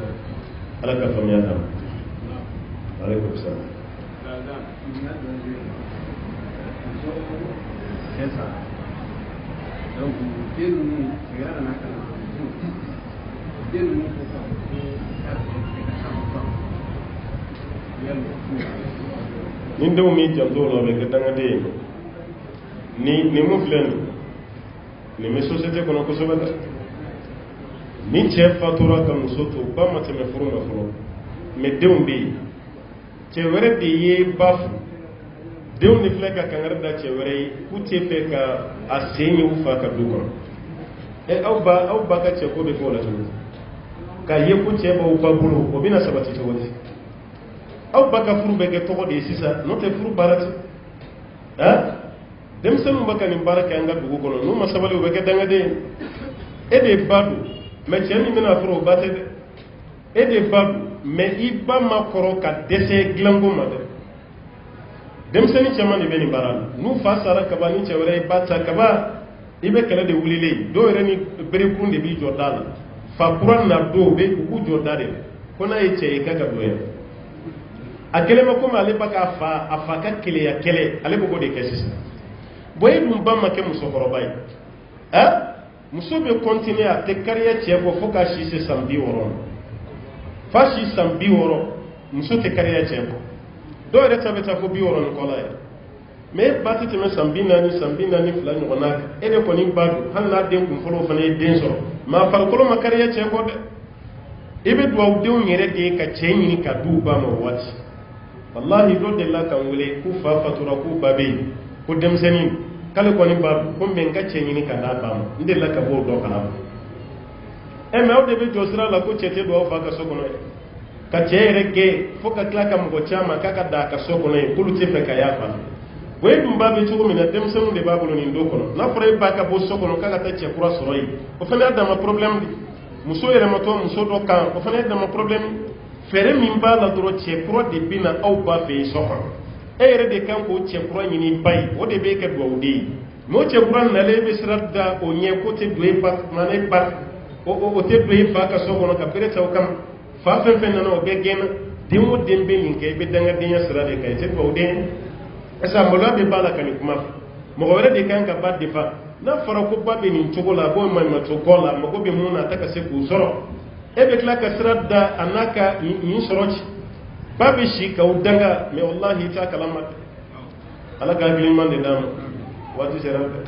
ala ka faamuya d'a ma aleykum salaam ni denw m'i janto o la o bɛ kɛ dangaden ye ni mun filɛ nin bɛ société kɔnɔ kosɛbɛ dɛ ni cɛ fatura ka muso to ba ma tɛmɛ furu ma fɔlɔ mais denw bɛ yen cɛ wɛrɛ de ye ba furu denw de filɛ ka kangari da cɛ wɛrɛ ye k'u tɛ fɛ ka a sen ye u fa ka du kɔnɔ aw ba ka cɛ ko bɛ fɔ o la cogo k'a ye ko cɛ b'aw ba bolo o bɛna sabati cogo di aw ba ka furu bɛ kɛ tɔgɔ de ye sisan n'o tɛ furu baara tɛ denmisɛnninw bɛ ka nin baara kɛ an ka dugu kɔnɔ n'u ma sabali o bɛ kɛ dangaden e de ba don mais cɛ min bɛna furu o ba tɛ dɛ e de ba don mais i ba ma kɔrɔ ka dɛsɛ dilanko ma dɛ denmisɛnnin caman de bɛ nin baara la n'u fa sara kaba ni cɛ wɛrɛ ye ba ta kaba i bɛ kɛlɛ de wulilen dɔw yɛrɛ ni berekun de b'i jɔ da la fa kuran na do be ku jodare kona yece ka ga doya akele ma kuma ale baka fa afaka kele ya kele ale ko de kesisa boy dum bamma ke muso korobai muso be continuer a te carrière tie ko foka shi se sambi woro fa shi sambi woro muso te carrière tie ko do re tabeta ko bi woro ko la mais bati te me sambi nani fla nyona ene ko ni badu halla den kum folo fane den so ma far ko ma carrière tie ko de ibe do de nyere de ka chenyi ka du ba mo wati wallahi do de la kan wule ku fa fatura ku babe ku dem senin kale ko ni badu ko men ka chenyi ka da ba mo inde la ka bo do kana e me o de be josra la ko chete do fa ka sokono ka chere ke foka klaka mo chama kaka da ka sokono e kulu tefe ka yafa boy dum babe chugo mina dem senu de babulo ni ndo kono na fore ba ka bo sokono kaka ta che kura soroi o fa na da ma problem di muso yere moto muso do kan o fa na da ma problem fere min ba la doro che kura de bina au ba fe sokon e yere de kan ko che kura ni bay o de be ka do de mo che kura na le be sradda o nye ko te do ba mane ba o te do fa ka sokono ka pere taw kam fa fe fe na no be gen dimo dembe ni ke be danga dinya sradde kay te do de esa mola be bala kan kuma mo wala de kan ka ba de fa na fara ko ba be ni chogola bo ma ma chogola mo ko be muna taka se ku soro e be kla ka sradda anaka yin sorochi ba be shi ka udanga me wallahi ta kalama ala ka gilin man de dam wati serata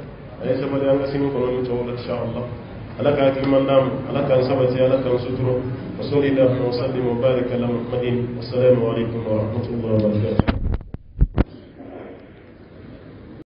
ay sama de anga sinu ko non chogola insha Allah ala ka gilin man dam ala ka sabati ala ka suturo wa sallallahu wa sallim wa baraka ala muhammadin assalamu alaikum wa rahmatullahi wa barakatuh